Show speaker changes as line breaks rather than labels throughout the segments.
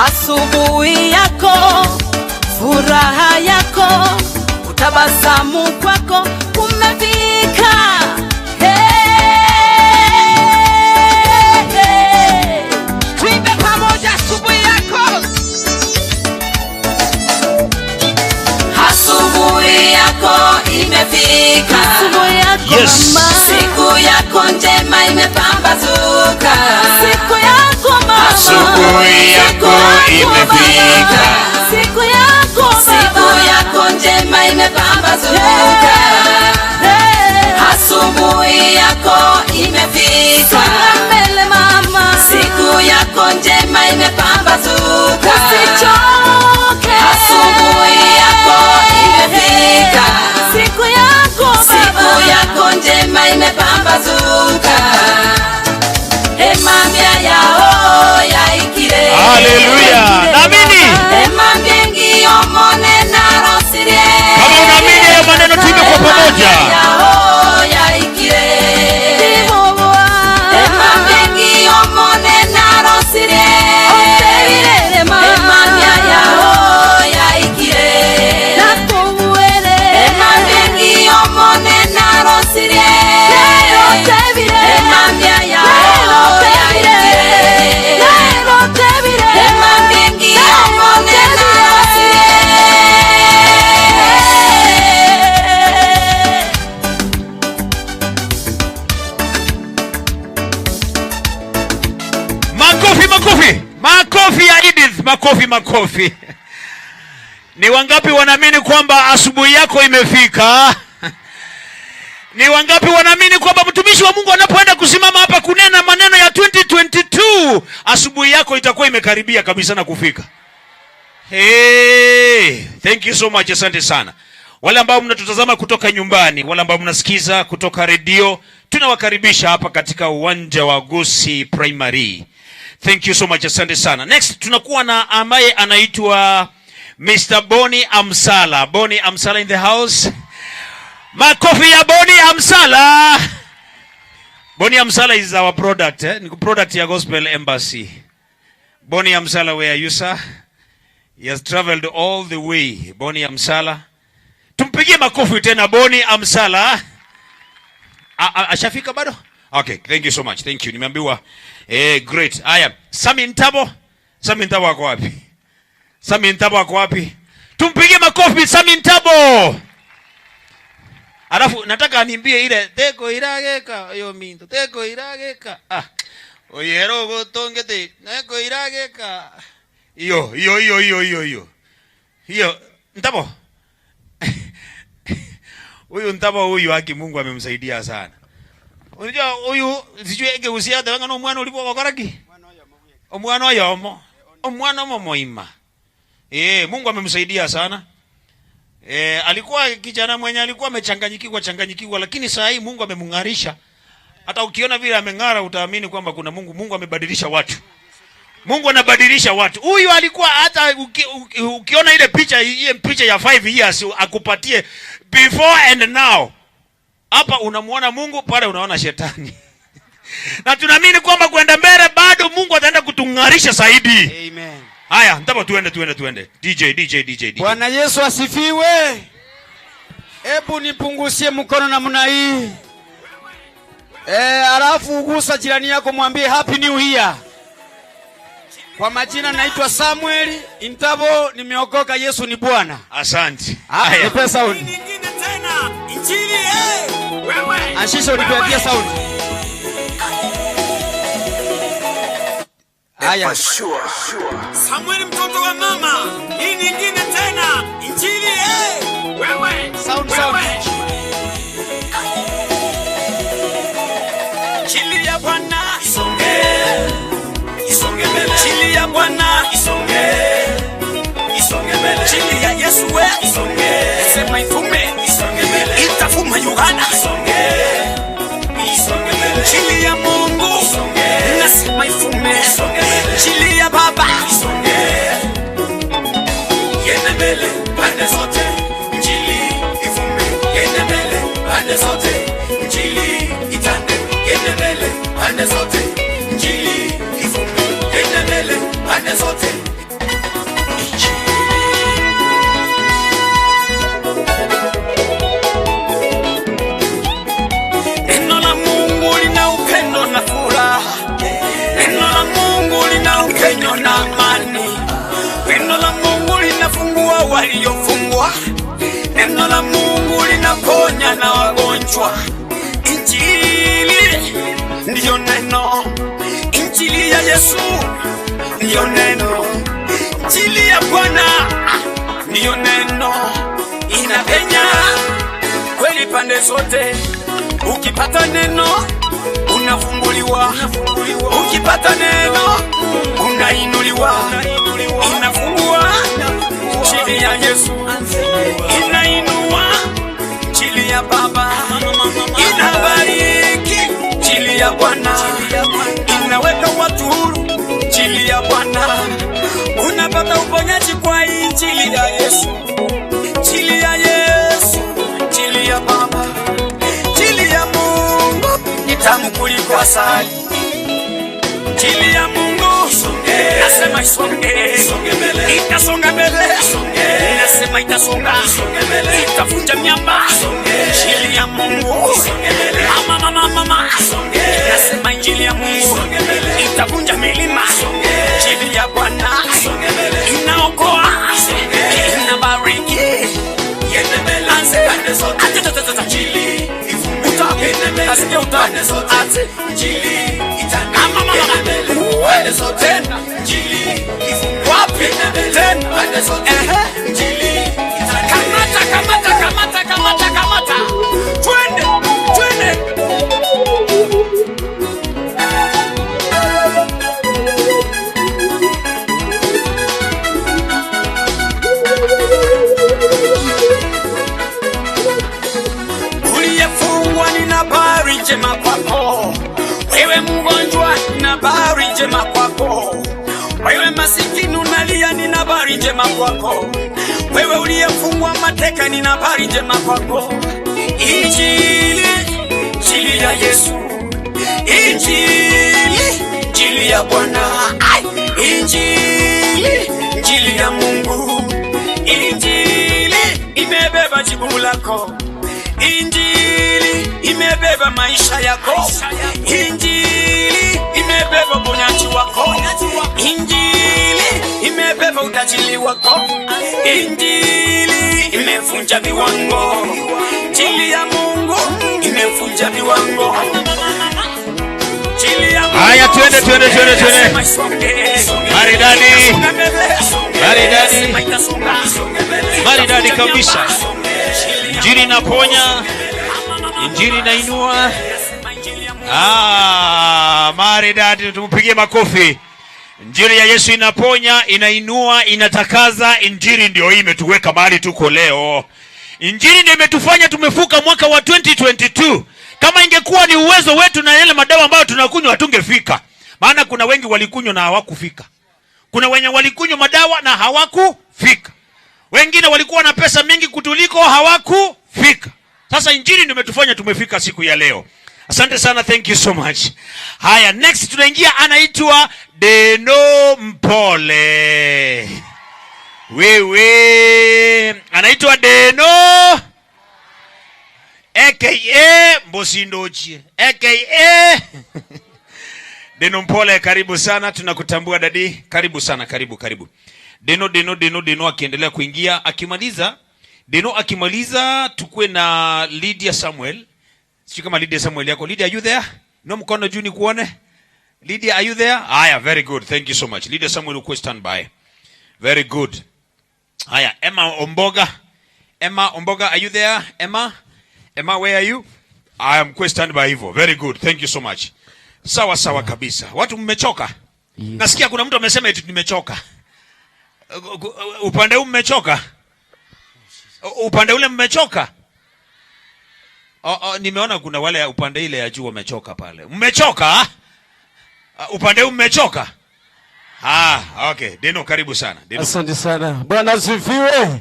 asubuhi yako, furaha yako, utabasamu kwako kumefika. Tuimbe pamoja asubuhi yako. Asubuhi yako imefika. Asubuhi yako mama. Siku yako njema imepambazuka. Siku yako mama.
Asubuhi yako imefika.
Siku yako baba. Siku yako njema imepambazuka. Asubuhi yako imefika. Songa mbele mama. Siku yako njema imepambazuka. Usichoke. Asubuhi yako imefika. Siku yako baba. Siku yako njema imepambazuka. Emambia yao yaikire.
Hallelujah. Naamini.
Emambia ngio mone na rosire.
Kama unaamini ya maneno tuimbe kwa pamoja.
Yao yaikire. Emambia ngio mone na rosire. Emambia yao yaikire. Emambia ngio mone na rosire. Emambia yao yaikire. Emambia ngio mone na rosire.
Makofi, makofi. Makofi ya Edith, makofi, makofi. Ni wangapi wanaamini kwamba asubuhi yako imefika? Ni wangapi wanaamini kwamba mtumishi wa Mungu anapoenda kusimama hapa kunena maneno ya 2022, asubuhi yako itakuwa imekaribia kabisa na kufika? Hey, thank you so much, asante sana. Wale ambao mnatutazama kutoka nyumbani, wale ambao mnasikiza kutoka redio, tunawakaribisha hapa katika uwanja wa Gusii Primary. Thank you so much, asante sana. Next, tunakuwa na ambaye anaitwa Mr. Boni Amsala. Boni Amsala in the house. Makofi ya Boni Amsala. Boni Amsala is our product, ni product ya Gospel Embassy. Boni Amsala, where are you, sir? He has traveled all the way. Boni Amsala. Tumpigie makofi tena Boni Amsala. Ashafika bado? Okay, thank you so much. Thank you. Nimeambiwa great. Aya, Sami Ntabo. Sami Ntabo wako wapi? Sami Ntabo wako wapi? Tumpigie makofi Sami Ntabo. Alafu nataka niambie ile teko irageka yo minto. Teko irageka. Oyero gotongete. Teko irageka. Iyo. Hiyo Ntabo. Huyu Ntabo huyu haki Mungu amemsaidia sana. Unajua huyu sijui engeusia hata ngano mwana ulipo wakaraki. Omwana oyomo. Omwana momoima. Mungu amemsaidia sana. Alikuwa kijana mwenye alikuwa amechanganyikiwa lakini saa hii Mungu amemngarisha. Hata ukiona vile ameng'ara utaamini kwamba kuna Mungu. Mungu amebadilisha watu. Mungu anabadilisha watu. Huyu alikuwa hata ukiona ile picha ya 5 years akupatie before and now. Hapa unamuona Mungu, pale unaona shetani. Na tunaamini kwamba kwenda mbele bado Mungu ataenda kutung'arisha zaidi.
Amen.
Haya, ntaba tuende. DJ.
Bwana Yesu asifiwe. Hebu nipungusie mkono namna hii. Alafu ugusa jirani yako mwambie happy new year. Kwa majina naitwa Samuel Ntabo, nimeokoka, Yesu ni Bwana.
Asante.
Haya, nipe sound.
Nyingine tena. Injili wewe.
Anshisha unipatie sound. Haya.
Samuel mtoto wa mama. Hii nyingine tena. Injili wewe.
Sound.
Injili ya Bwana isonge mbele. Injili ya Bwana isonge mbele. Injili ya Yesu isonge. Sema ifume isonge mbele. Itafuma Yohana isonge mbele. Injili ya Mungu isonge. Nasema ifume isonge mbele. Injili ya Baba isonge. Yende mbele pande zote. Injili ifume. Yende mbele pande zote. Injili itande. Yende mbele pande zote. Injili ifume. Yende mbele pande zote. Yesu ndiyo neno, injili ya Bwana ndiyo neno, inapenya kweli pande zote. Ukipata neno unafunguliwa, ukipata neno unainuliwa, inafungua injili ya Yesu, inainua injili ya Baba, inabariki injili ya Bwana, inaweka watu huru injili ya Bwana, unapata uponyaji kwa injili ya Yesu, injili ya Yesu, injili ya Baba, injili ya Mungu ni tamu kuliko asali, injili ya Mungu nasema isonge, itasonga mbele, nasema itasonga, itafunja miamba, injili ya Mungu mama, nasema injili ya Mungu itavunja milima, injili ya Bwana inaokoa, inabariki, kamata, twende. Uliyefungwa nina habari njema kwako, wewe mgonjwa nina habari njema kwako, wewe masikini unalia nina habari njema kwako, wewe uliyefungwa mateka nina habari njema kwako. Injili ya Yesu, injili ya Bwana, injili ya Mungu, injili imebeba jibu lako, injili imebeba maisha yako, injili imebeba uponyaji wako, injili imebeba utajiri wako, injili imevunja viwango, injili ya Mungu imevunja viwango.
Haya, twende. Maridadi kabisa. Injili inaponya, injili inainua. Maridadi, tumpigie makofi. Injili ya Yesu inaponya, inainua, inatakaza. Injili ndio hii imetuweka mahali tuko leo. Injili ndio imetufanya tumefuka mwaka wa 2022. Kama ingekuwa ni uwezo wetu na yale madawa ambayo tunakunywa hatungefika. Maana kuna wengi walikunywa na hawakufika. Kuna wenye walikunywa madawa na hawakufika. Wengine walikuwa na pesa mingi kutuliko hawakufika. Sasa injili ndio imetufanya tumefika siku ya leo. Asante sana, thank you so much. Haya, next tunaingia, anaitwa Deno Mpole. Wewe anaitwa Deno aka Mbosindochie aka Deno Mpole, karibu sana, tunakutambua dadi. Karibu sana, karibu. Deno akiendelea kuingia, akimaliza tukue na Lydia Samuel. Sio kama Lydia Samuel yako. Lydia, are you there? No mkono juu ni kuone. Lydia, are you there? Haya, very good. Thank you so much. Lydia Samuel, uko stand by. Very good. Haya, Emma Omboga, are you there? Emma, where are you? I am stand by hivyo. Very good. Thank you so much. Sawa kabisa. Watu mmechoka? Yes. Nasikia kuna mtu amesema eti nimechoka. Upande huu mmechoka? Upande ule mmechoka? Nimeona kuna wale upande ile ya juu wamechoka pale. Mmechoka? Upande huu mmechoka? Okay. Deno, karibu sana. Deno.
Asante sana. Bwana asifiwe.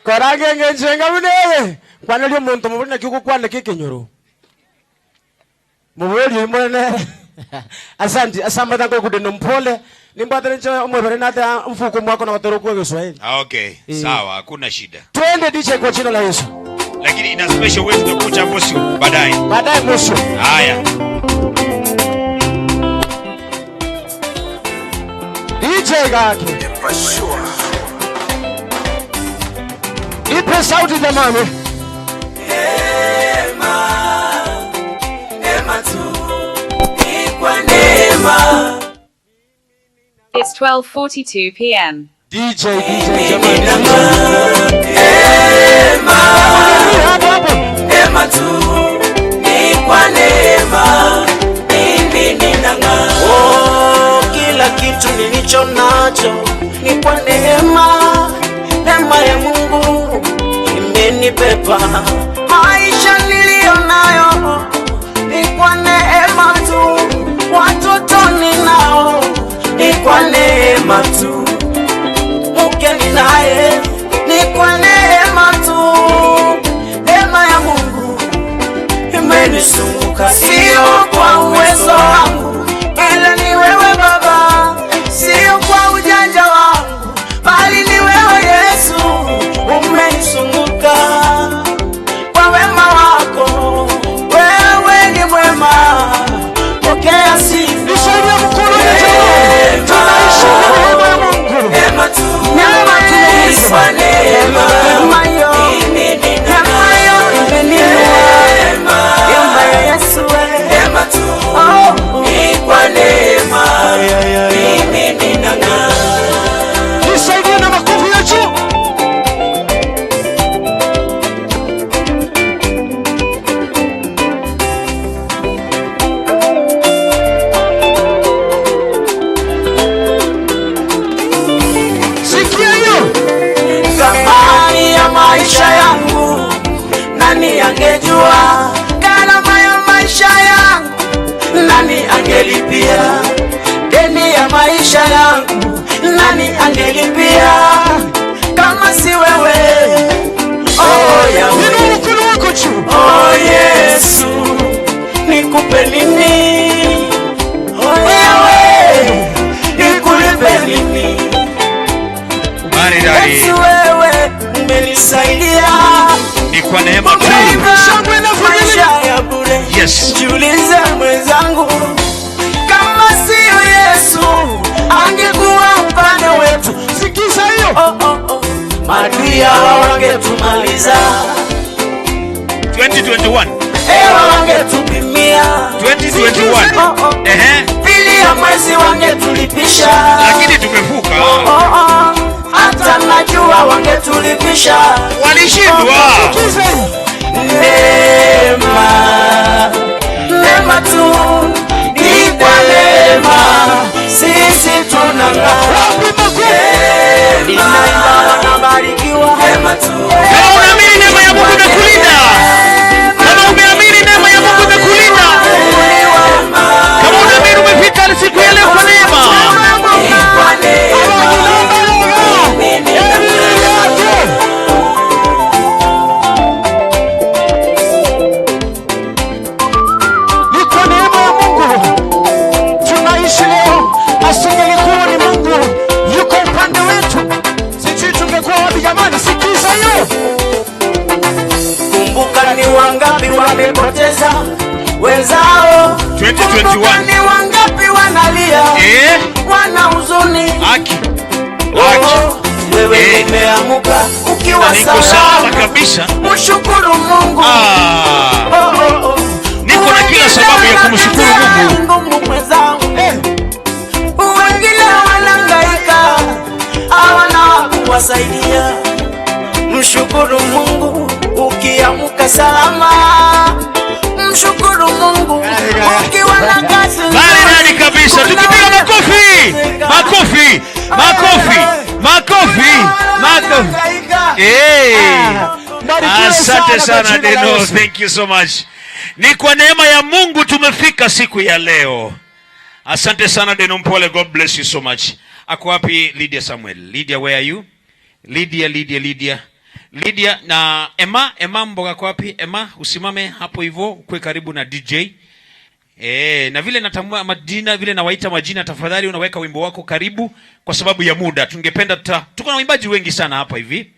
Karage ngenjenga mwewe. Kwana lyo muntu mubona kiko kwana kikinyoro. Mubeli mwene. Asante, asamba tango Deno Mpole. Nimbadala nje umwebere nata mfuko mwako na watoro kwa Kiswahili.
Okay. Sawa, hakuna shida.
Twende DJ kwa jina la Yesu.
Lakini ina special way tutakuja Mosu baadaye.
Mosu.
Haya.
DJ gake.
For sure.
Ipe sauti jamani.
Ema tu. Ni kwa neema.
It's 12:42 p.m.
DJ jamani.
Neema tu ni kwa neema, mimi ninang'aa. Oh, kila kitu nilicho nacho ni kwa neema. Neema ya Mungu imenibeba. Maisha niliyo nayo ni kwa neema tu. Watoto ninao ni kwa neema tu. Mke ninaye ni kwa neema tu. Neema ya Mungu imenizunguka, sio kwa uwezo wangu, ila ni wewe Baba. Sio kwa ujanja wangu, bali ni wewe Yesu. Umenizunguka kwa wema wako, wewe ni mwema. Pokea sifa.
Nisaidia mkono wetu. Tunaishi neema ya Mungu.
Neema tu. Neema tu. Kwa neema. Neema yo. Neema yo. Neema ya Yesu. Neema tu. Ni kwa neema. Mimi ninang'aa.
Nisaidia na makofi ya juu. Sikia hiyo.
Thamani ya maisha yangu nani angejua? Gharama ya maisha yangu nani angelipia? Deni ya maisha yangu nani angelipia kama si wewe? Oh Yahweh,
Inua mkono wako juu.
oh Yesu, nikupe nini? Oh Yahweh, nikulipe nini?
Maridadi.
Yesu wewe umenisaidia.
Ni kwa neema tu.
Shangwe na maisha ya bure.
Yes.
Jiulize mwenzangu, kama sio Yesu angekuwa upande wetu.
Sikiza hiyo.
Maadui hawa wangetumaliza.
2021.
Ewa wangetupimia.
2021.
Pili ya mwezi wangetulipisha.
Lakini tumevuka.
Hata najua wangetulipisha.
Walishindwa.
Neema, neema tu ni kwa neema, sisi tunang'aa. Ninaimba wanabarikiwa. Neema tu.
Kama unaamini neema ya Mungu imekulinda. Kama umeamini neema ya Mungu imekulinda. Kama unaamini umefika siku ya leo kwa neema.
Kwa neema.
Ni kwa neema ya Mungu tunaishi leo. Asingelikuwa ni Mungu yuko upande wetu, sisi tungekuwa wapi jamani? Sikiza hiyo.
Kumbuka ni wangapi wamepoteza wenzao.
2021.
Kumbuka ni wangapi wanalia, wana huzuni.
Haki.
Wewe umeamuka ukiwa
Niko salama kabisa.
Mshukuru Mungu.
Niko na kila sababu ya kumshukuru Mungu.
Wengine wanahangaika, hawana kuwasaidia. Mshukuru Mungu ukiamuka salama. Mshukuru Mungu ukiwa na kazi.
Maridadi kabisa. Tukipiga makofi. Makofi. Makofi. Makofi. Makofi. Asante sana Deno. Thank you so much. Ni kwa neema ya Mungu tumefika siku ya leo. Asante sana Deno Mpole. God bless you so much. Ako wapi Lydia Samuel? Lydia, where are you? Lydia na Emma Mboga kwa wapi? Emma, usimame hapo hivyo, ukwe karibu na DJ. Na vile natambua majina, vile nawaita majina, tafadhali unaweka wimbo wako karibu kwa sababu ya muda. Tungependa tuko na waimbaji wengi sana hapa hivi.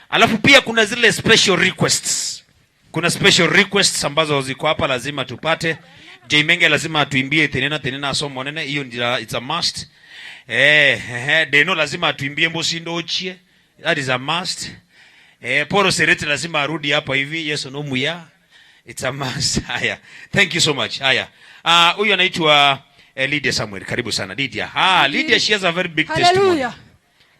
Alafu pia kuna zile special requests. Kuna special requests ambazo ziko hapa lazima tupate. J Menge lazima atuimbie tenena asomo nene, hiyo ndio it's a must. Deno lazima atuimbie Mbosindo Ochie. That is a must. Poro Sereti lazima arudi hapa hivi. Yes no muya. It's a must. Haya. Thank you so much. Haya. Huyu anaitwa Lydia Samuel, karibu sana Lydia. Lydia, she has a very big testimony.
Hallelujah.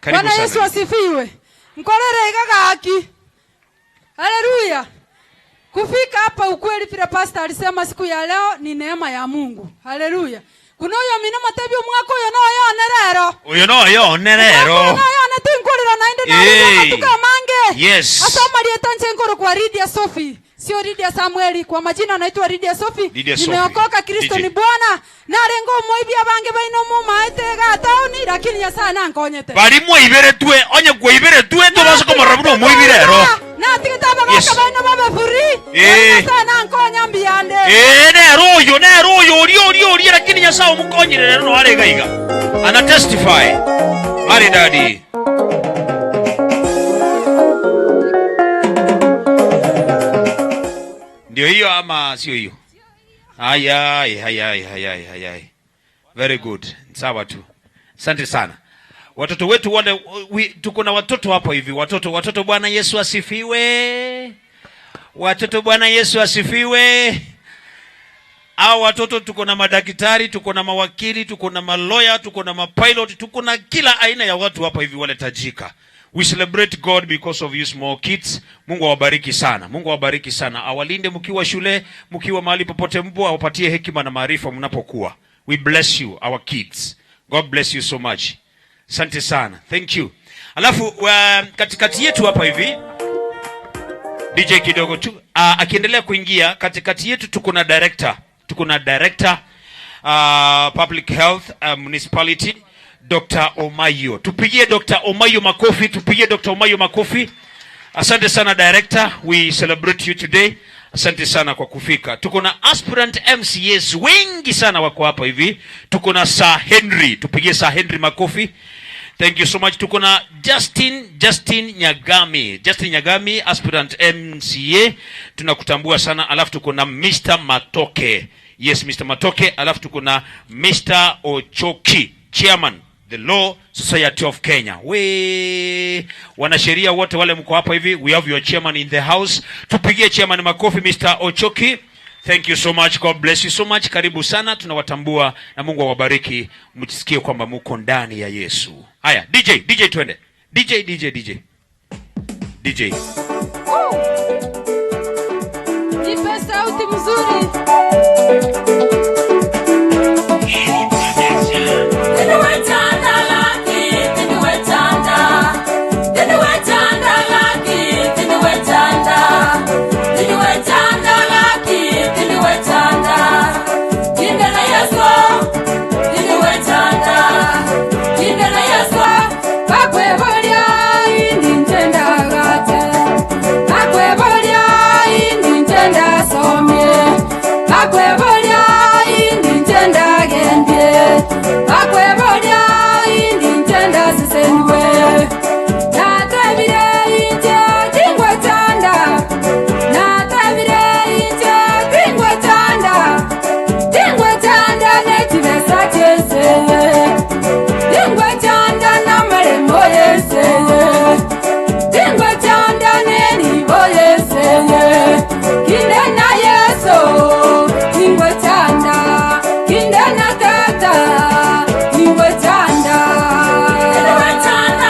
Karibu
Bwana Yesu
sana.
asifiwe. Mkorere igaga haki. Hallelujah. Kufika hapa ukweli vile pastor alisema siku ya leo ni neema ya Mungu. Hallelujah. Kuno yo mina matebyo mwako yo no nerero.
Uyo no yo nerero.
No yo na tinkurira naende na tuka mange.
Yes.
Asoma lietanje nkoro kwa Lydia Sophie. Sio Lydia Samueli, kwa majina anaitwa Lydia Sophie. Nimeokoka, Kristo ni Bwana. Na rengo moibi abange baino muma etega tauni lakini Nyasaye nankonyete.
Bali moibere tue, onye kuibere tue to baso ko marabuno moibirero.
Na tikitaba baka baino babe furi. Nyasaye nankonya mbiande.
Ne royo ori lakini Nyasaye umukonyere no arega iga. Ana testify. Ari daddy. Ndio hiyo ama sio hiyo? Ayai. Very good. Sawa tu. Asante sana. Watoto wetu wale tuko na watoto hapo hivi. Watoto Bwana Yesu asifiwe. Watoto Bwana Yesu asifiwe. Hao watoto tuko na madaktari, tuko na mawakili, tuko na malawyer, tuko na mapilot, tuko na kila aina ya watu hapa hivi wale tajika. We celebrate God because of you small kids. Mungu awabariki sana. Mungu awabariki sana. Awalinde mkiwa shule, mkiwa mahali popote mpo, awapatie hekima na maarifa mnapokuwa. We bless you, our kids. God bless you so much. Asante sana. Thank you. Alafu katikati yetu hapa hivi DJ kidogo tu akiendelea kuingia katikati yetu tuko na director. Public Health Municipality Dr. Omayo. Tupigie Dr. Omayo makofi. Asante sana director. We celebrate you today. Asante sana kwa kufika. Tuko na aspirant MCAs wengi sana wako hapa hivi. Tuko na Sir Henry. Tupigie Sir Henry makofi. Thank you so much. Tuko na Justin Nyagami, aspirant MCA. Tunakutambua sana. Alafu tuko na Mr. Matoke. Yes, Mr. Matoke. Alafu tuko na Mr. Ochoki, Chairman, the Law Society of Kenya. Wanasheria wote wale mko hapa hivi, we have your chairman in the house. Tupigie chairman makofi, Mr. Ochoki. Thank you so much. God bless you so much. Karibu sana. Tunawatambua na Mungu awabariki. Mtisikie kwamba mko ndani ya Yesu. Haya, DJ twende. DJ.
Nipe sauti mzuri.
Tanda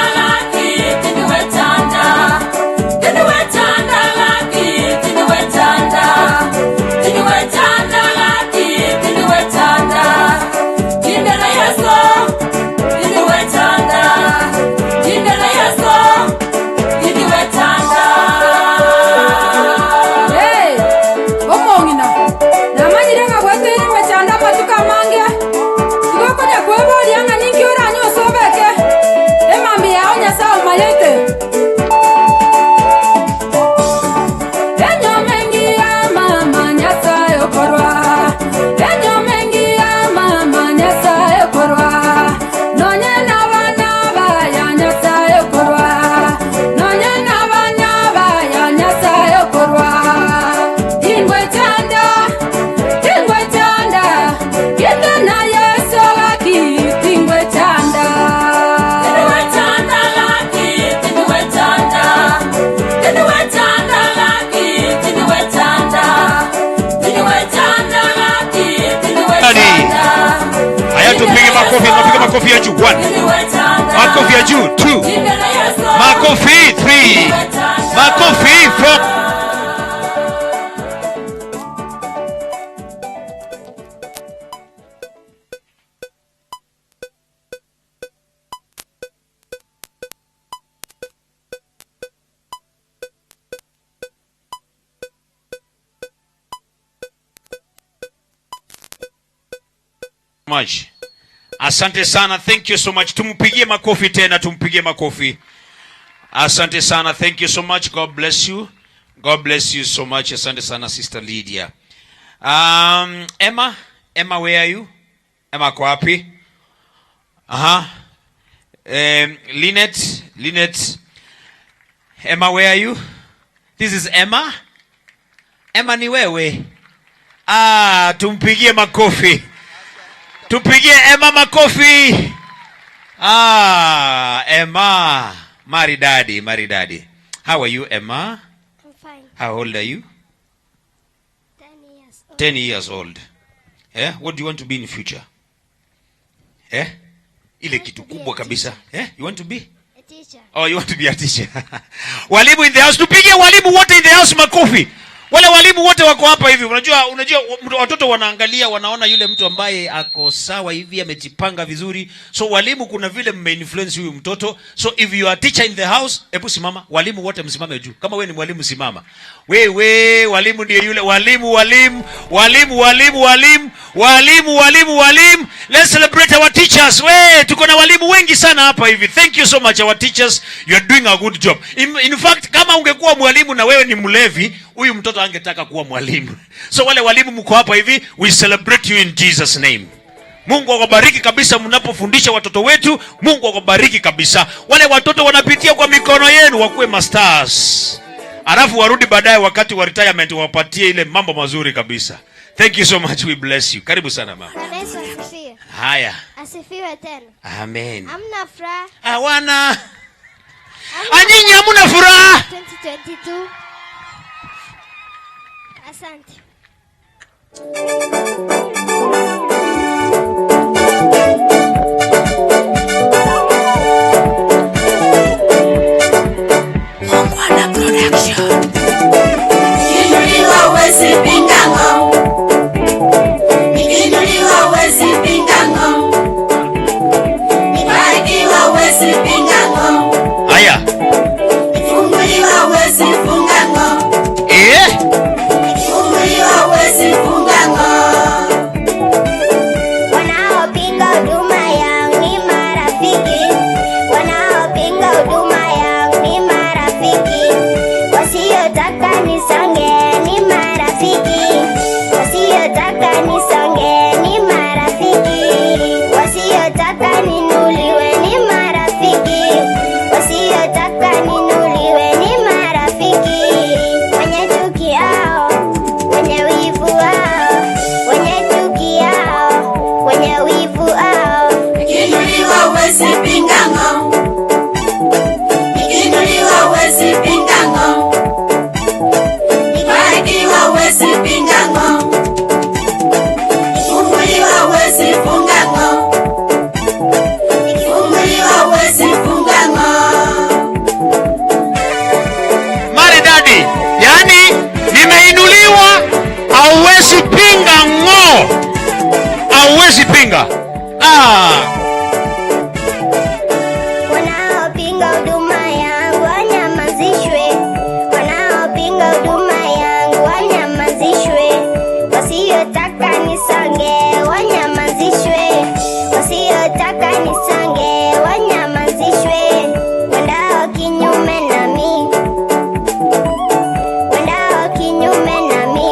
Makofi ya juu. 1. Makofi ya juu. 2. Makofi 3. Makofi 4. Much. Asante sana. Thank you so much. Tumpigie makofi tena, tumpigie makofi. Asante sana. Thank you so much. God bless you. God bless you so much. Asante sana Sister Lydia. Emma, where are you? Emma kwa wapi? Lynette. Emma, where are you? This is Emma. Emma ni wewe. Tumpigie makofi. Tupigie Emma makofi. Emma. Maridadi. How are you, Emma?
I'm fine.
How old are you?
10 years old.
10 years old. Yeah? What do you want to be in the future? Yeah? Ile kitu kubwa kabisa. Yeah? You want to be?
A teacher.
Oh, you want to be a teacher. Walimu in the house. Tupige walimu wote in the house makofi. Wale walimu wote wako hapa hivi. Unajua watoto wanaangalia, wanaona yule mtu ambaye ako sawa hivi, amejipanga vizuri. So walimu kuna vile mmeinfluence huyu mtoto. So if you are teacher in the house, hebu simama. Walimu wote msimame juu. Kama wewe ni mwalimu simama. Wewe walimu ndio yule walimu. Let's celebrate our teachers. Tuko na walimu wengi sana hapa hivi. Thank you so much our teachers. You are doing a good job. In fact, kama ungekuwa mwalimu na wewe ni mlevi, huyu mtoto angetaka kuwa mwalimu. So wale walimu mko hapa hivi, we celebrate you in Jesus name. Mungu akubariki kabisa mnapofundisha watoto wetu. Mungu akubariki kabisa. Wale watoto wanapitia kwa mikono yenu wakuwe masters. Alafu warudi baadaye wakati wa retirement wapatie ile mambo mazuri kabisa. Thank you so much. We bless you. Karibu sana mama.
Yesu asifiwe.
Haya.
Asifiwe tena.
Amen.
Hamna furaha.
Hawana. Anyinyi hamna furaha.
2022. Asante.
Hauwezi pinga.
Wanaopinga huduma yangu wanyamazishwe. Wanaopinga huduma yangu wanyamazishwe. Wasiotaka nisonge wanyamazishwe. Wasiotaka nisonge wanyamazishwe. Wendao kinyume nami. Wendao kinyume nami.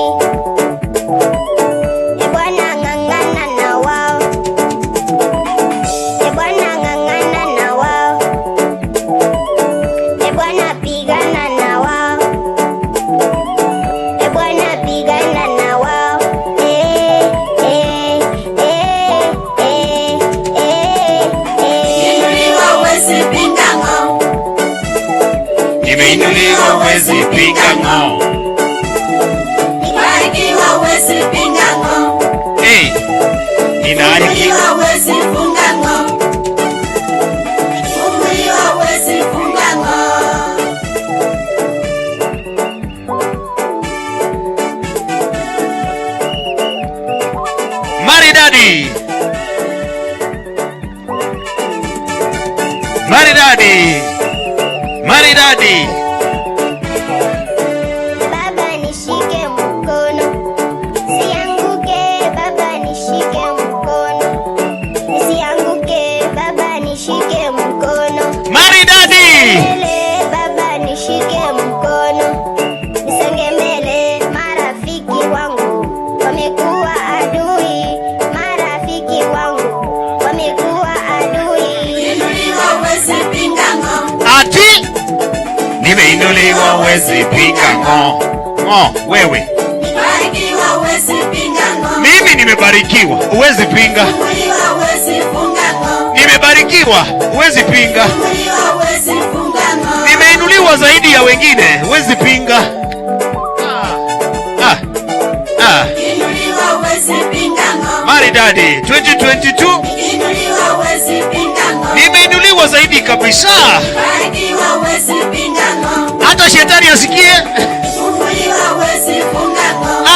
Bwana ng'ang'ana na wao. Bwana ng'ang'ana na wao. Bwana pigana na wao. Bwana pigana na wao.
Nimeinuliwa huwezi pinga ng'o.
Nibarikiwa huwezi pinga ng'o.
Ninaarikiwa
huwezi funga ng'o.
Maridadi. Maridadi.
Baba nishike mkono, nisianguke. Baba nishike mkono, nisianguke. Baba nishike mkono.
Maridadi.
Mbele, Baba nishike mkono, nisonge mbele. Marafiki wangu wamekuwa adui, marafiki wangu wamekuwa adui.
Inuliwa huwezi pinga ng'o.
Ati nimeinuliwa huwezi pinga ng'o. Ng'o wewe.
Barikiwa huwezi pinga ng'o.
Mimi nimebarikiwa, huwezi pinga.
Funguliwa huwezi funga ng'o.
Nimebarikiwa, huwezi pinga.
Funguliwa huwezi funga ng'o.
Nimeinuliwa zaidi ya wengine, huwezi pinga.
Inuliwa huwezi pinga ng'o.
Maridadi 2022
Inuliwa huwezi pinga ng'o.
nimeinuliwa zaidi kabisa.
Barikiwa huwezi pinga ng'o.
Hata shetani asikie.
Funguliwa huwezi funga ng'o.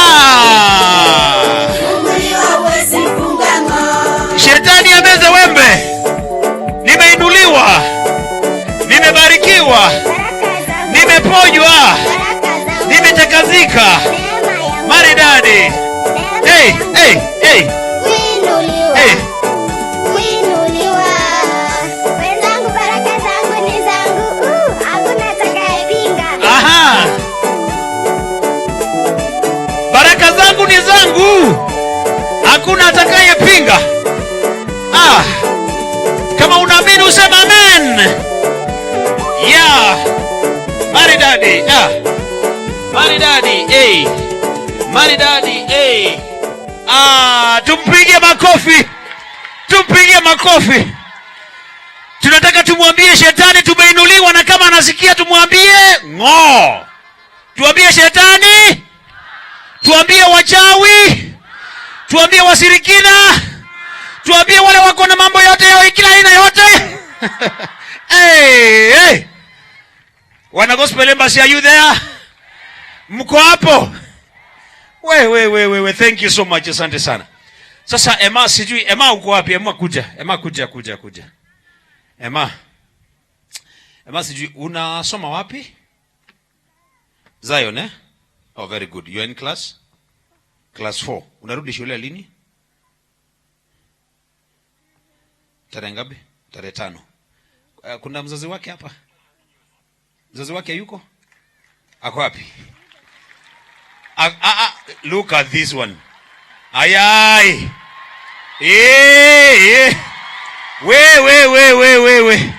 Funguliwa huwezi funga ng'o.
Shetani ameze wembe. Nimeinuliwa. Nimebarikiwa.
Baraka zangu,
Nimeponywa.
baraka zangu,
Nimetakazika.
neema ya
Maridadi.
neema
Hey,
ya
hey, hey.
kuinuliwa,
Hey.
kuinuliwa. Wenzangu, baraka zangu ni zangu, hakuna atakayepinga.
Aha. Baraka zangu ni zangu. Hakuna atakayepinga. Kama unaamini usema amen. Yeah. Maridadi. Maridadi. Hey. Maridadi. Hey. Tumpige makofi. Tumpige makofi. Tunataka tumwambie shetani tumeinuliwa, na kama anasikia tumwambie ng'o. Tuambie shetani, tuambie wachawi, tuambie wasirikina, tuambie wale wako na mambo yote yao kila aina yote. Hey. Wana Gospel Embassy, are you there? Mko hapo? We, thank you so much, asante sana. Sasa Emma, sijui Emma uko wapi? Emma kuja. Emma kuja. Emma, sijui unasoma wapi? Zion, eh? Oh, very good. You are in class 4. Unarudi shule lini? Tarehe ngapi? Tarehe 5. Kuna mzazi wake hapa? Mzazi wake yuko? Ako wapi? Look at this one. Ayai. We.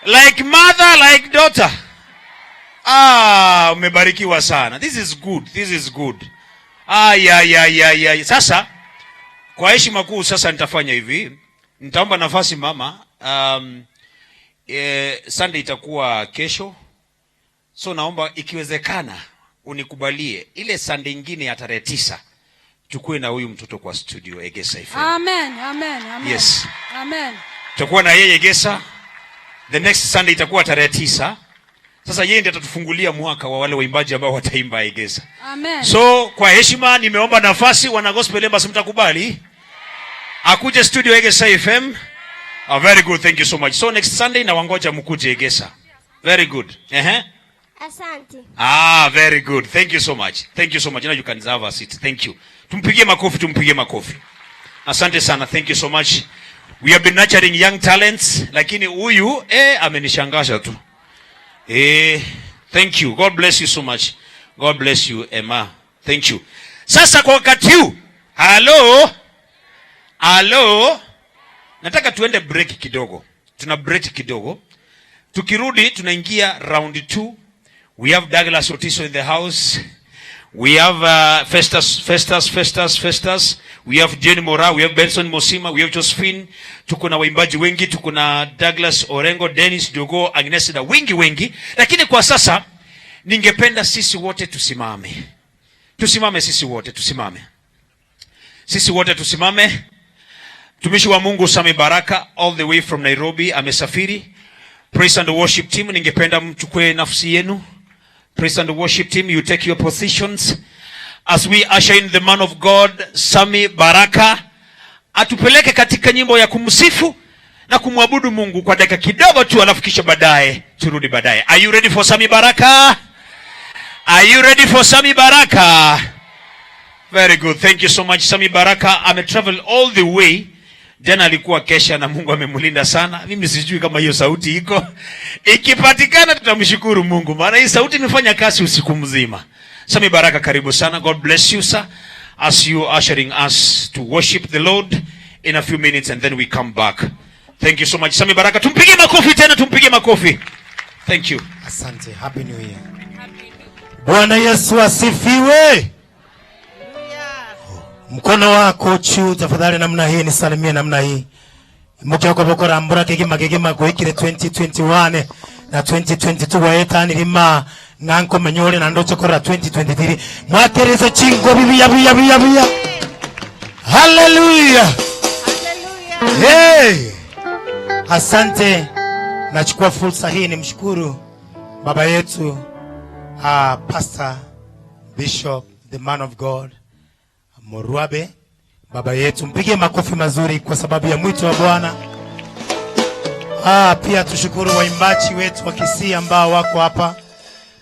Like mother, like daughter. Umebarikiwa sana. This is good. Sasa kwa heshima kuu sasa nitafanya hivi. Nitaomba nafasi mama. Sunday itakuwa kesho. So naomba ikiwezekana unikubalie ile Sunday nyingine ya tarehe 9 chukue na huyu mtoto kwa studio Egesa FM.
Amen.
Yes.
Amen.
Tutakuwa na yeye Egesa. The next Sunday itakuwa tarehe 9. Sasa yeye ndiye atatufungulia mwaka wa wale waimbaji ambao wataimba Egesa.
Amen.
So kwa heshima nimeomba nafasi, wana Gospel Embassy mtakubali akuje studio Egesa FM. Very good, thank you so much. So next Sunday na wangoja mkuje Egesa. Very good.
Asante.
Very good. Thank you so much. Now you can have a seat. Thank you. Tumpigie makofi. Asante sana. Thank you so much. We have been nurturing young talents, lakini huyu amenishangaza tu. Thank you. God bless you so much. God bless you, Emma. Thank you. Sasa kwa wakati huu, Hello. Nataka tuende break kidogo. Tuna break kidogo. Tukirudi tunaingia round 2. We have Douglas Otiso in the house. We have Festus. We have Jenny Mora, we have Benson Mosima, we have Josephine. Tuko na waimbaji wengi, tuko na Douglas Orengo, Dennis Jogo, Agnes na wengi. Lakini kwa sasa ningependa sisi wote tusimame. Sisi wote tusimame. Tumishi wa Mungu Sami Baraka all the way from Nairobi amesafiri. Praise and worship team, ningependa mchukue nafsi yenu. Praise and worship team, you take your positions as we usher in the man of God Sami Baraka atupeleke katika nyimbo ya kumsifu na kumwabudu Mungu kwa dakika kidogo tu, alafu kisha baadaye turudi baadaye. Are you ready for Sami Baraka? Are you ready for Sami Baraka? Very good. Thank you so much. Sami Baraka ametravel all the way. Jana alikuwa kesha na Mungu amemlinda sana. Mimi sijui kama hiyo sauti iko. Ikipatikana tutamshukuru Mungu. Maana hii sauti imefanya kazi usiku mzima. Sami Baraka, karibu sana. God bless you, sir, as you ushering us to worship the Lord in a few minutes, and then we come back. Thank you so much. Sami Baraka, tumpige makofi tena, tumpige makofi. Thank you.
Asante. Happy New Year. Bwana Yesu asifiwe. Mkono wako juu tafadhali namna hii, nisalimie namna hii. Mukyo kwa boko rambura kegema kuhikire 2021 na 2022 waeta nilima nanko menyole na ndocho kora 2023. Mwatereza chingo biya. Hallelujah. Hey. Asante. Nachukua fursa hii nimshukuru baba yetu Pastor Bishop, the man of God Moruabe, baba yetu. Mpige makofi mazuri kwa sababu ya mwito wa Bwana. Pia tushukuru waimbaji wetu wa Kisii ambao wako hapa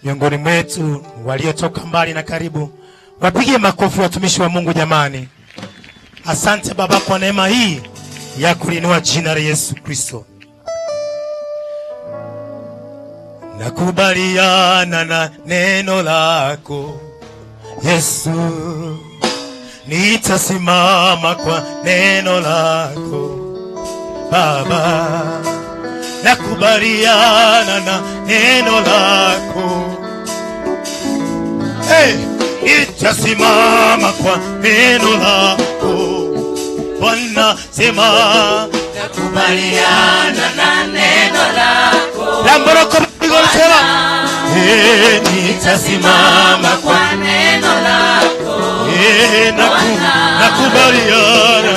miongoni mwetu, waliotoka mbali na karibu. Wapige makofi watumishi wa Mungu jamani. Asante baba kwa neema hii ya kulinua jina la Yesu Kristo. Nakubaliana na neno lako Yesu, nitasimama kwa neno lako Baba. Nakubaliana na neno lako, nitasimama kwa neno lako Bwana. Sema
nakubaliana na neno lako.
Lamboroko sema nitasimama kwa
neno lako.
Nakubaliana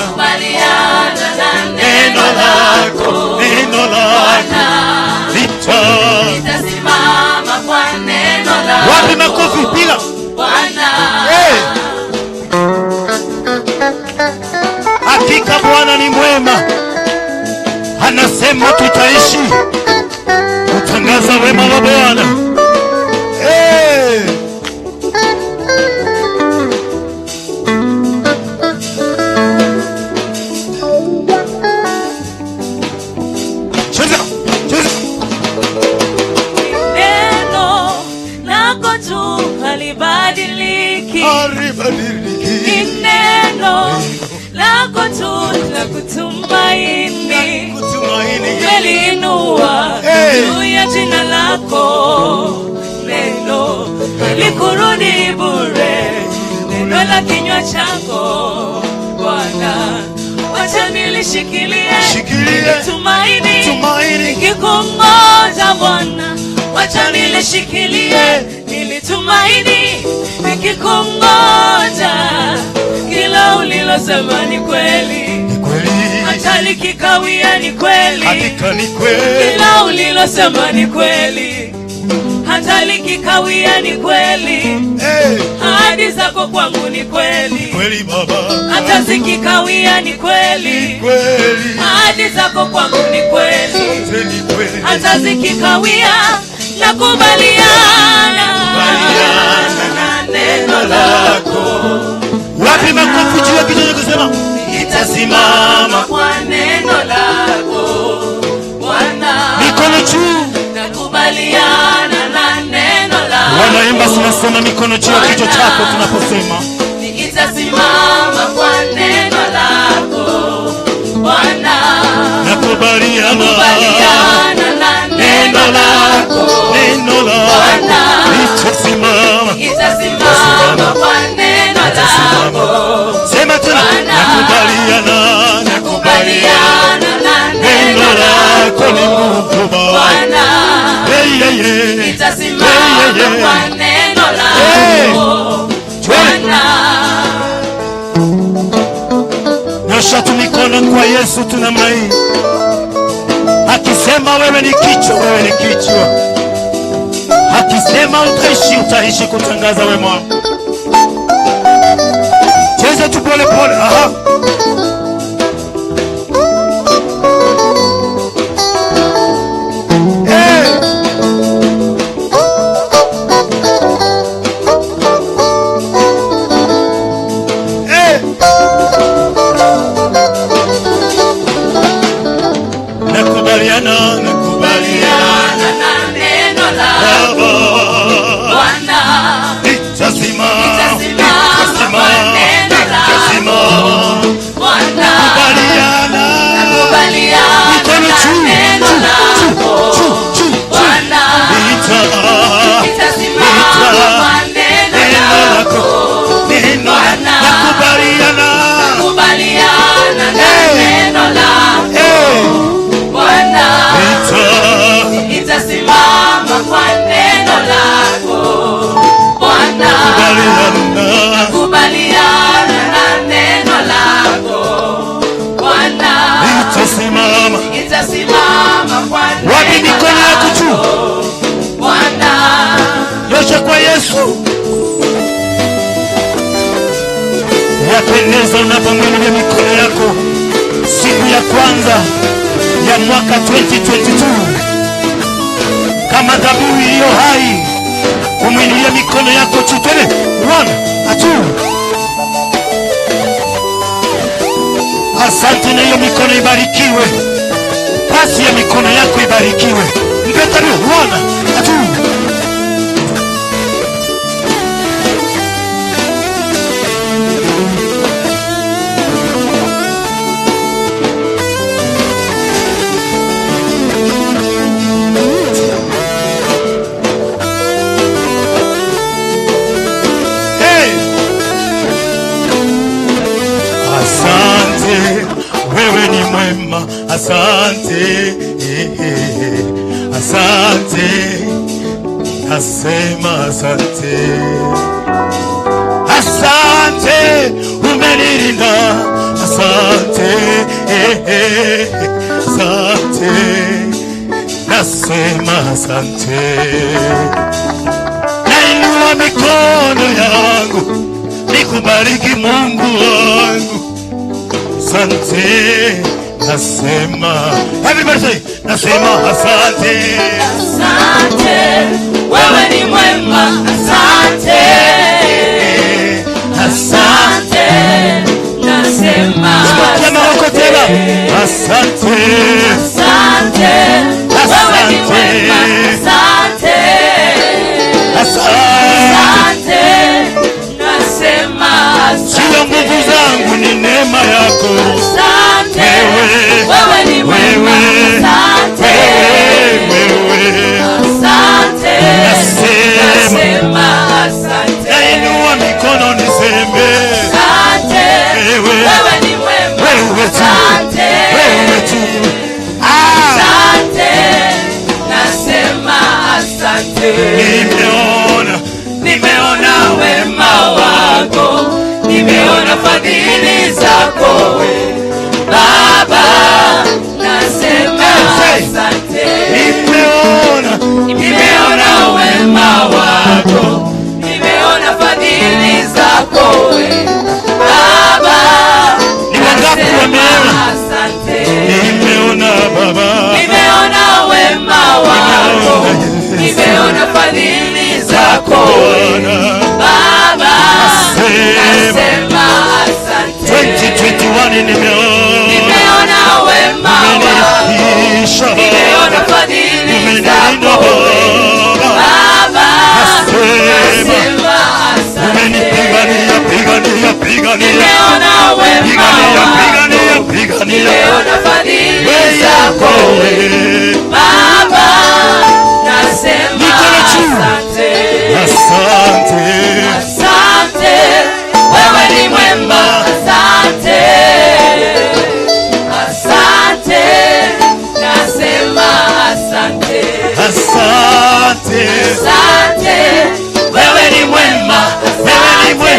na neno lako. Nitasimama kwa neno lako.
Wapi makofi piga
Bwana.
Hakika Bwana ni mwema, anasema tutaishi kutangaza wema wa Bwana.
Neno lako tu halibadiliki. Neno lako tu la kutumaini. Umeliinua juu ya jina lako. Neno likurudi bure. Neno la kinywa chako Bwana, wacha nilishikilie. Tumaini nikikungoja Bwana, wacha nilishikilie. Nilitumaini nikikungoja. Kila ulilosema ni kweli, hata likikawia ni kweli. Kila ulilosema ni kweli, hata likikawia ni kweli. Ahadi zako kwangu ni kweli, hata zikikawia ni kweli. Ahadi zako kwangu ni kweli, hata zikikawia. Nakubaliana na neno lako.
Wapi makofi juu ya kichwa kusema
nitasimama kwa neno lako Bwana.
Mikono juu.
Nakubaliana na neno lako.
Wanaimba tunasema mikono juu ya kichwa chako tunaposema
nitasimama kwa neno lako Bwana.
Nakubaliana
na neno lako Bwana. Nitasimama kwa neno lako.
Sema tena.
Nakubaliana na neno lako Bwana. Nitasimama kwa neno lako Bwana.
Nyosha tu mikono kwa Yesu namna hii. Akisema wewe ni kichwa, wewe ni kichwa. Akisema utaishi kutangaza wema wake. Cheza tu pole pole. inapendeza unapomwinulia mikono yako siku ya kwanza ya mwaka 2022 kama dhabihu iliyo hai. Umwinulia mikono yako chutele 1 2. Asante, na hiyo mikono ibarikiwe. Pasi ya mikono yako ibarikiwe. Mpeta 1 2. Wewe ni mwema, asante, asante, nasema asante, asante, umenilinda, asante, asante, nasema asante, nainua mikono yangu nikubariki Mungu wangu. Asante, nasema, everybody say, nasema asante.
Asante, wewe ni mwema, asante. Asante, nasema asante.
Asante,
asante, wewe ni mwema, asante. Asante, nasema asante.
Sio nguvu zangu, ni neema yako.
Asante, wewe ni mwema, asante. Asante, nasema asante.
Nainua mikono niseme
asante, wewe ni mwema, asante. Asante, nasema asante. Nimeona wema wako, nimeona fadhili zako we Baba, nasema asante. Nimeona wema wako, nimeona fadhili zako we Baba, nasema asante.
Nimeona Baba,
nimeona wema wako, nimeona fadhili zako Baba, nasema asante.
2021
nimeona wema wako, nimeona fadhili zako Baba, nasema asante. Nimeona wema wako, nimeona fadhili zako Baba, nasema asante.
asante,
Asante, wewe ni mwema, asante. Asante, nasema asante.
asante,
Asante, wewe ni mwema, asante.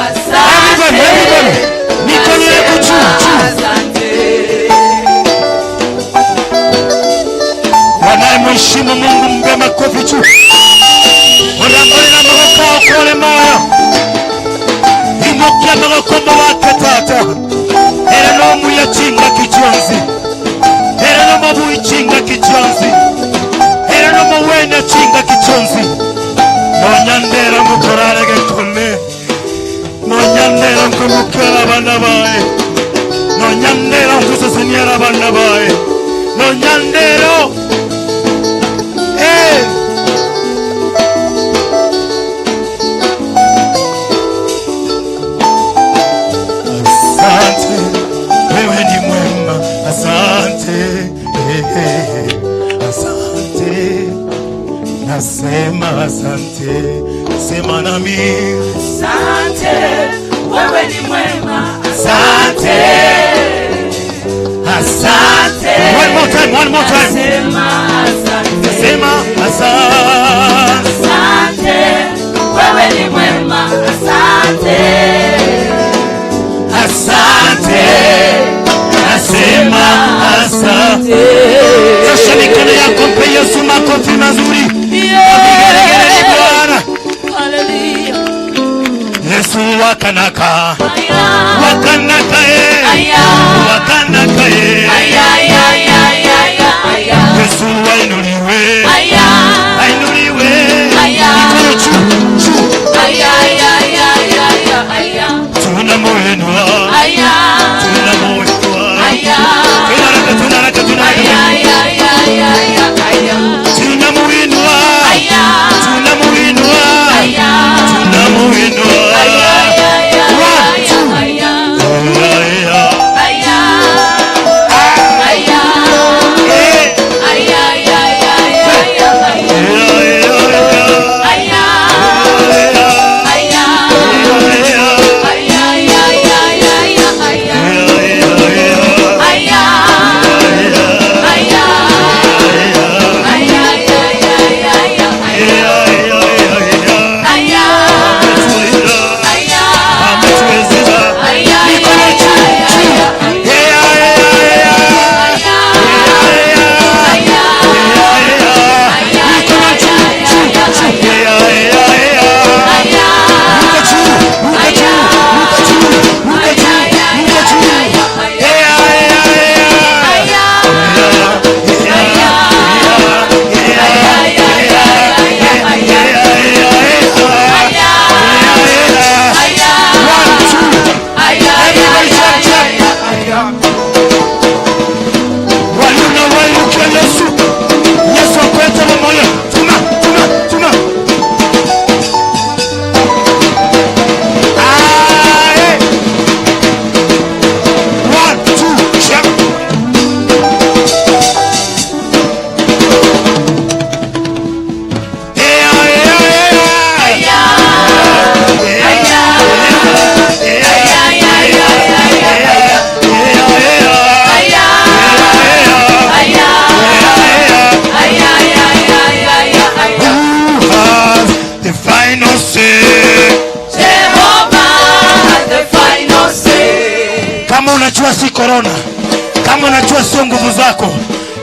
Asante,
mikono yako juu.
asante.
Wanayemheshimu Mungu mpe makofi juu. Wanamwona maboko kole moyo. Imukia maboko wake tata. Era no muya chinga kichonzi. Era no mabu chinga kichonzi. Era no mawena chinga kichonzi. No nyandera mukorara gekole. No nyandera mkumukera bana bae. No nyandera mkusasinyera bana bae. No nyandero. Asante, wewe ni mwema, asante, asante, nasema asante, sema nami.
Asante, wewe ni mwema,
Asante, asante, one more time,
nasema asante.
sema asante.
Asante, wewe ni mwema, asante.
Asante, nasema asante. Nyosha mikono yako, mpe Yesu makofi mazuri. Bwana
Hallelujah.
Yesu corona, kama unajua sio nguvu zako,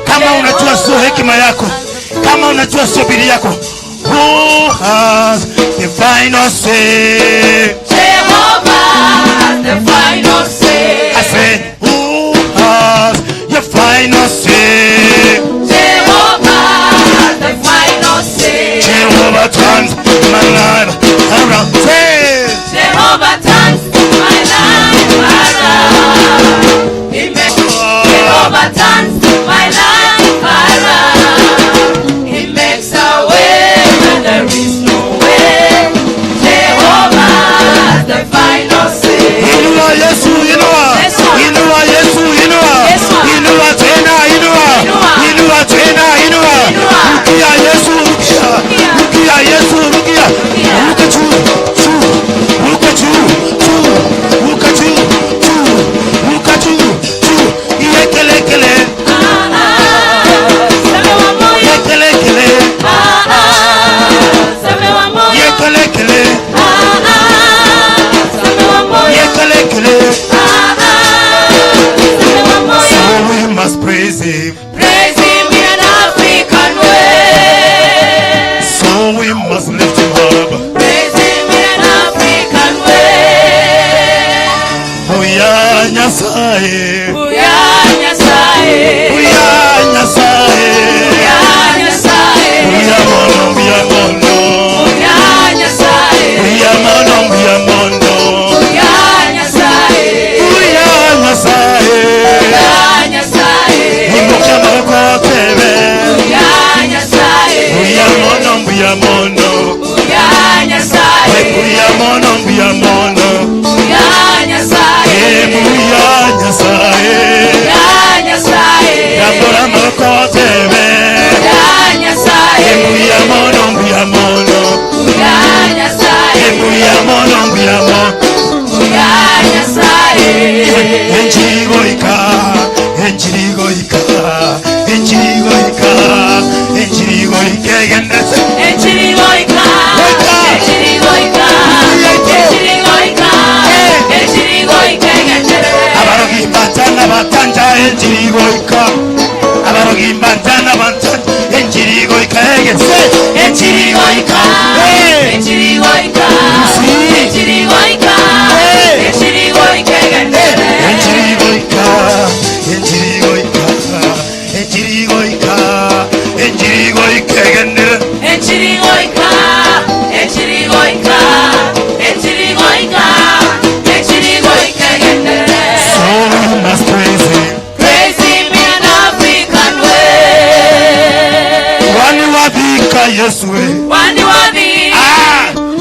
kama unajua sio hekima yako, kama unajua sio bidii yako, who has the final say?
Jehovah has the final say.
I said, who has the final say?
Jehovah has the final say.
Jehovah turns my life around. Say,
Jehovah turns my life around. He makes Jehovah turns my life around. He makes a way when there is no way. Jehovah has the final say.
Inua Yesu, inua. Inua Yesu, inua. Inua tena, inua. Inua tena, inua. Rukia Yesu, rukia. Rukia Yesu, rukia. Ruka juu, juu. Ruka juu, juu. Ruka juu, juu. Ruka juu, juu. Yekele kele. Yekele kele. Yekele kele. Yekele kele. So we must praise him.
Praise him in an African way.
So we must lift him up.
Praise him in an African way.
Oya Nyasaye.
Uya Nyasaye.
Oya Nyasaye.
Uya Nyasaye.
Oya mono, oya mono.
Uya Nyasaye.
Oya mono, oya mono.
Uya Nyasaye.
Oya Nyasaye.
Uya Nyasaye.
Imuka maboko tebe.
Uya Nyasaye.
Oya mono, oya mono.
Uya Nyasaye.
Oya mono, oya mono.
Uya Nyasaye.
Oya Nyasaye.
Uya Nyasaye.
Yambora maboko tebe.
Uya Nyasaye.
Oya mono, oya mono.
Uya Nyasaye.
Oya mono, oya mono.
Uya Nyasaye.
Enchirigoika, enchirigoika, enchirigoika, enchirigoika, gendese.
Enchirigoika, enchirigoika, enchirigoika, enchirigoika, enchirigoika.
Abarogi batana batanja, enchirigoika. Abarogi batana batanja, enchirigoika, gendese. Enchirigoika,
Enchirigoika, enchirigoika, enchirigoika, enchirigoika.
enchirigoika, enchirigoika, enchirigoika, enchirigoika, gendese.
Enchirigoika, enchirigoika, enchirigoika, enchirigoika, enchirigoika.
So we must praise him.
Praise him in an African way.
Wani wadhika Yesu we.
Wani wadhi,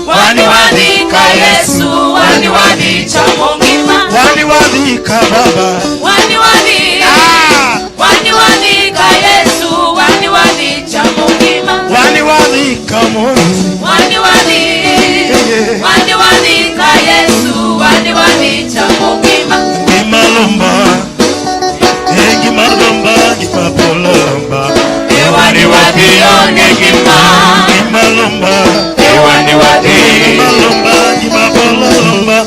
wani wadhika Yesu, wani wadhi cha mongima.
Wani wadhika Baba.
Wani wadhi, wani wadhika Yesu, wani wadhi cha mongima.
Wani wadhika Mungu.
Wani wadhi, wani wadhika Yesu, wani wadhi cha mongima.
Gimalomba. Gimalomba, gimapolomba.
Wani wadhi yone gima.
Gimalomba.
Wani wadhi,
Gimalomba, gimapolomba.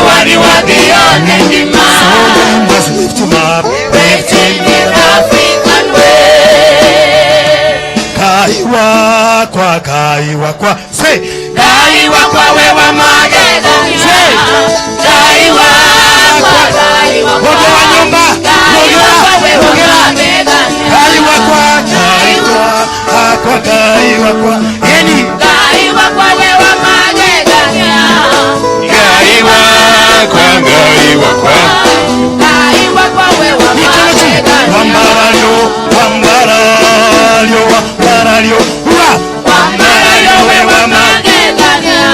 wani wadhi yone gima.
So we must lift him up.
Praise him in African way.
Kaiwa kwa. Say.
Daiwa kwa wewa magegania. Daiwa kwa, daiwa kwa.
Wote wa nyumba.
Daiwa kwa wewa magegania.
Kaiwa kwa. Kaiwa kwa. Yeni.
Daiwa kwa wewa magegania.
Gaiwa kwa, gaiwa kwa.
Daiwa kwa wewa magegania.
Wambaralyo, wambaralyo, wambaralyo. Hurra!
Wambarayo wewa magegania.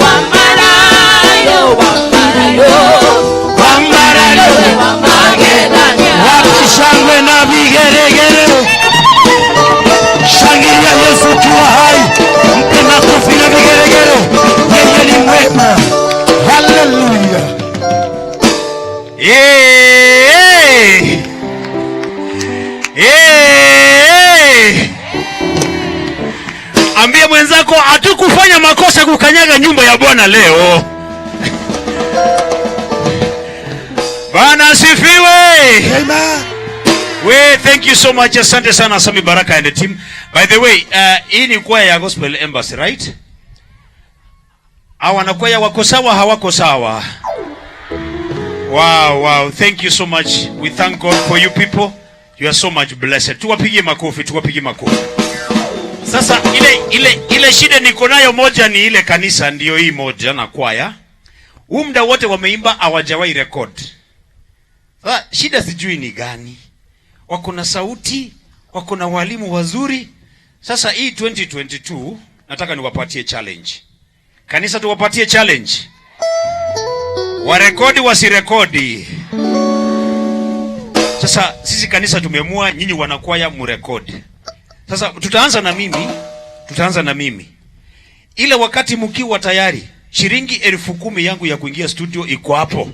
Wambarayo, wambarayo. Wambarayo wewa magegania.
Wapi shangwe na vigeregere? Shangilia Yesu kiwa hai. Mpe makofi na vigeregere. Yeye ni mwema. Haleluya.
Ambia mwenzako hatukufanya makosa kukanyaga nyumba ya Bwana leo. Bwana asifiwe.
Amen.
We, thank you so much. Asante sana Sami Baraka and the team. By the way, hii ni kwaya ya Gospel Embassy, right? Hawa na kwaya wako sawa, hawako sawa? Wow. Thank you so much. We thank God for you people. You are so much blessed. Tuwapigie makofi. Sasa ile shida niko nayo moja ni ile kanisa ndio hii moja na kwaya. Muda wote wameimba hawajawahi record. Shida sijui ni gani. Wako na sauti, wako na walimu wazuri. Sasa hii 2022 nataka niwapatie challenge. Kanisa tuwapatie challenge. Warekodi wasirekodi. Sasa sisi kanisa tumeamua nyinyi wanakwaya murekodi. Sasa tutaanza na mimi. Ile wakati mkiwa tayari, shilingi 10,000 yangu ya kuingia studio iko hapo.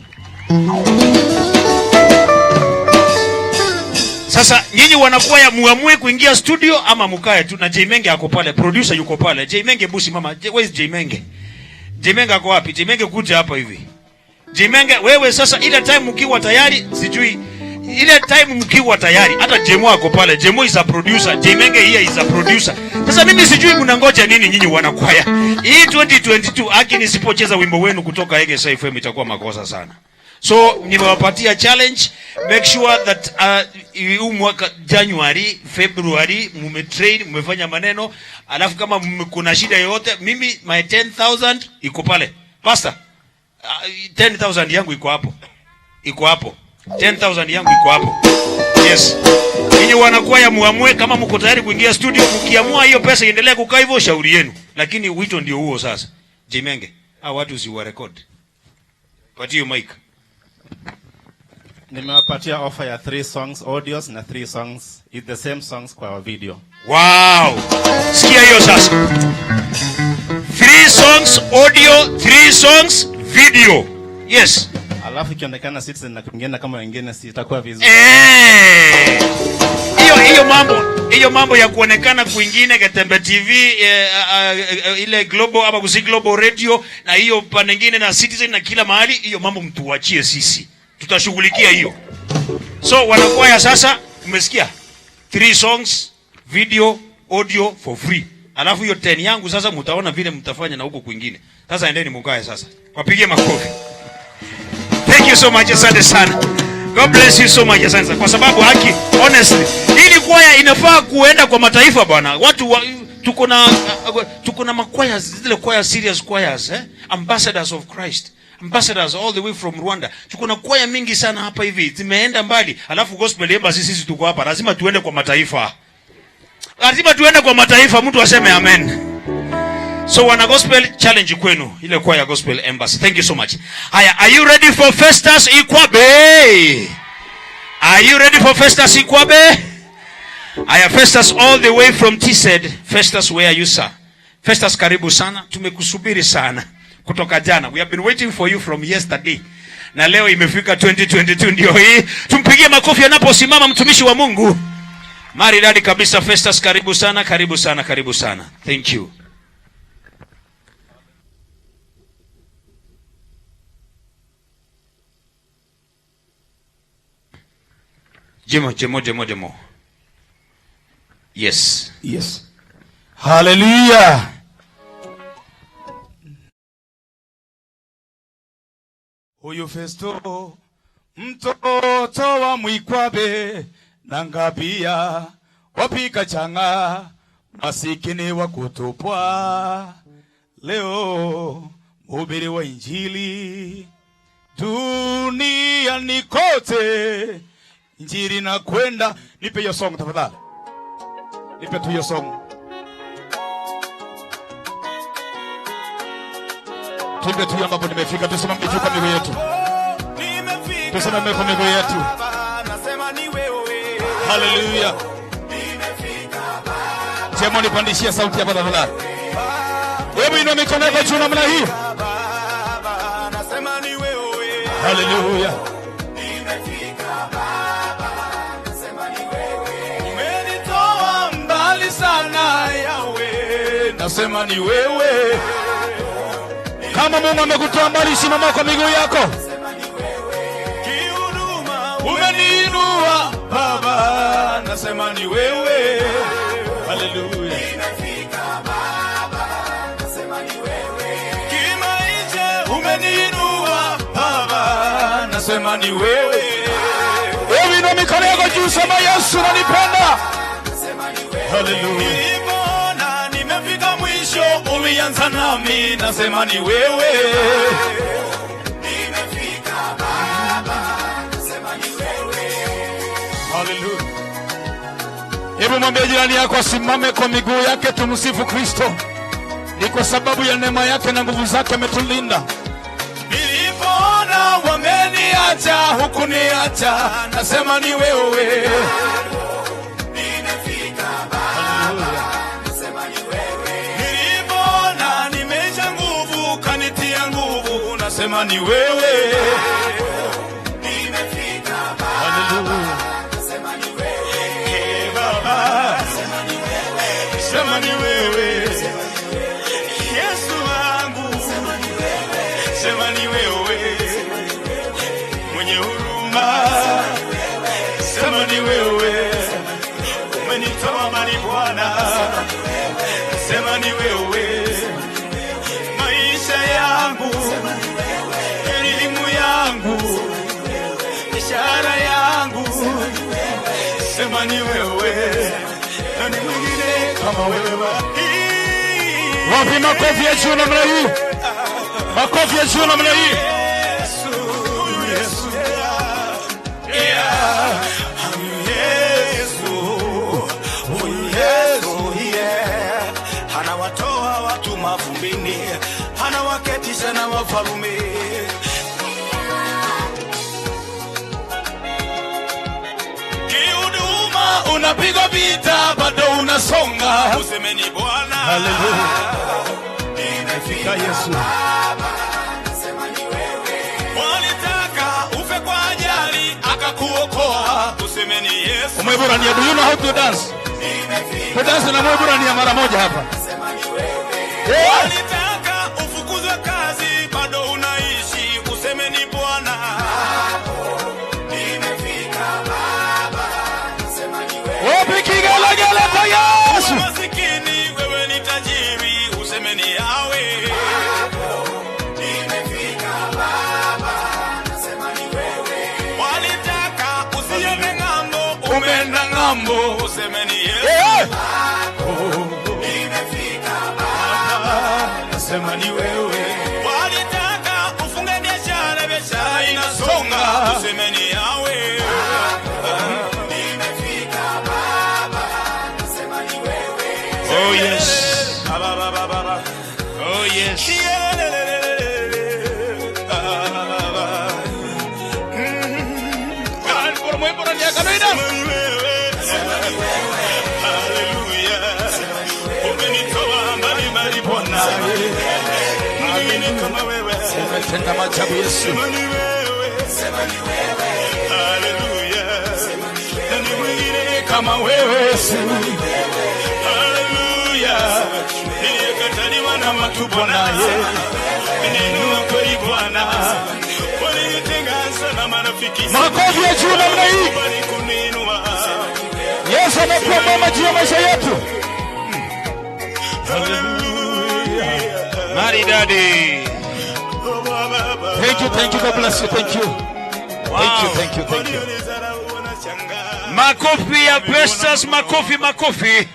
Sasa nyinyi wanakwaya muamue kuingia studio ama mukae tu, na Jaimenge ako pale, producer yuko pale. Jaimenge busi mama, where is Jaimenge? Jaimenge ako wapi? Jaimenge kuja hapa hivi. Jaimenge wewe sasa ile time mkiwa tayari, sijui ile time mkiwa tayari, hata Jemo ako pale. Jemo is a producer, Jaimenge here is a producer. Sasa mimi sijui mnangoja nini nyinyi wanakwaya. Hii 2022 aki nisipocheza wimbo wenu kutoka EGSA FM itakuwa makosa sana. So nimewapatia challenge, make sure that mwaka January, February mumetrain, mmefanya maneno, alafu kama kuna shida yoyote, mimi my 10,000 iko pale. Pastor, 10,000 yangu iko hapo. 10,000 yangu iko hapo. Yes. Ninyi wanakwaya muamue kama mko tayari kuingia studio, mkiamua hiyo pesa iendelee kukaa hivyo, shauri yenu. Lakini wito ndio huo sasa. Jaimenge, watu usiwa record. Patia mic.
Nimewapatia offer ya 3 songs audios na 3 songs is the same songs kwa video.
Wow. Sikia hiyo sasa. 3 songs audio, 3 songs video. Yes.
Alafu ikionekana Citizen na kingine kama wengine sitakuwa vizuri.
Hiyo mambo ya kuonekana kwingine Gatembe TV ile Global ama kusi Global Radio na hiyo pande nyingine na Citizen na kila mahali, hiyo mambo mtuachie sisi. Tutashughulikia hiyo. So wanakwaya sasa umesikia? 3 songs, video, audio for free. Alafu hiyo 10 yangu sasa mtaona vile mtafanya na huko kwingine. Sasa endeni mkae sasa. Wapigie makofi. Thank you so much, asante sana. God bless you so much, asante. Kwa sababu haki, honestly, hili kwaya inafaa kuenda kwa mataifa bwana. Watu tuko na makwaya zile kwaya serious choirs, ambassadors of Christ. Ambassadors all the way from Rwanda. Tuko na kwaya mingi sana hapa hivi. Zimeenda mbali. Alafu Gospel Embassy sisi tuko hapa. Lazima tuende kwa mataifa. Mtu aseme amen. So wana gospel challenge kwenu. Ile kwaya Gospel Embassy. Thank you so much. Haya, are you ready for Festus Ikwabe? Haya, Festus all the way from TZ. Festus, where are you, sir? Festus, karibu sana. Tumekusubiri sana kutoka jana. We have been waiting for you from yesterday. Na leo imefika 2022 ndio hii. Tumpigie makofi anaposimama mtumishi wa Mungu. Maridadi kabisa. Festus, karibu sana. Thank you. Jemo. Yes.
Hallelujah. Huyu Festo mtoto wa Mwikwabe na Ngabia wapika changa masikini wa kutupwa, leo mhubiri wa Injili duniani kote, Injili na kwenda. Nipe hiyo song tafadhali, nipe tu hiyo song. Tuimbe tu ambapo nimefika. Tusimame kwa miguu yetu. Tusimame kwa miguu yetu. Nasema ni wewe. Hallelujah. Nimefika Baba. Jemo nipandishie sauti hapa tafadhali. Hebu inua mikono yako juu namna hii. Baba, nasema ni wewe. Hallelujah. Nimefika Baba. Nasema ni wewe. Umenitoa mbali sana Yahweh. Nasema ni wewe. Kama Mungu amekutoa mbali, simama kwa miguu yako.
umeniinua Baba, nasema ni wewe. Haleluya. Nimefika Baba, nasema ni wewe. Kimaisha umeniinua Baba, nasema ni wewe. Wewe ina mikono yako juu, sema Yesu nanipenda. Nasema ni wewe. Haleluya. Nilipoona nimefika mwisho, ulianza nami, nasema ni wewe. Nimefika Baba, nasema ni wewe. Haleluya. Hebu mwambie jirani yako asimame kwa miguu yake, tumsifu Kristo. Ni kwa sababu ya neema yake na nguvu zake ametulinda. Nilipoona wameniacha, hukuniacha, nasema ni wewe. Nimefika Baba, nasema ni wewe. Nilipoona nimeisha nguvu, kanitia nguvu, nasema ni wewe. Nimefika Baba, nasema ni wewe. Baba, sema ni wewe. Yesu wangu, sema ni wewe. Mwenye huruma, sema ni wewe. Umenitoa mbali Bwana, sema ni wewe. Maisha yangu, elimu yangu, ishara yangu, sema ni wewe. Nani mwingine kama wewe? Wapi makofi ya juu namna hii? Makofi ya juu namna hii. Yesu, Yesu, yeah. Yesu, yeah. Anawatoa watu mavumbini, anawaketisha na wafalme. Kihuduma unapiga vita, bado unasonga, useme ni Bwana. Haleluya. Nimefika Yesu. Walitaka ufe kwa ajali, akakuokoa, useme ni Yesu. Mweburania, do you know how to dance? Dance na Mweburania mara moja hapa. Walitaka ufukuzwe kazi, bado unaishi, useme ni Bwana. Nimefika Baba, useme ni wewe. Wapi kigelegele kwa Yesu? Masikini wewe ni tajiri, useme ni yawe. Nimefika Baba, useme ni wewe. Walitaka usiende ng'ambo, umeenda ng'ambo, useme ni Yesu. Nimefika Baba, useme ni wewe. Walitaka ufunge biashara, biashara inasonga, useme ni yawe. Nimefika Baba, useme ni wewe. Oh yes. Oh yes. Umetenda maajabu Yesu. Nani mwingine kama wewe Yesu? Haleluya. Niliyekataliwa na watu Bwana, niinua kweli Bwana. Walinitenga sana marafiki. Makofi ya juu namna hii. Yesu anakuwa mama juu ya maisha yetu. Hallelujah. Maridadi. Thank you, God bless you, thank you. Wow. Thank you.
Makofi ya Festus, makofi.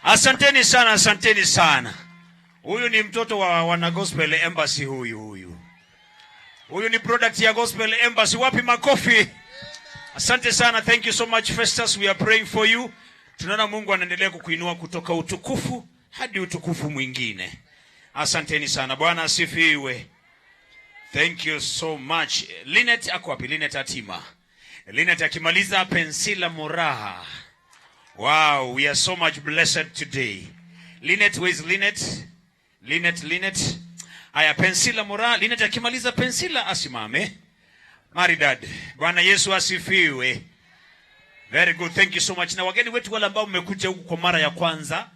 Asanteni sana. Huyu ni mtoto wa wana Gospel Embassy huyu. Huyu ni product ya Gospel Embassy. Wapi makofi? Asante sana. Thank you so much Festus. We are praying for you. Tunaona Mungu anaendelea kukuinua kutoka utukufu hadi utukufu mwingine. Asanteni sana. Bwana asifiwe. Thank you so much. Linet ako wapi? Linet Atima. Linet akimaliza Pensila Moraha. Wow, we are so much blessed today. Linet, where is Linet? Linet. Aya, Pensila Moraha. Linet akimaliza Pensila asimame. Maridad. Bwana Yesu asifiwe. Very good. Thank you so much. Na wageni wetu wale ambao mmekuja huku kwa mara ya kwanza,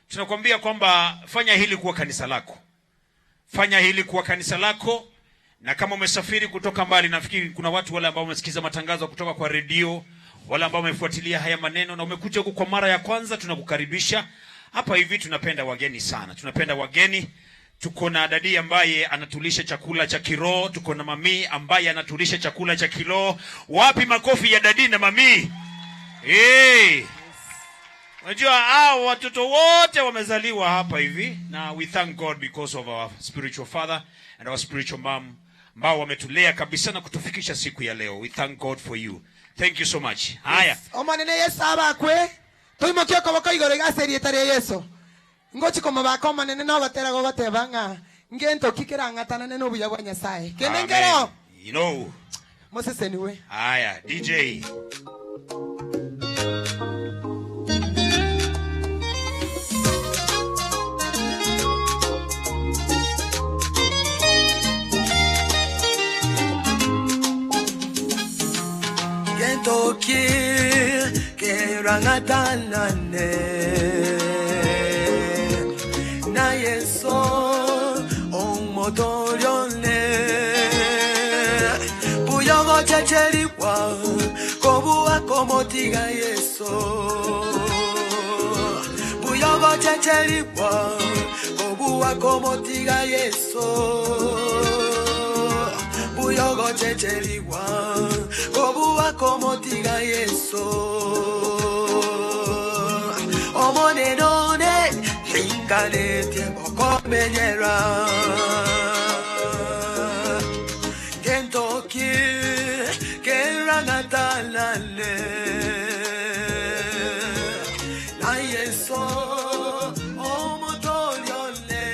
tunakwambia kwamba fanya hili kuwa kanisa lako. Fanya hili kuwa kanisa lako. Na kama umesafiri kutoka mbali, nafikiri kuna watu wale ambao wamesikiza matangazo kutoka kwa redio, Wale ambao wamefuatilia haya maneno na umekuja huku kwa mara ya kwanza, tunakukaribisha. Hapa hivi tunapenda wageni sana. Tunapenda wageni. Tuko na dadi ambaye anatulisha chakula cha kiroho, tuko na mami ambaye anatulisha chakula cha kiroho. Wapi makofi ya dadi na mami? Unajua hao watoto wote wamezaliwa hapa hivi, na we thank God because of our spiritual father and our spiritual mom ambao wametulea kabisa na kutufikisha siku ya leo. We thank God for you. Thank you so much. Haya.
Omanene Yesu abakwe. Tuimokyo koboko igoro gaseri etare Yesu. Ngochi koma bako manene no batera go batebanga. Ngento kikirangata no buya bwa Nyasaye. Kenengero.
You know.
Moses anyway.
Haya, DJ.
Toki kerangatanane na Yeso omotorione buyogo checheriwa kobuwa komotiga Yeso buyogo checheriwa kobuwa komotiga Yeso buyogo checheriwa kobuwa komotiga Yesu omone none hingalete okomenyera kentoki kerangatalale na Yesu omotoriole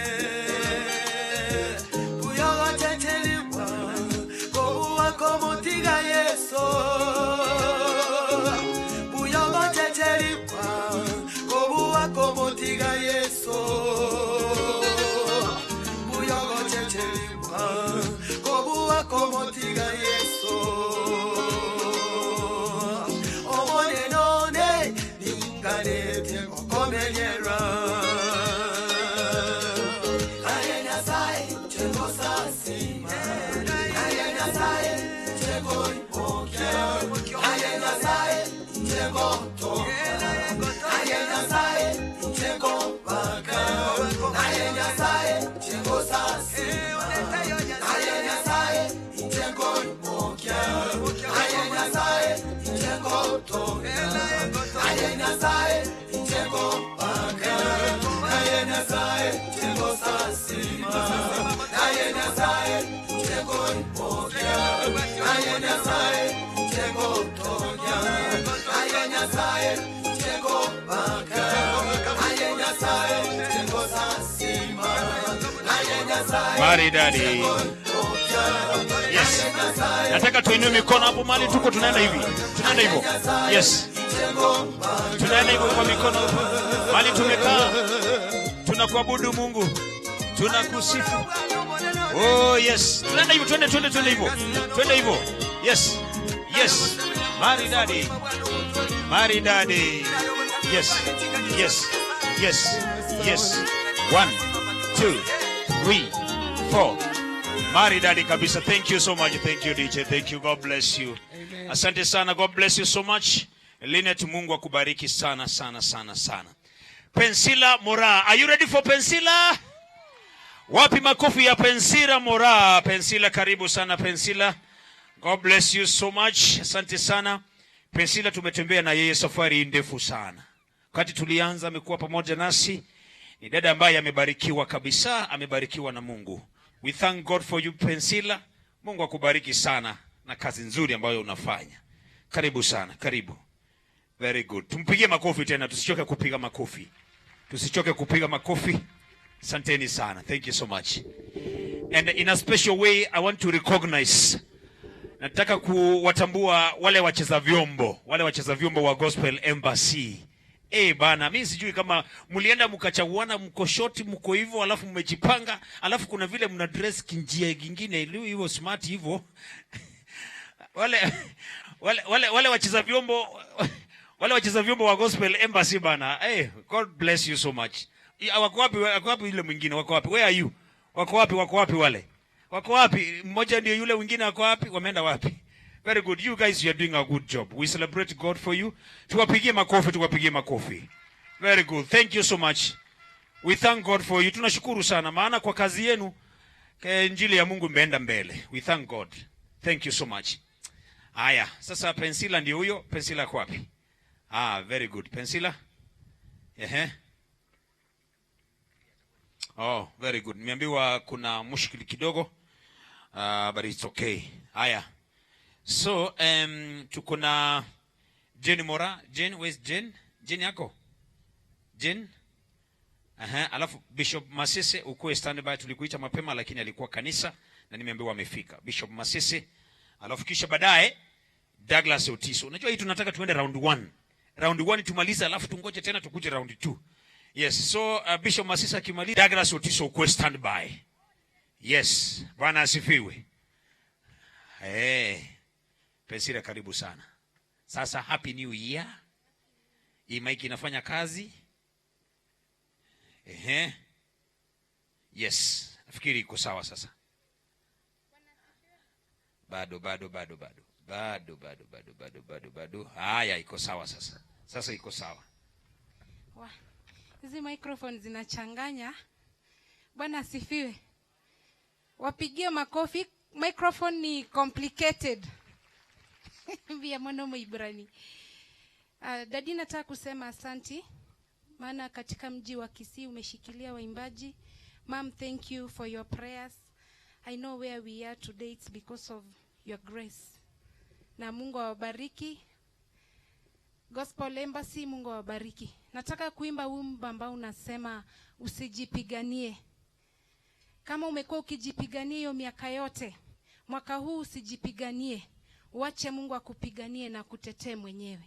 buyogo checheriwa kobuwa komotiga Yesu buyogo checheriwa kobuwa komotiga Yesu buyogo checheriwa kobuwa komotiga Yesu omone none ningalete okomenyera ayena sai chengo sasima ayena sai chengo ipokya ayena sai chengo to ayena sai chengo baka ayena sai chengo sasima ayena sai chengo ipokya ayena sai chengo to ayena sai chengo baka ayena sai chengo sasima ayena sai chengo ipokya ayena sai chengo to ayena sai chengo baka ayena sai chengo sasima ayena sai
Maridadi. Yes. Nataka tuinue mikono hapo mahali tuko, tunaenda hivi. Tunaenda hivyo. Yes. Tunaenda hivyo kwa mikono. Mahali tumekaa. Tunakuabudu Mungu. Tunakusifu. Oh yes. Tunaenda hivyo, twende hivyo. Twende hivyo. Yes. Yes. Maridadi. Maridadi. Yes. Yes. Yes. Yes. 1 2 3 4. Maridadi kabisa. Thank you so much. Thank you DJ. Thank you. God bless you. Amen. Asante sana. God bless you so much. Linet, Mungu akubariki sana sana sana sana. Pensila Mora. Are you ready for Pensila? Wapi makofi ya Pensila Mora? Pensila, karibu sana Pensila. God bless you so much. Asante sana. Pensila tumetembea na yeye safari ndefu sana. Wakati tulianza amekuwa pamoja nasi. Ni dada ambaye amebarikiwa kabisa, amebarikiwa na Mungu. We thank God for you Pensila. Mungu akubariki sana na kazi nzuri ambayo unafanya. Karibu sana, karibu. Very good. Tumpigie makofi tena, tusichoke kupiga makofi. Tusichoke kupiga makofi. Asanteni sana. Thank you so much. And in a special way I want to recognize, nataka kuwatambua wale wacheza vyombo wa Gospel Embassy. Bana, mimi sijui kama mlienda mkachaguana mko short mko hivyo alafu mmejipanga alafu kuna vile mna dress kinjia kingine ili hivyo smart hivyo. wale wacheza vyombo wa Gospel Embassy bana. God bless you so much. Wako wapi yule mwingine? Wako wapi? Where are you? Wako wapi wale? Wako wapi? Mmoja ndio yule mwingine wako wapi? Wameenda wapi? Very good. You guys, you are doing a good job. We celebrate God for you. Tuwapigie makofi. Very good. Thank you so much. We thank God for you. Tunashukuru sana maana kwa kazi yenu injili ya Mungu imeenda mbele. We thank God. Thank you so much. Haya, sasa Pensila ndio huyo. Pensila kwa wapi? Very good. Pensila? Oh, very good. Nimeambiwa kuna mushkili kidogo. But it's okay. Haya. So, tuko na Jane Mora. Jane, where's Jane? Jane yako? Jane? Alafu Bishop Masese ukue standby, tulikuita mapema lakini alikuwa kanisa na nimeambiwa amefika. Bishop Masese. Alafu kisha baadaye Douglas Otiso. Unajua hii tunataka tuende round 1. Round 1 tumaliza alafu tungoje tena tukuje round 2. Yes, so Bishop Masese akimaliza Douglas Otiso ukue standby. Yes, Bwana asifiwe. Pensila karibu sana. Sasa happy new year. Hii mic inafanya kazi. Yes, nafikiri iko sawa sasa. Bado. Haya, iko sawa sasa. Sasa iko sawa.
Hizi microphone zinachanganya. Bwana asifiwe. Wapigie makofi. Microphone ni complicated. Vya mwanaume Ibrani. Dadi nataka kusema asanti. Maana katika mji wa Kisii umeshikilia waimbaji. Mom, thank you for your prayers. I know where we are today, it's because of your grace. Na Mungu awabariki. Gospel Embassy, Mungu awabariki. Nataka kuimba wimbo ambao unasema usijipiganie. Kama umekuwa ukijipigania hiyo miaka yote, mwaka huu usijipiganie. Uache Mungu akupiganie na kutetee mwenyewe.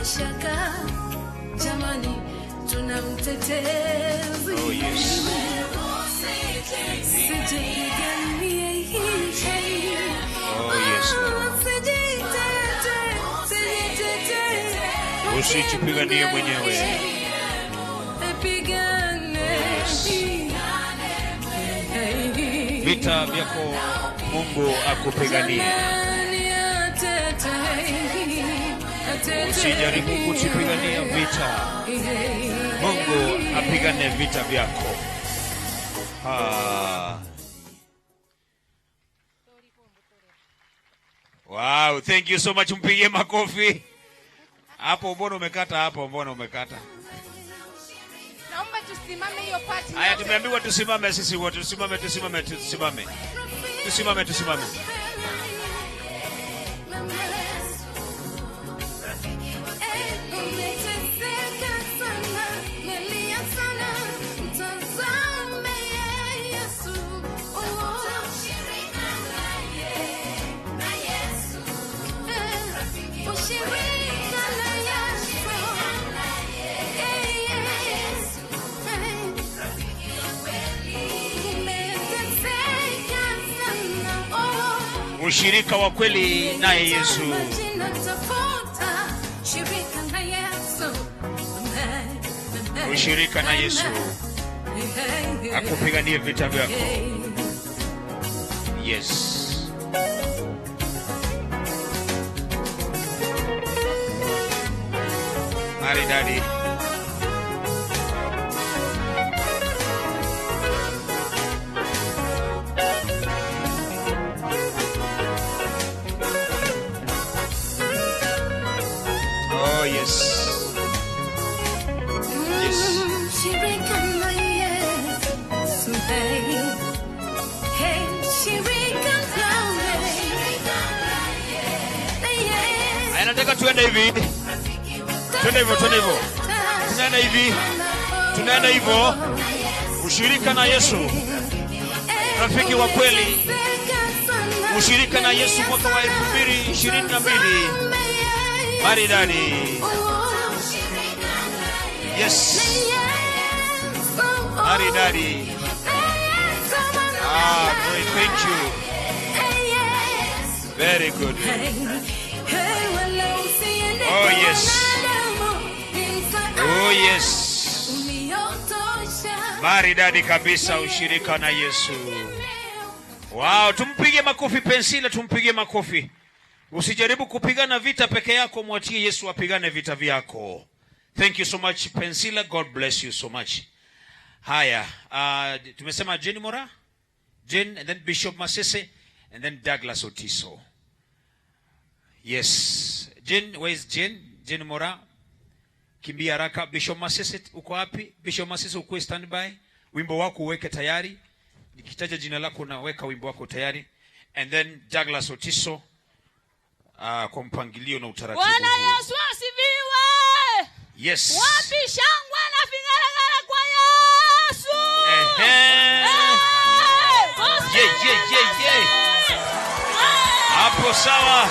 shaka, jamani tuna mtetezi.
Oh yes. Oh yes Lord. Usijipiganie mwenyewe. Yes. Vita vyako Mungu akupiganie. Usijaribu kujipigania vita. Mungu apigane vita vyako. Wow, thank you so much. Mpigie makofi. Hapo mbona umekata hapo? Mbona umekata?
Naomba tusimame hiyo party.
Haya, tumeambiwa tusimame sisi wote. Tusimame. Ushirika wa kweli naye Yesu. Ushirika na Yesu. Akupiganie vita vyako. Yes. Maridadi. Oh yes. Yes. Nataka tuende hivi. Tunaenda hivyo. Ushirika na Yesu. Rafiki wa kweli. Ushirika na Yesu mwaka wa 2022. Maridadi. Yes. Maridadi. Great, thank you. Very good. Oh yes. Oh yes. Maridadi kabisa, ushirika na Yesu. Wow, tumpige makofi Pensila, tumpige makofi. Usijaribu kupigana vita peke yako, mwachie Yesu apigane vita vyako. Thank you so much Pensila, God bless you so much. Haya, tumesema Jenny Mora, Jen, and then Bishop Masese, and then Douglas Otiso. Yes. Jen, where is Jen? Jen Mora. Kimbia haraka. Bishop Masese uko wapi? Bishop Masese uko standby. Wimbo wako uweke tayari. Nikitaja jina lako naweka wimbo wako tayari. And then Douglas Otiso kwa mpangilio na utaratibu.
Bwana Yesu asifiwe.
Yes.
Wapi shangwe na vingeregere kwa Yesu?
Yeah. Hapo sawa.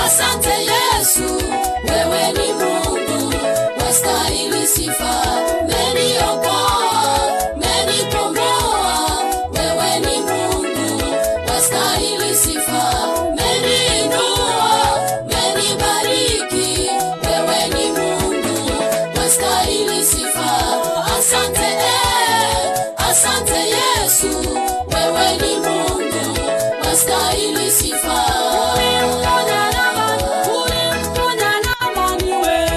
Asante Yesu, wewe ni Mungu, wastahili sifa. Umeniokoa, umenikomboa, wewe ni Mungu, wastahili sifa. Umeniinua, umenibariki, wewe ni Mungu, wastahili sifa. Asante Yesu, wewe ni Mungu, wastahili sifa. Ulimponya na amani wewe.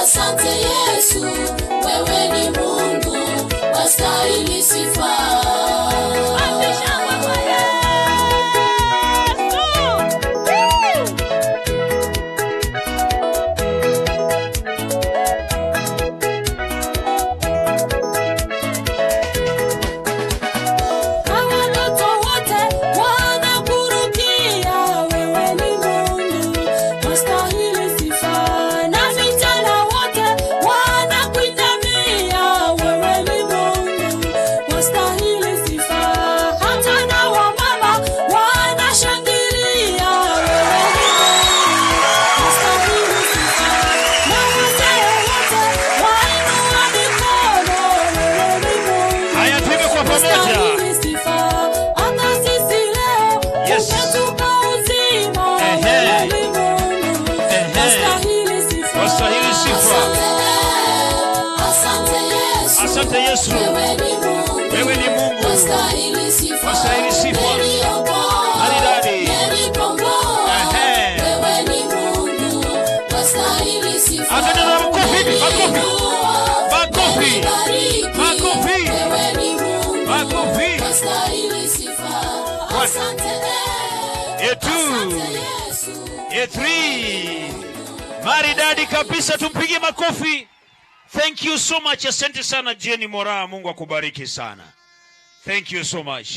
Asante Yesu, wewe ni Mungu, wastahili sifa.
Asante Yesu, wewe ni Mungu, wastahili sifa. Maridadi.
Wewe ni Mungu, wastahili sifa.
Asante na makofi.
Wewe ni Mungu, wastahili sifa. Asante
Yesu. Maridadi kabisa, tumpigie makofi. Thank you so much. Asante sana Jenny Mora, Mungu akubariki sana. Thank you so much.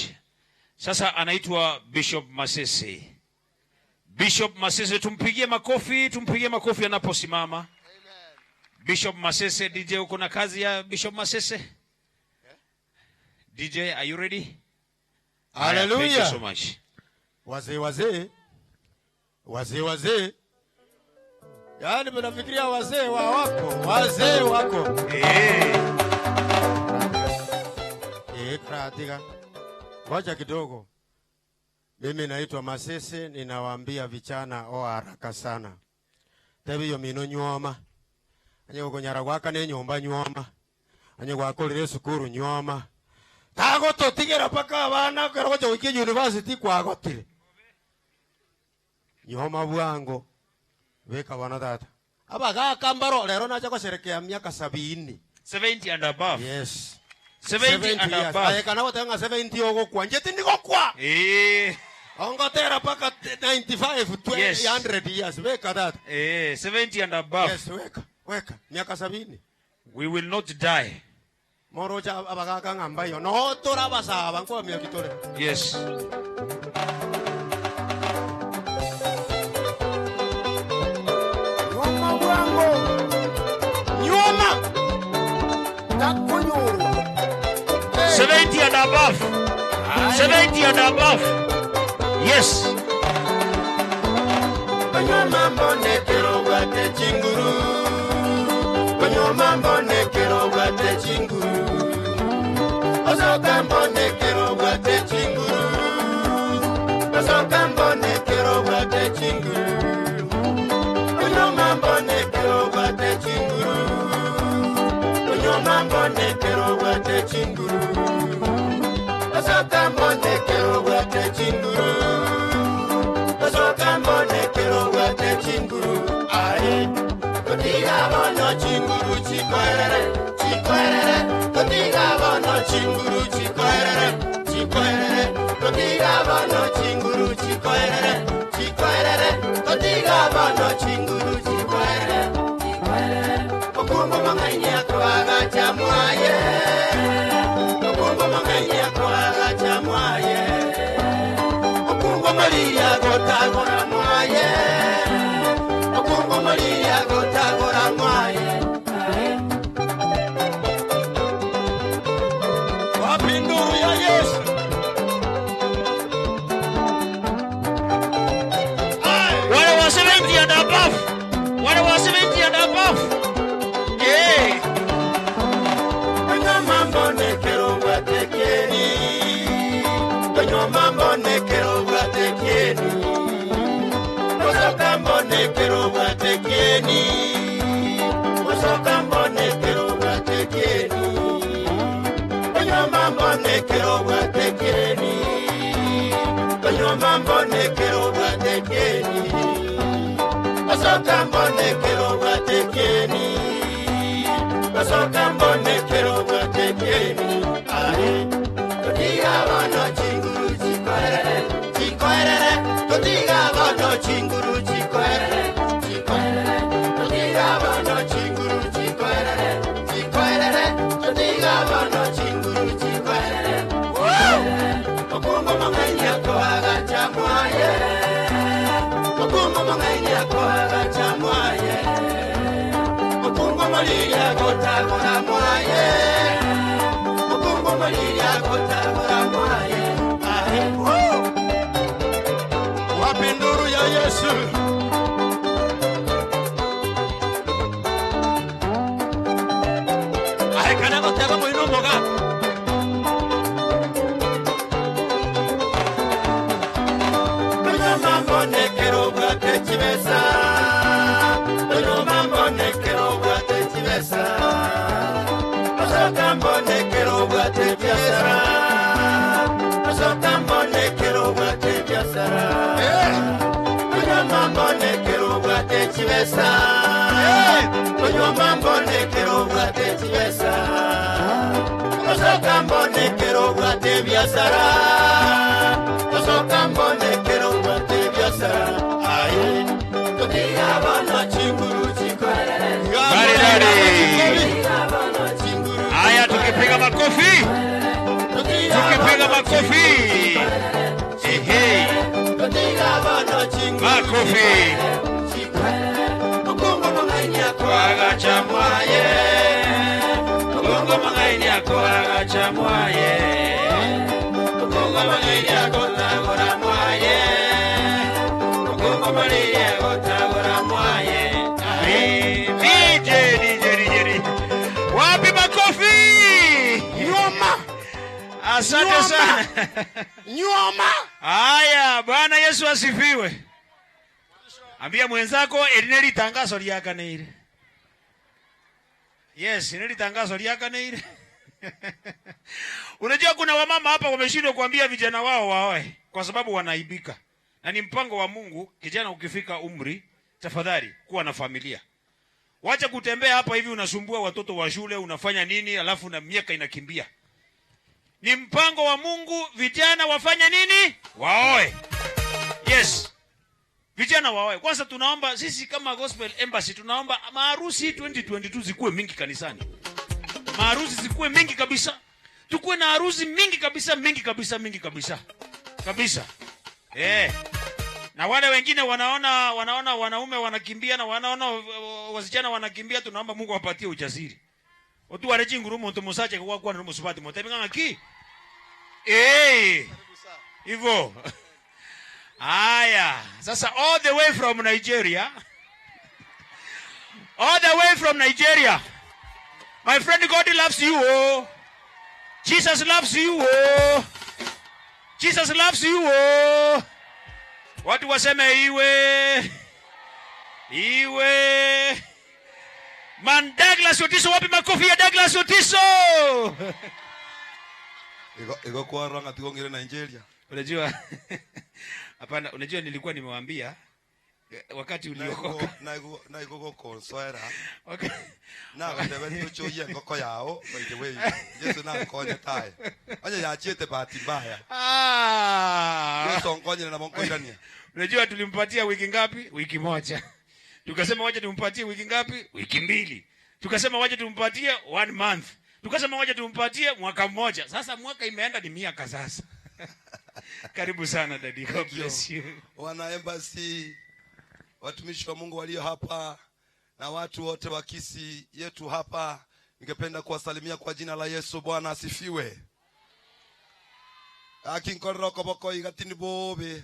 Sasa anaitwa Bishop Masese. Bishop Masese, tumpigie makofi anaposimama. Amen. Bishop Masese, DJ uko na kazi ya Bishop Masese? Yeah. DJ, are you ready?
Hallelujah.
Thank you so much.
Wazee. Yaani mnafikiria wazee wako. Kratika. Ngoja kidogo. Mimi naitwa Masese, ninawaambia vijana haraka sana. Tebi yo mino nyoma. Anye ukonyara gwaka ne nyomba nyoma. Anye gwakorire sukuru nyoma. Tago totigera paka abana kero wiki university kwagotire. Nyoma bwango. Weka wana data. Abaga kambaro lero nacha kusherekea miaka 70.
70 and above.
Yes.
70 and above.
Ayekana watenga 70 ogo kwa. Njeti ndiko kwa. Ongotera paka 95 100 years. Weka data.
70 and above.
Yes, weka. Miaka 70.
We will not die.
Moroja abaga kangamba yo. No toraba saba kwa miaka kitore.
Yes.
Nyoma.
70 and above. 70 and above. Yes.
Mambo nekero wate chinguru. Mambo nekero wate chinguru. Ozokambo nekero wate chinguru. Ozokambo nekero wate chinguru. Mambo nekero wate chinguru. Mambo nekero wate chinguru. Ozokambo nekero wate chinguru. Ozokambo nekero wate chinguru. Aye. Kotiga bono chinguru chikoerere. Kotiga bono chinguru chikoerere. Kotiga bono chinguru chikoerere. Kotiga bono chinguru chikoerere. Okumbo manganya kwaga chamwaye. Okumbo manganya kwaga chamwaye. Okumbo Maria gotagora mwaye. Okumbo Maria gotagora mwaye. Wapinduru ya Yesu.
Wale wa 70 and above.
Mambo nekero watekieni. Mambo nekero watekieni. Ozokambo nekero watekieni. Ozokambo nekero watekieni. Mambo nekero watekieni. Mambo nekero watekieni. Ozokambo nekero watekieni. osoka mbone kero bwatekeni ahe tutiga bono chinguru chikoerere chikoerere tutiga bono chinguru chikoerere chikoerere tutiga bono chinguru chikoerere chikoerere tutiga bono chinguru chikoerere okumba manganya koaga chamwaye okumba manganya koaga chamwaye okumba maliya kotagora mwaye okumba maliya kotagora mwaye ahe wapinduru ya Yesu ahe kana kotagora mwino moga mambo nekero bwate chibesa Oyo mambo nekero bwate chibesa Osoka mbo nekero bwate chibesa Osoka mbo nekero bwate chibesa Oyo mambo nekero bwate chibesa Oyo mambo nekero bwate chibesa Osoka mbo nekero bwate biasara Osoka mbo nekero bwate biasara aye tutiga bono chinguru chikoerere
Haya, tukipiga makofi, tukipiga makofi, ehe, makofi.
Okungo manganya koaga chamwaye, okungo manganya koaga chamwaye, okungo manganya kotagora mwaye, okungo manganya kotagora mwaye.
DJ. Wapi makofi?
Nyoma.
Asante sana.
Nyoma.
Haya, Bwana Yesu asifiwe. Ambia mwenzako elineli tangazo lyaka neire. Yes, elineli tangazo lyaka neire. Unajua kuna wamama hapa wameshindwa kuambia vijana wao waoe kwa sababu wanaibika. Na ni mpango wa Mungu, kijana ukifika umri, tafadhali kuwa na familia. Wacha kutembea hapa hivi unasumbua watoto wa shule, unafanya nini, alafu na miaka inakimbia. Ni mpango wa Mungu, vijana wafanya nini? Waoe. Yes. Vijana waoe. Kwanza tunaomba sisi kama Gospel Embassy tunaomba maharusi 2022 zikuwe mingi kanisani. Maharusi zikuwe mingi kabisa. Tukuwe na harusi mingi kabisa. Kabisa. Na wale wengine wanaona wanaume wanakimbia na wanaona wasichana wanakimbia, tunaomba Mungu awapatie ujasiri. Otu wareji ngurumo mtu musache kwa na musubati motemanga ki. Hivyo. Haya, sasa all the way from Nigeria. My friend, God loves you. Oh. Jesus loves you. Oh. Jesus loves you. Oh. Watu waseme iwe. Man Douglas Otiso, wapi makofi ya Douglas Otiso?
Ego kwa ranga tiongere Nigeria.
Unajua? Hapana, unajua nilikuwa nimewaambia wakati uliokoka.
Na ego konsoera.
Okay.
Na kadebe tucho ye ngoko yao, by the way. Yesu na konye tai. Anya ya chete bahati mbaya. Yesu onkonye na monko irania.
Unajua tulimpatia wiki ngapi? Wiki moja. Tukasema waje tumpatie wiki ngapi? Wiki 2. Tukasema waje tumpatie 1 month. Tukasema waje tumpatie mwaka mmoja. Sasa mwaka imeenda ni miaka sasa. Karibu sana daddy. God bless you.
Wana Embassy, watumishi wa Mungu walio hapa na watu wote wa Kisii yetu hapa, ningependa kuwasalimia kwa jina la Yesu. Bwana asifiwe. Akinkorro koboko igatini bobe.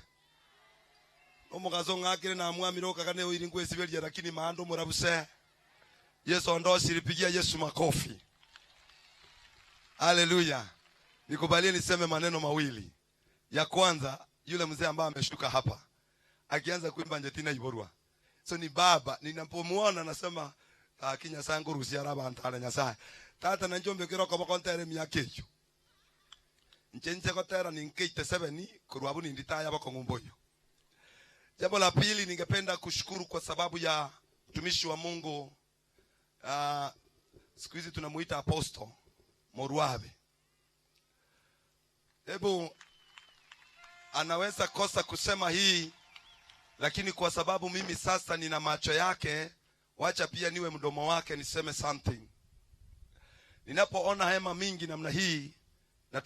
Omugazo ngakire na mwamiro kagane oiringwe sibelia lakini maando murabuse. Yesu ndo silipigia Yesu makofi. Haleluya. Nikubalie niseme maneno mawili. Ya kwanza, yule mzee ambaye ameshuka hapa akianza kuimba Njetina Iborwa. So ni baba, ninapomuona nasema kinya sangu rusia raba antana nyasaye. Tata na njombe kiroko bakontere miakejo. Nchenche kotera ni nkeite 7 kuruabu ni nditaya bako ngumboyo. Jambo la pili, ningependa kushukuru kwa sababu ya mtumishi wa Mungu
siku hizi tunamuita Apostle Moruabe. Hebu anaweza kosa kusema hii, lakini kwa sababu mimi sasa nina macho yake, wacha pia niwe mdomo wake niseme something. Ninapoona hema mingi namna hii na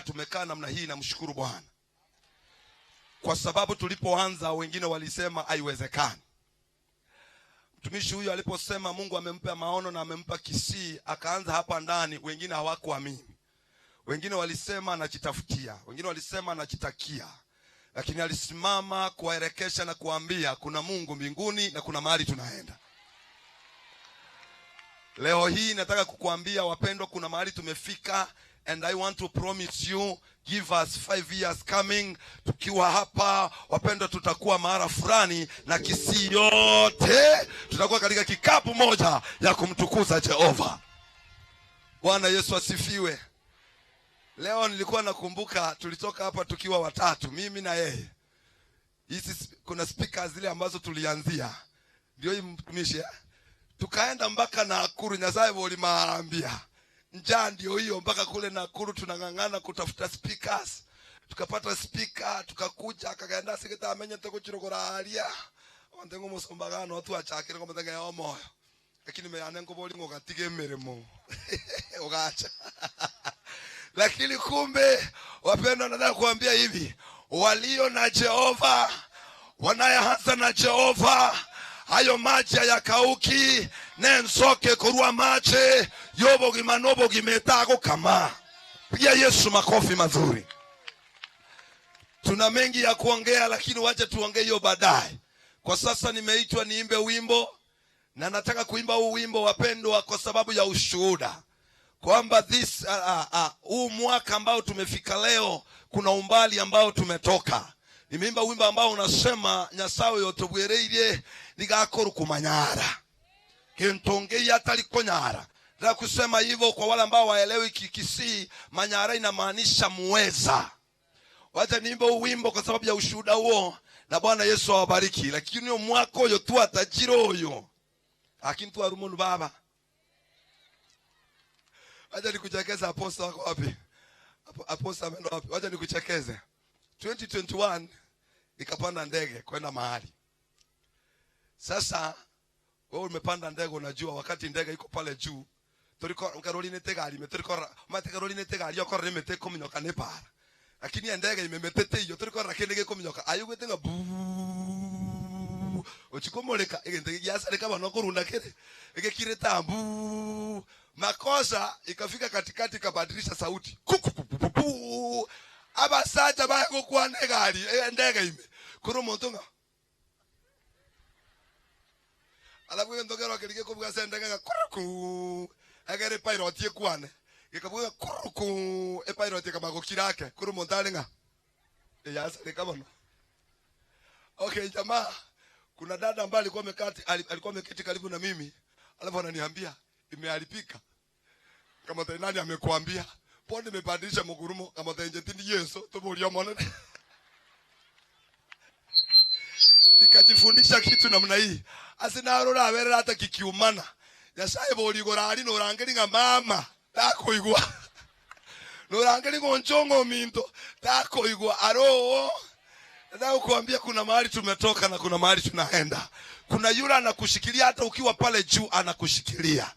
tumekaa namna hii, namshukuru Bwana. Kwa sababu tulipoanza wengine walisema haiwezekani. Mtumishi huyu aliposema Mungu amempa maono na amempa kisii, akaanza hapa ndani, wengine hawakuamini. Wengine walisema anajitafutia, wengine walisema anajitakia. Lakini alisimama kuwaelekesha na kuambia kuna Mungu mbinguni na kuna mahali tunaenda. Leo hii nataka kukuambia wapendwa, kuna mahali tumefika, and I want to promise you, give us 5 years coming, tukiwa hapa wapendwa, tutakuwa mahali fulani na Kisii yote tutakuwa katika kikapu moja ya kumtukuza Jehova. Bwana Yesu asifiwe. Leo nilikuwa nakumbuka tulitoka hapa tukiwa watatu, mimi na yeye. Hizi kuna speakers zile ambazo tulianzia. Ndio hii mtumishi. Tukaenda mpaka Nakuru, Nyasaye walimaambia. Njaa ndio hiyo, mpaka kule Nakuru tunangangana kutafuta speakers. Tukapata speaker, tukakuja akakaenda sikita amenye teko chirogora alia. Wandengo musombagano watu achakire kwa mtanga ya moyo. Lakini meyane ngoboli ngokatige meremo. Ugacha. Lakini kumbe wapendwa, nataka kuambia hivi, walio na Jehova, wanayeanza na Jehova, hayo maji yakauki, nensoke kurua mache, yobo gimanobo gimetago kama. Pigia Yesu makofi mazuri. Tuna mengi ya kuongea, lakini wacha tuongee hiyo baadaye. Kwa sasa nimeitwa niimbe wimbo, na nataka kuimba huu wimbo wapendwa kwa sababu ya ushuhuda. Kwamba huu mwaka ambao tumefika leo, kuna umbali ambao tumetoka. Nimeimba wimbo ambao unasema Nyasawe yotobwereire ligakora kumanyara. Kentongei atali konyara. Nataka kusema hivyo kwa wale ambao waelewi Kisii, manyara inamaanisha muweza. Wacha niimbe huu wimbo kwa sababu ya ushuhuda huo, na Bwana Yesu awabariki. Lakini mwaka huyo tu atajiro huyo. Lakini tu arumonu baba. Wacha nikuchekeze Apostle wako wapi? Apostle ameenda wapi? Wacha nikuchekeze. 2021 nikapanda ndege kwenda mahali. Sasa wewe umepanda ndege, unajua wakati ndege iko pale juu, tuliko Caroline Tegali metuliko mate Caroline Tegali yako remete kominyoka nepara. Lakini ndege imemetete hiyo tuliko rakendege kominyoka ayugetenga bu. Ochikomoleka ndege yasale kama nokorunda kile. Ege kireta bu. Makosa ikafika katikati kabadilisha sauti. Abasaja bako kwa ndege ndege ime. Kuro montonga. Alafu ndogero akilike kubuga ndege kuruku. Agere pilot ye kwane. Ikabuga kuruku e pilot kabako kirake. Kuro montalenga. Yasa kama no. Okay jamaa, kuna dada ambaye alikuwa ameketi karibu na mimi. Alafu ananiambia imeharibika. Kama nani amekuambia? Pone nimebadilisha mgurumo kama tenjetini Yesu tubulia mwana. Nikajifundisha kitu namna hii. Asina rora abere hata kikiumana. Nyasaye boligora ali no rangeri nga mama takoigwa. No rangeri ngonchongo minto takoigwa aro. Nataka kuambia kuna mahali tumetoka na kuna mahali tunaenda. Kuna yule anakushikilia hata ukiwa pale juu anakushikilia.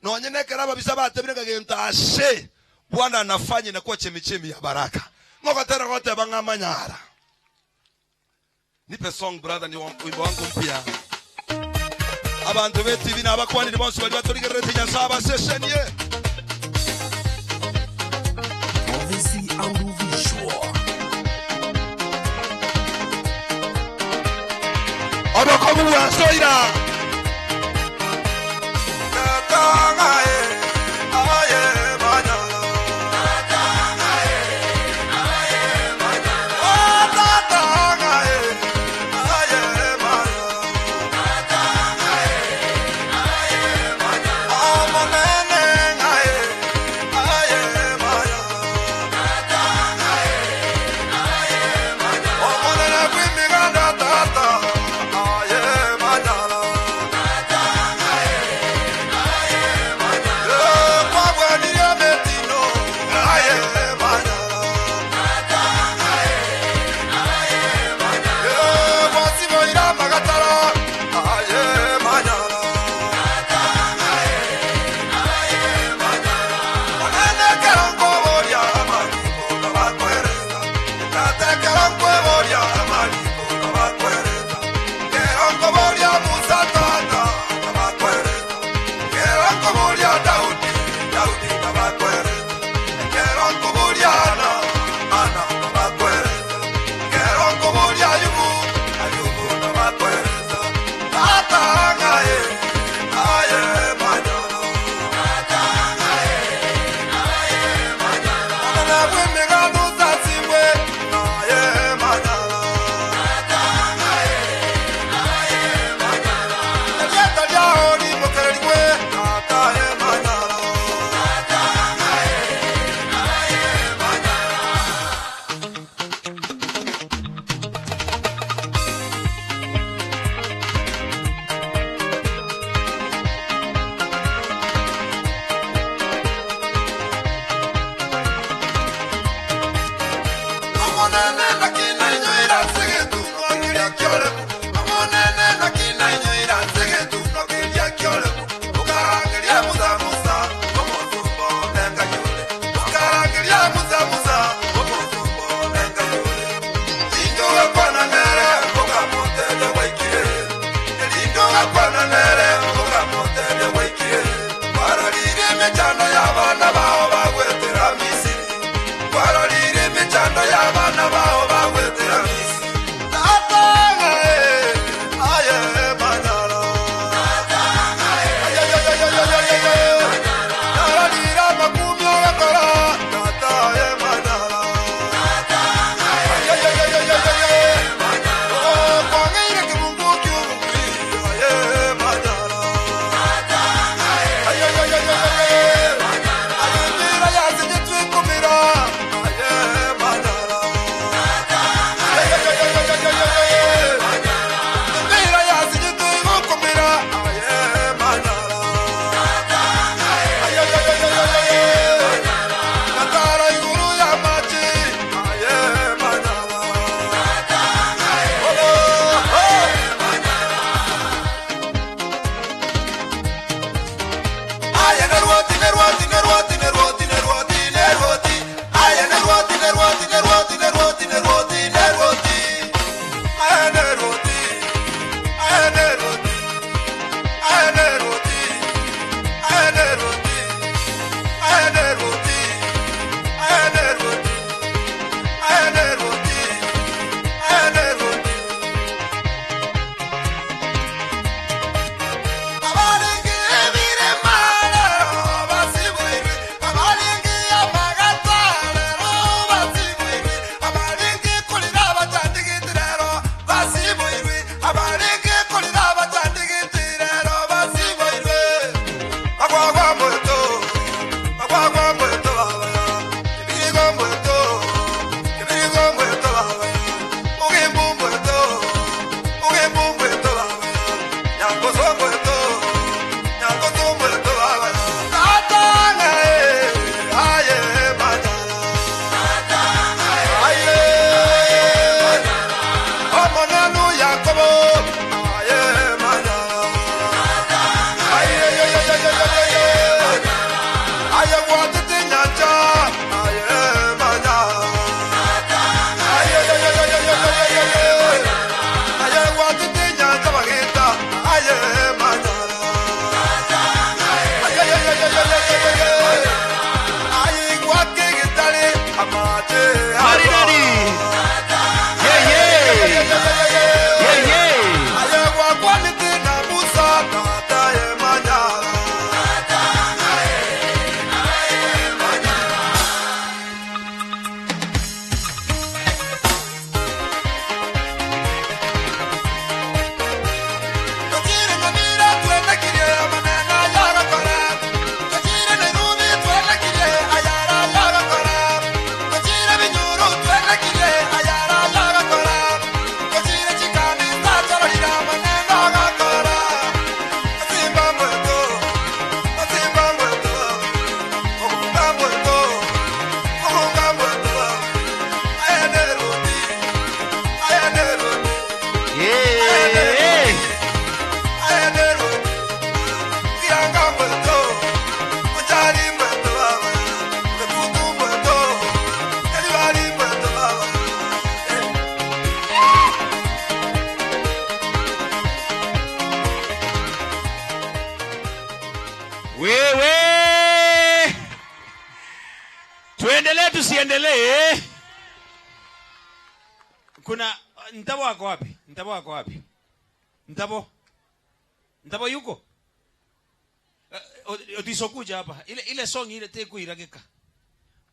Na wanyene karaba bisaba atebireka genta ashe. Bwana anafanya inakuwa chemichemi ya baraka. Ngoka tena kote banga nyara. Nipe song brother, ni wimbo wangu mpya. Abantu betu hivi na abakwani ni bonso bali batorike rete Nyasaye session ye.
Ovisi Angu Visual.
Odokomu wa soira.
tusiendelee. Kuna Ntabo wako wapi? Ntabo wako wapi? Ntabo yuko? Utisokuja hapa. Ile song ile teko irageka.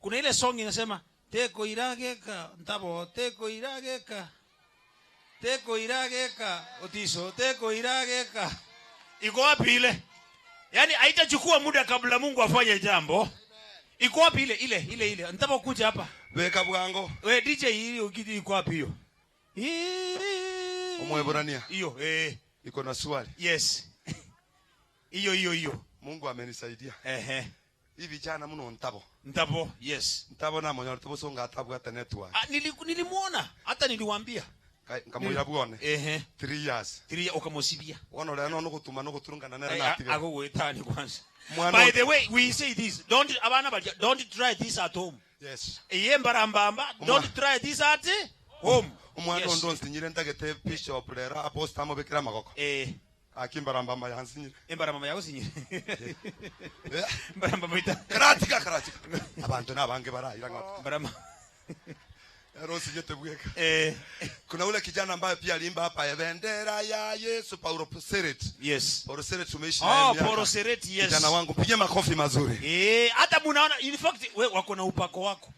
Kuna ile song inasema teko irageka, Ntabo teko irageka. Teko irageka, Otiso teko irageka. Iko wapi ile? Yaani haitachukua muda kabla Mungu afanye jambo. Iko wapi ile? Ntabo kuja hapa.
Weka bwango.
We DJ hiyo ukidi iko wapi hiyo?
Omwebrania.
Hiyo
iko na swali.
Yes. Hiyo.
Mungu amenisaidia. Hivi vijana mno Ntabo.
Yes.
Ntabo na mwenye Ntabo songa hatabu hata network.
Nilimuona, hata niliwaambia.
Nkamuya buone. 3 years.
3 ukamosibia.
Wana leo no gutuma no guturunga na nera na
ago wetani kwanza. By the way, we say this, don't try this at home.
Yes.
Yembarambamba, don't try this at home.
Umwana ndo nsinyire ndagete bishop lera apostle mo bekira magoko. Akimbarambamba yansinyire.
Embarambamba yagusinyire. Embarambamba ita.
Karatika. Abantu nabange barayira ngapa.
Baramba.
Rosi yote bweka. Kuna ule kijana ambaye pia alimba hapa bendera ya Yesu Paulo Seret.
Yes.
Paulo Seret tumeishi
naye. Paulo Seret, yes.
Kijana wangu pige makofi mazuri.
Hata munaona in fact wako na upako wako.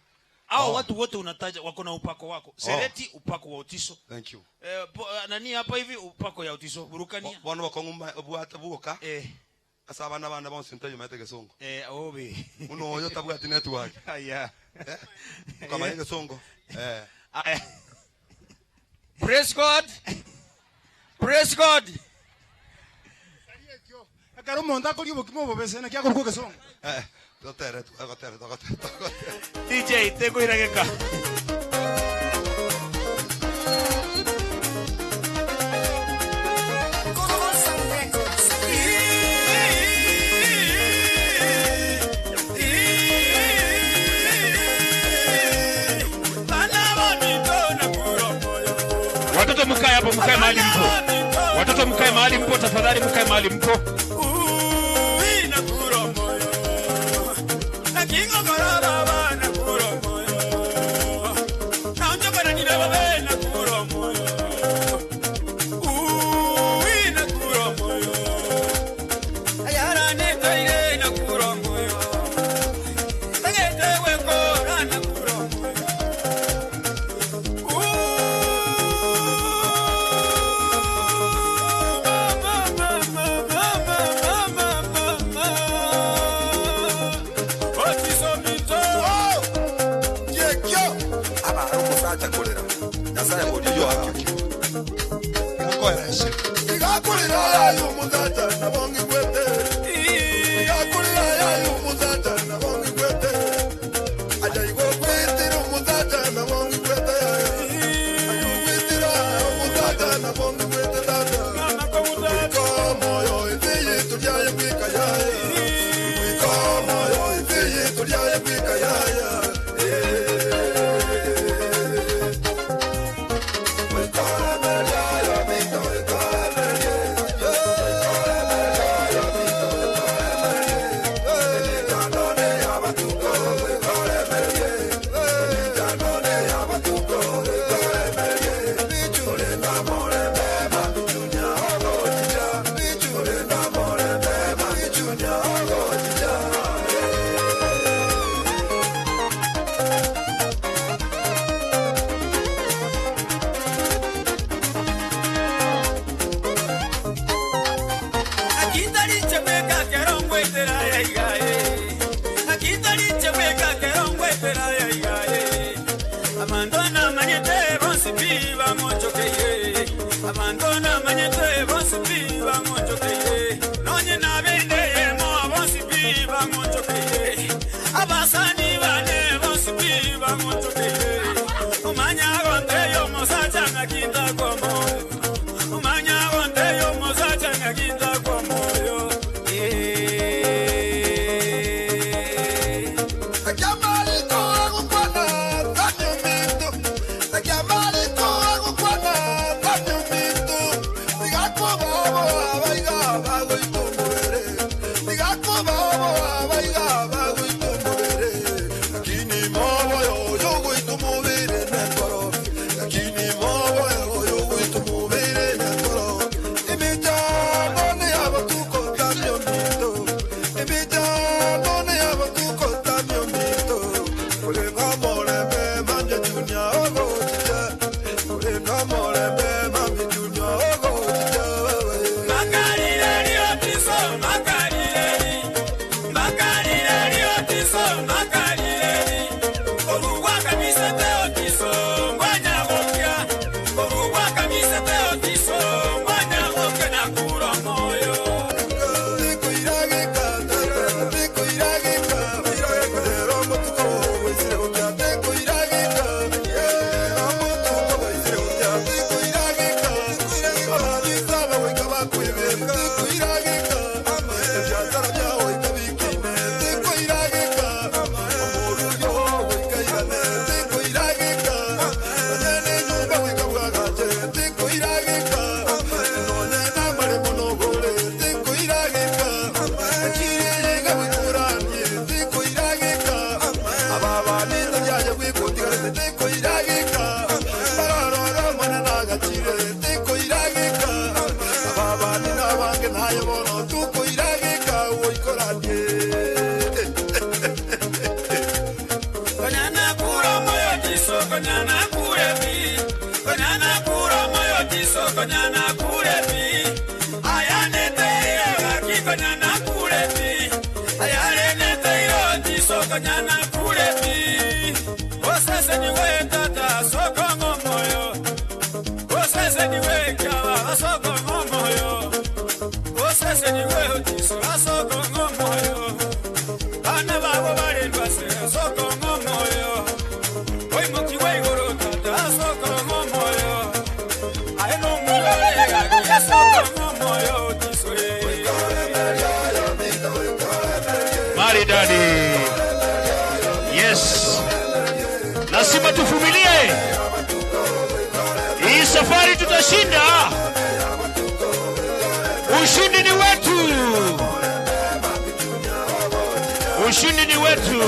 Hao watu wote unataja wako na upako wako. Sereti upako wa Otiso.
Thank you.
Nani hapa hivi upako ya Otiso. Burukania.
Bwana wako ngumba obuata buoka. Asa bana bonse ntayo mateke songo.
Obi.
Uno oyo tabwati network.
Yeah.
Kama yeke songo.
Praise God. Praise God.
Akarumo ndakuri bukimo bobese na kyako kuke songo.
Totere.
DJ teko irageka. Watoto mkae hapo, mkae mahali mpo. Watoto mkae mahali mpo, tafadhali mkae mahali mpo.
acha kolera Nyasaye bodi yo haki Kwa yashe Igakulira ya yumuzata na bongi kwete Igakulira ya yumuzata na bongi kwete Aja igo kwete yumuzata na bongi kwete Aja kwete yumuzata na bongi kwete dada Wiko moyo ifiye tuliaye kwika yaya Wiko moyo ifiye tuliaye kwika yaya
Abandona manyete bonsi viva mucho que Abandona manyete bonsi viva mucho que Noñe na vende mo bonsi viva mucho que Abasani vale bonsi viva mucho que Umanya gonte yo mosacha na kinda como Umanya gonte yo mosacha na kinda como yo
Daddy. Yes. Lazima tuvumilie. Hii safari tutashinda. Ushindi ni wetu. Ushindi ni wetu.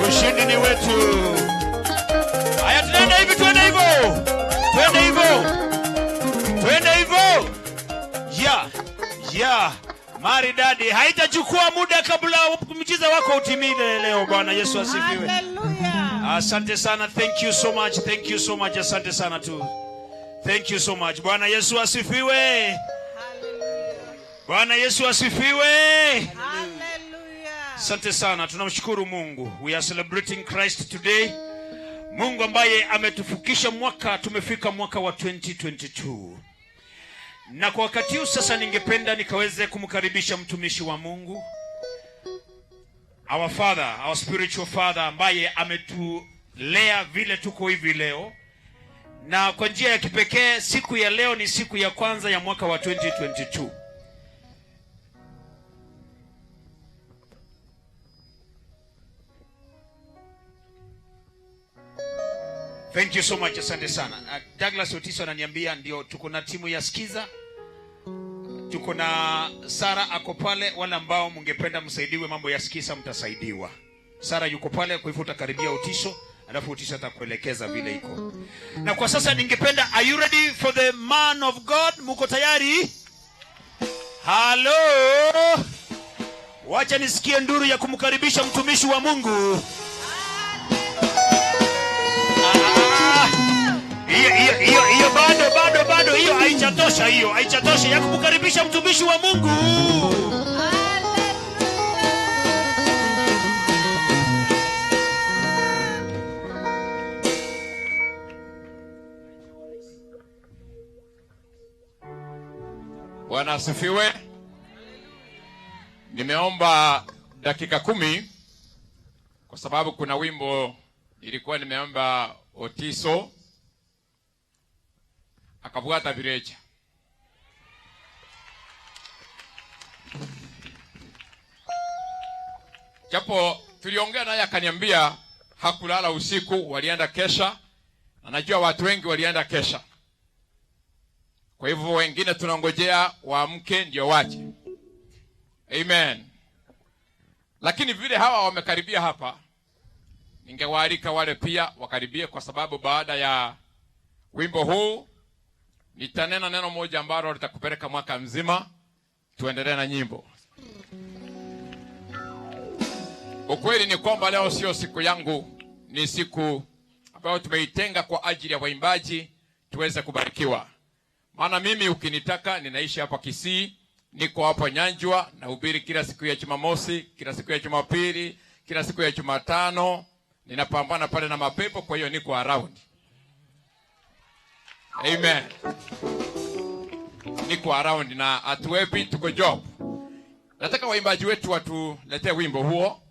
Ushindi ni wetu. Haya tunaenda hivi, tuende hivyo. Tuende hivyo. Tuende hivyo. Yeah. Maridadi, haitachukua muda kabla mchiza wako utimile leo. Bwana Yesu asifiwe. Hallelujah. Asante sana. Thank you so much. Thank you so much. Asante sana tu. Thank you so much. Bwana Yesu asifiwe. Hallelujah. Bwana Yesu asifiwe. Hallelujah. Asante sana, tunamshukuru Mungu. We are celebrating Christ today. Mungu ambaye ametufukisha mwaka, tumefika mwaka wa 2022. Na kwa wakati huu sasa ningependa nikaweze kumkaribisha mtumishi wa Mungu, our father, our spiritual father, ambaye ametulea vile tuko hivi leo. Na kwa njia ya kipekee siku ya leo ni siku ya kwanza ya mwaka wa 2022. Thank you so much, asante sana. Douglas Otiso ananiambia ndio tuko na timu ya Skiza. Tuko na Sara ako pale, wale ambao mngependa msaidiwe mambo ya Skiza mtasaidiwa. Sara yuko pale, kwa hivyo utakaribia Otiso, alafu Otiso atakuelekeza vile iko. Na kwa sasa ningependa, are you ready for the man of God? Mko tayari? Hello. Wacha nisikie nduru ya kumkaribisha mtumishi wa Mungu. Hiyo bado hiyo haijatosha, ya kumkaribisha mtumishi wa Mungu.
Bwana asifiwe. Nimeomba dakika 10 kwa sababu kuna wimbo nilikuwa nimeomba Otiso akafuata virecha. Japo tuliongea naye akaniambia hakulala usiku, walienda kesha. Na najua watu wengi walienda kesha. Kwa hivyo wengine tunangojea waamke ndio waje. Amen. Lakini vile hawa wamekaribia hapa, ningewaalika wale pia wakaribie, kwa sababu baada ya wimbo huu nitanena neno moja ambalo litakupeleka mwaka mzima. Tuendelee na nyimbo. Ukweli ni kwamba leo sio siku yangu, ni siku ambayo tumeitenga kwa ajili ya waimbaji tuweze kubarikiwa. Maana mimi ukinitaka ninaishi hapa Kisii, niko hapa Nyanjwa, nahubiri kila siku ya Jumamosi, kila siku ya Jumapili, kila siku ya Jumatano, ninapambana pale na mapepo, kwa hiyo niko around. Amen. Niko around na atuepi tuko job. Nataka waimbaji wetu watuletee wimbo huo.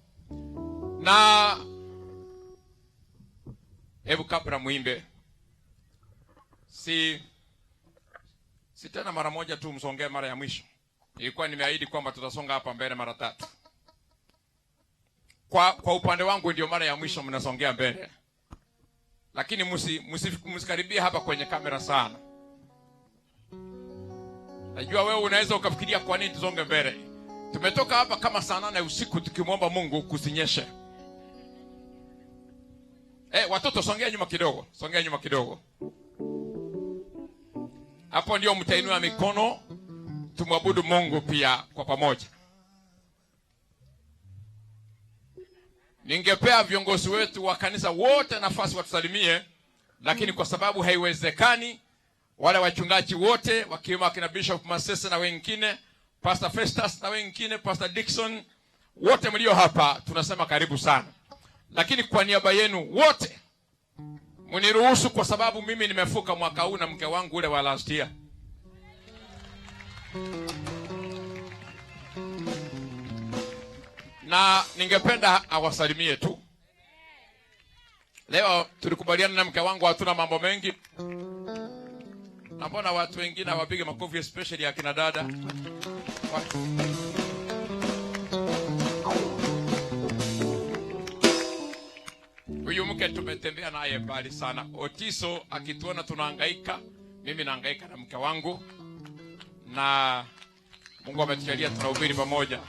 Na hebu kabla muimbe, si tena mara moja tu, msongee mara ya mwisho. Ilikuwa nimeahidi kwamba tutasonga hapa mbele mara 3. Kwa upande wangu ndio mara ya mwisho mnasongea mbele. Lakini msikaribie hapa kwenye kamera sana. Najua wewe unaweza ukafikiria kwa nini tusonge mbele. Tumetoka hapa kama saa 8 usiku tukimwomba Mungu kusinyeshe. Watoto songea nyuma kidogo, songea nyuma kidogo. Hapo ndio mtainua mikono, tumwabudu Mungu pia kwa pamoja. Ningepea viongozi wetu wa kanisa wote nafasi watusalimie, lakini kwa sababu haiwezekani, wale wachungaji wote wakiwemo akina Bishop Masese na wengine, Pastor Festus na wengine, Pastor Dickson, wote mlio hapa tunasema karibu sana. Lakini kwa niaba yenu wote mniruhusu, kwa sababu mimi nimefuka mwaka huu na mke wangu ule wa last year. Na ningependa awasalimie tu. Leo tulikubaliana na mke wangu hatuna mambo mengi. Na mbona watu wengine wapige makofi, especially akina dada. Huyu mke tumetembea naye mbali sana. Otiso akituona tunahangaika, mimi nahangaika na mke wangu. Na Mungu ametujalia tunahubiri pamoja.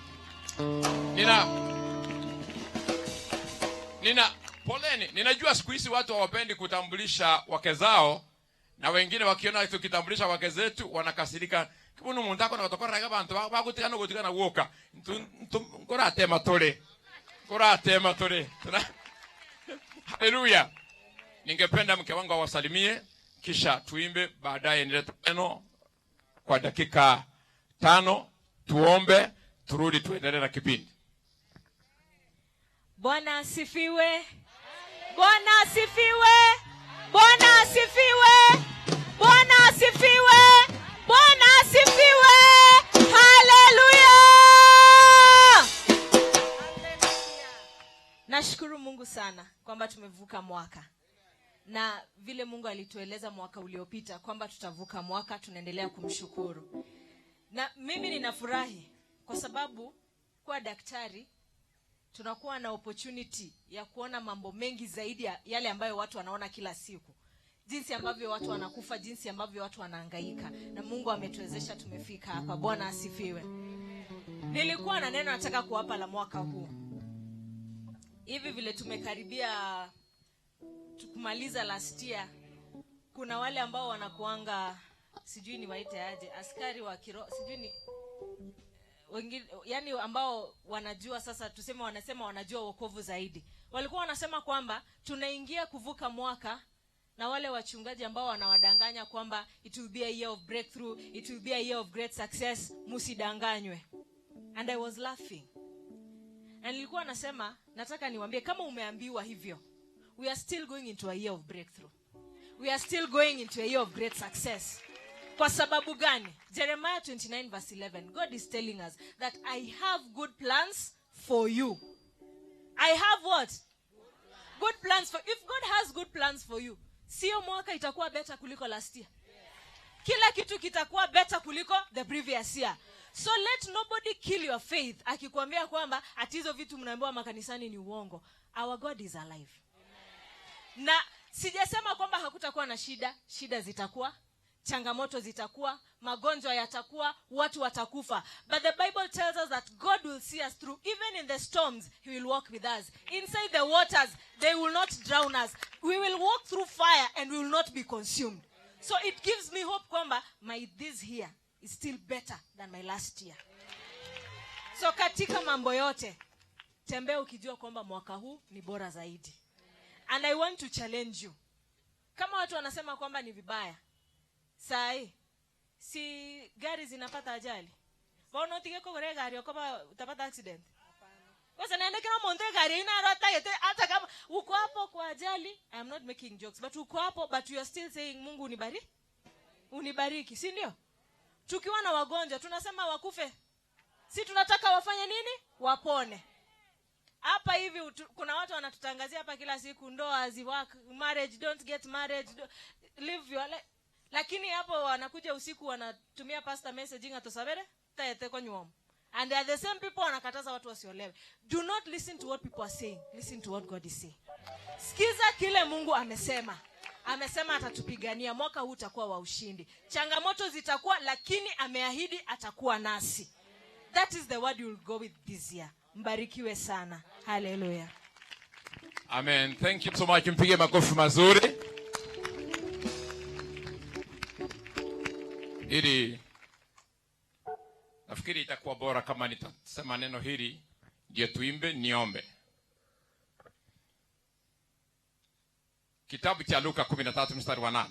Poleni, ninajua siku hizi watu hawapendi kutambulisha wake zao, na wengine wakiona tukitambulisha wake zetu wanakasirika. Kibunu mundako na kutokora abantu bagutikana gutikana woka. Ngora tema tole. Haleluya. Ningependa mke wangu awasalimie kisha tuimbe, baadaye nilete neno kwa dakika 5, tuombe, turudi tuendelee na kipindi.
Bwana asifiwe. Bwana asifiwe. Bwana asifiwe. Bwana asifiwe. Bwana asifiwe. Haleluya. Nashukuru Mungu sana kwamba tumevuka mwaka. Na vile Mungu alitueleza mwaka uliopita kwamba tutavuka mwaka, tunaendelea kumshukuru. Na mimi ninafurahi kwa sababu kwa daktari tunakuwa na opportunity ya kuona mambo mengi zaidi ya yale ambayo watu wanaona kila siku. Jinsi ambavyo watu wanakufa, jinsi ambavyo watu wanahangaika. Na Mungu ametuwezesha tumefika hapa. Bwana asifiwe. Nilikuwa na neno nataka kuwapa la mwaka huu. Hivi vile tumekaribia kumaliza last year, kuna wale ambao wanakuanga sijui ni waite aje, askari wa kiroho, sijui ni wengine, yani ambao wanajua sasa, tuseme wanasema wanajua wokovu zaidi. Walikuwa wanasema kwamba tunaingia kuvuka mwaka, na wale wachungaji ambao wanawadanganya kwamba it will be a year of breakthrough, it will be a year of great success, musidanganywe. And I was laughing. Na nilikuwa nasema nataka niwaambie kama umeambiwa hivyo, we are still going into a year of breakthrough. We are still going into a year of great success. Kwa sababu gani? Jeremiah 29 verse 11. God is telling us that I have good plans for you. I have what? Good plans for you. If God has good plans for you, sio mwaka itakuwa better kuliko last year. Kila kitu kitakuwa better kuliko the previous year. So let nobody kill your faith akikwambia kwamba atizo vitu mnaambiwa makanisani ni uongo. Our God is alive. Na sijasema kwamba hakutakuwa na shida. Shida zitakuwa, changamoto zitakuwa, magonjwa yatakuwa, watu watakufa. But the Bible tells us that God will see us through. Even in the storms, He will walk with us. Inside the waters, they will not drown us. We will walk through fire and we will not be consumed. So it gives me hope kwamba this year is still better than my last year. So katika mambo yote, tembea ukijua kwamba mwaka huu ni bora zaidi. And I want to challenge you. Kama watu wanasema kwamba ni vibaya, sai si gari zinapata ajali. Mbona utige kugore gari ukopa utapata accident? Kwa sababu naenda kama monte gari ina rata yete hata kama uko hapo kwa ajali. I am not making jokes, but uko hapo but you are still saying Mungu unibariki. Unibariki, si ndio? Tukiwa na wagonjwa tunasema wakufe. Si tunataka wafanye nini? Wapone. Hapa hivi kuna watu wanatutangazia hapa kila siku ndoa haziwork, marriage, don't get married, live your life. Lakini hapo wanakuja usiku wanatumia pastor messaging atosabere taete kwa nyuomo. And they are the same people wanakataza watu wasiolewe. Do not listen to what people are saying. Listen to what God is saying. Sikiza kile Mungu amesema. Amesema atatupigania, mwaka huu utakuwa wa ushindi. Changamoto zitakuwa, lakini ameahidi atakuwa nasi. That is the word you will go with this year. Mbarikiwe sana. Hallelujah.
Amen. Thank you so much. Mpige makofi mazuri. Ili nafikiri itakuwa bora kama nitasema neno hili ndio tuimbe niombe. Kitabu cha Luka 13 mstari wa 8.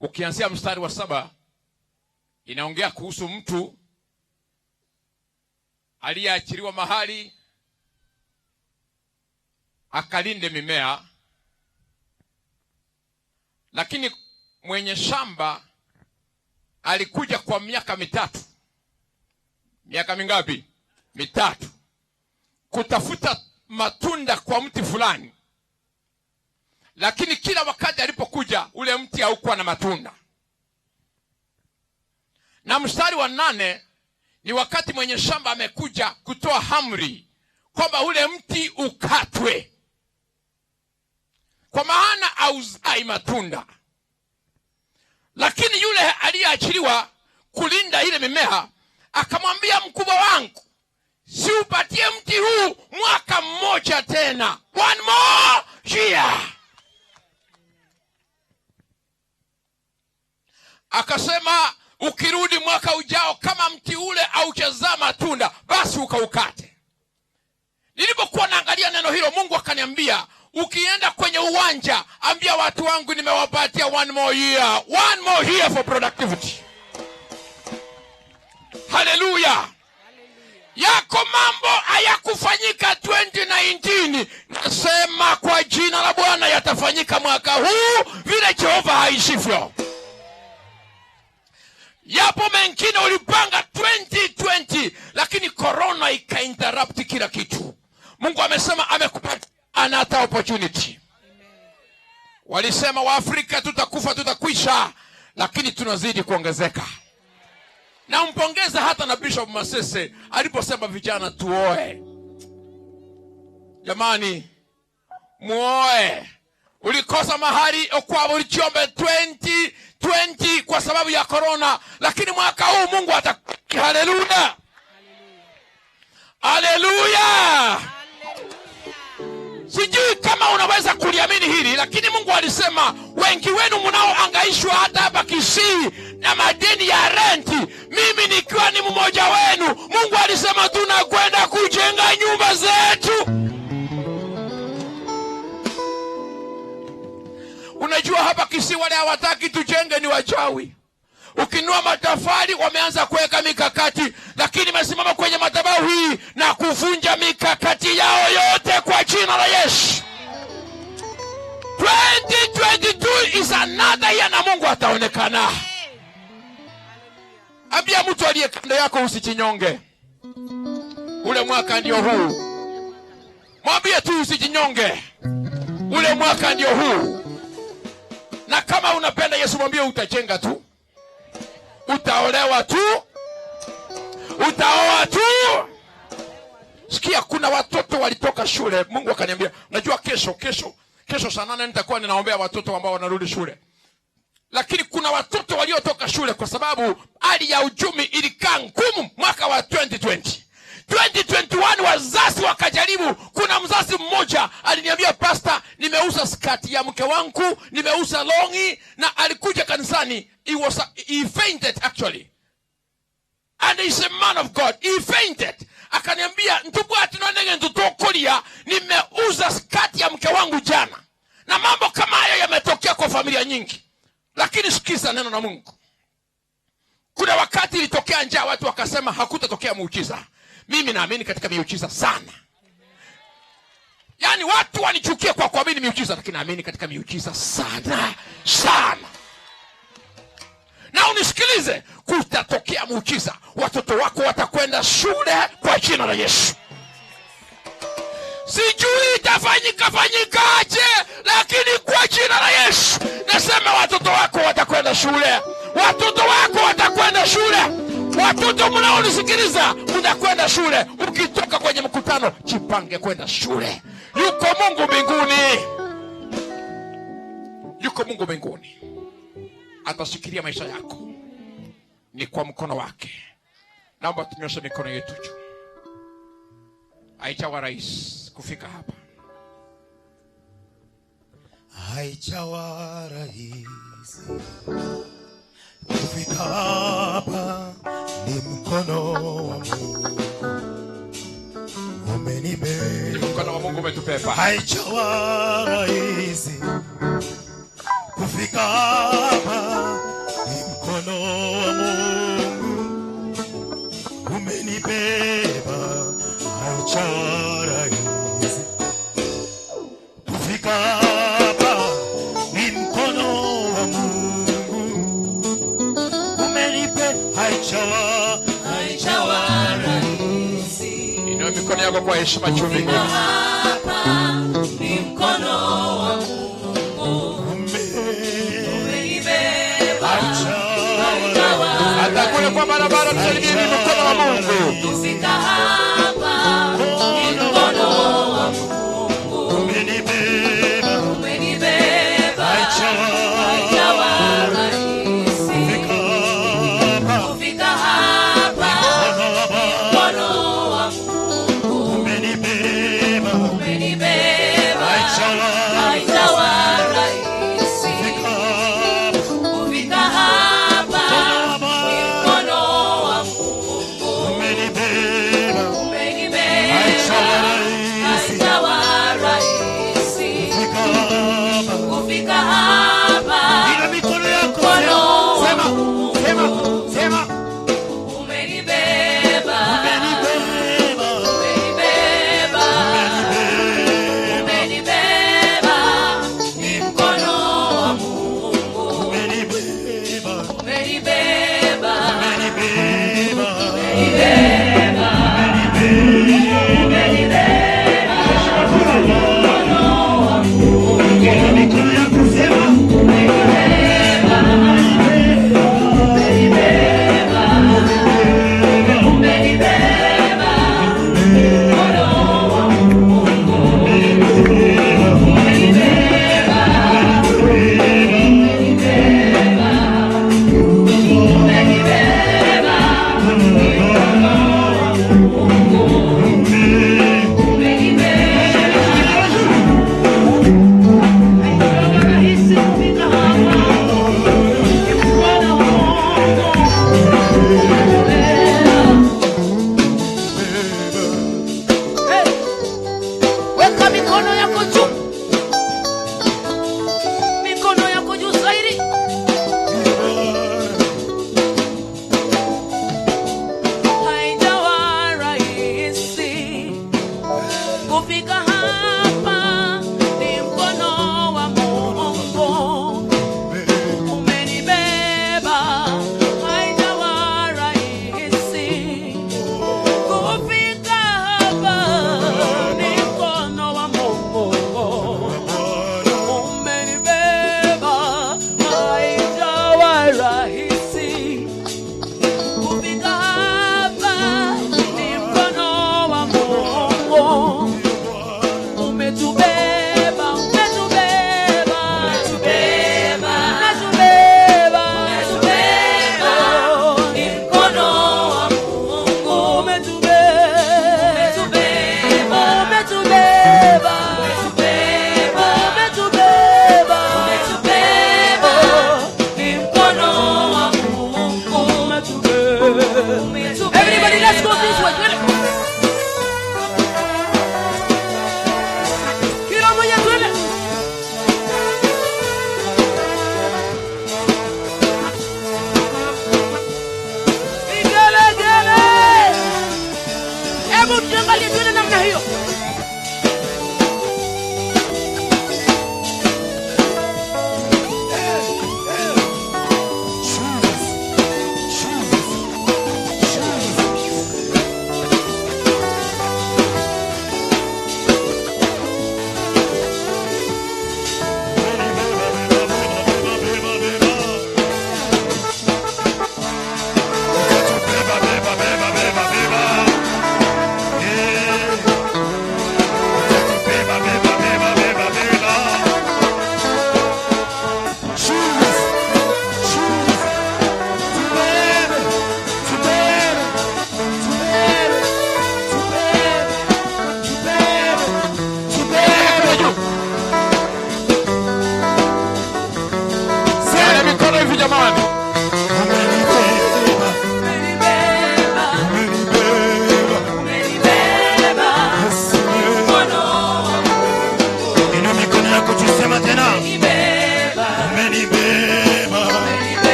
Ukianzia mstari wa 7 inaongea kuhusu mtu aliyeachiliwa mahali akalinde mimea, lakini mwenye shamba alikuja kwa miaka 3. Miaka mingapi? 3. Kutafuta matunda kwa mti fulani. Lakini kila wakati alipokuja ule mti haukuwa na matunda. Na mstari wa 8 ni wakati mwenye shamba amekuja kutoa amri kwamba ule mti ukatwe, kwa maana hauzai matunda. Lakini yule aliyeachiliwa kulinda ile mimea akamwambia mkubwa wangu, si upatie mti huu mwaka mmoja tena, 1 more year. Akasema ukirudi mwaka ujao kama mti ule haujazaa matunda, basi ukaukate. Nilipokuwa naangalia neno hilo, Mungu akaniambia, ukienda kwenye uwanja ambia watu wangu nimewapatia 1 more year. 1 more year for productivity. Hallelujah. Yako mambo hayakufanyika 2019, nasema kwa jina la Bwana yatafanyika mwaka huu vile Jehova haishivyo. Yapo mengine ulipanga 2020 lakini corona ikainterrupt kila kitu. Mungu amesema amekupatia another opportunity. Walisema wa Afrika tutakufa tutakwisha, lakini tunazidi kuongezeka. Na mpongeza hata na Bishop Masese aliposema vijana tuoe. Jamani, muoe. Ulikosa mahali kwa ulichombe 2020 kwa sababu ya corona, lakini mwaka huu Mungu atakupa. Haleluya. Haleluya. Sijui kama unaweza kuliamini hili, lakini Mungu alisema wengi wenu mnaohangaishwa hata hapa Kisii na madeni ya renti, mimi nikiwa ni mmoja wenu. Mungu alisema tunakwenda kujenga nyumba zetu. Unajua hapa Kisii wale hawataki tujenge ni wachawi. Ukinua matafari wameanza kuweka mikakati, lakini nimesimama kwenye madhabahu hii na kuvunja mikakati yao yote kwa jina la Yesu. 2022 is another year na Mungu ataonekana. Ambia mtu aliye kando yako usichinyonge. Ule mwaka ndio huu. Mwambie tu usichinyonge. Ule mwaka ndio huu. Na kama unapenda Yesu mwambie utajenga tu. Utaolewa tu. Utaoa tu. Sikia, kuna watoto walitoka shule. Mungu akaniambia, najua kesho saa 8 nitakuwa ninaombea watoto ambao wanarudi shule. Lakini kuna watoto waliotoka shule kwa sababu hali ya uchumi ilikaa ngumu mwaka wa 2020. 2021 wazazi wakajaribu. Kuna mzazi mmoja aliniambia, pastor, nimeuza skati ya mke wangu, nimeuza longi, na alikuja kanisani. He fainted actually. And he's a man of God. He fainted. Akaniambia, ntubwati nonenge ntutokolia, nimeuza skati ya mke wangu jana. Na mambo kama hayo yametokea kwa familia nyingi. Lakini sikiza neno na Mungu. Kuna wakati ilitokea njaa, watu wakasema hakutatokea muujiza. Mimi naamini katika miujiza sana. Yaani watu wanichukia kwa kuamini miujiza, lakini naamini katika miujiza sana. Na unisikilize, kutatokea muujiza. Watoto wako watakwenda shule kwa jina la Yesu. Sijui itafanyikaje, lakini kwa jina la Yesu nasema watoto wako watakwenda shule. Watoto wako watakwenda shule. Watoto mnaonisikiliza, mtakwenda shule. Ukitoka kwenye mkutano, jipange kwenda shule. Yuko Mungu mbinguni. Yuko Mungu mbinguni. Atashikilia maisha yako. Ni kwa mkono wake. Naomba tunyoshe mikono yetu juu. Haijawa rahisi kufika hapa.
Haijawa rahisi kufika hapa, ni mkono wa Mungu umenibeba.
Mkono wa Mungu umetubeba.
Haijawa rahisi kufika hapa, ni mkono wa Mungu umenibeba. Haijawa rahisi kufika hapa, ni mkono wa Mungu umenibeba. Haijawa rahisi.
Inua mikono yako kwa heshima juu mbinguni.
Hapa ni mkono wa Mungu umenibeba.
Hata kule kwa barabara tusalimie ni mkono wa Mungu.
Kufika hapa ni mkono wa Mungu umenibeba. Haijawa rahisi kufika hapa, ni mkono wa Mungu umenibeba. Haijawa rahisi kufika hapa, ni mkono wa Mungu umenibeba.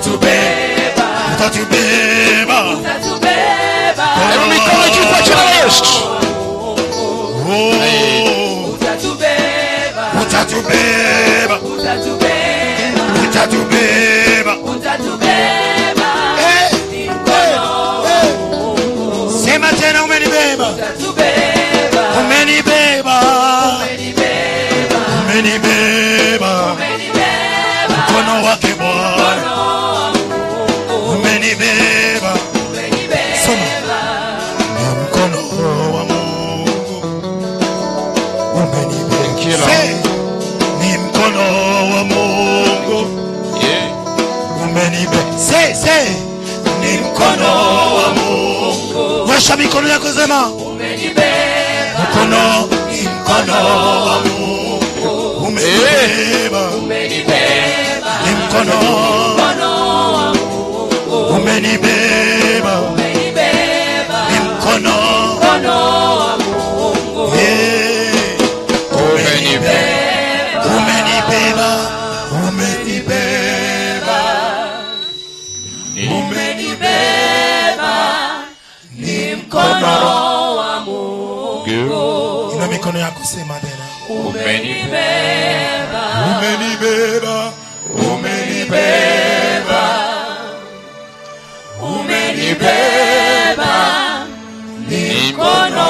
utatubeba,
utatubeba.
utatubeba.
Hebu mikono juu kwa jina la Yesu.
Utatubeba,
Utatubeba,
utatubeba,
utatubeba.
utatubeba.
Sema tena, umenibeba,
Utatubeba,
umenibeba, umenibeba,
umenibeba.
mkono wake Bwana, umenibeba. Soma, ni mkono wa Mungu, umenibeba. Say, ni mkono wa Mungu, umenibeba. Say, ni mkono wa Mungu. Nyosha mikono yako, sema
Umenibeba,
mkono, ni mkono wa Mungu, umenibeba,
umenibeba.
ni mkono, umenibeba,
Umenibeba,
ni mkono,
mkono wa Mungu.
umenibeba, umenibeba, umenibeba,
Umenibeba, ni mkono wa Mungu.
ina mikono yako, sema tena,
Umenibeba,
umenibeba,
umenibeba, umenibeba, ni mkono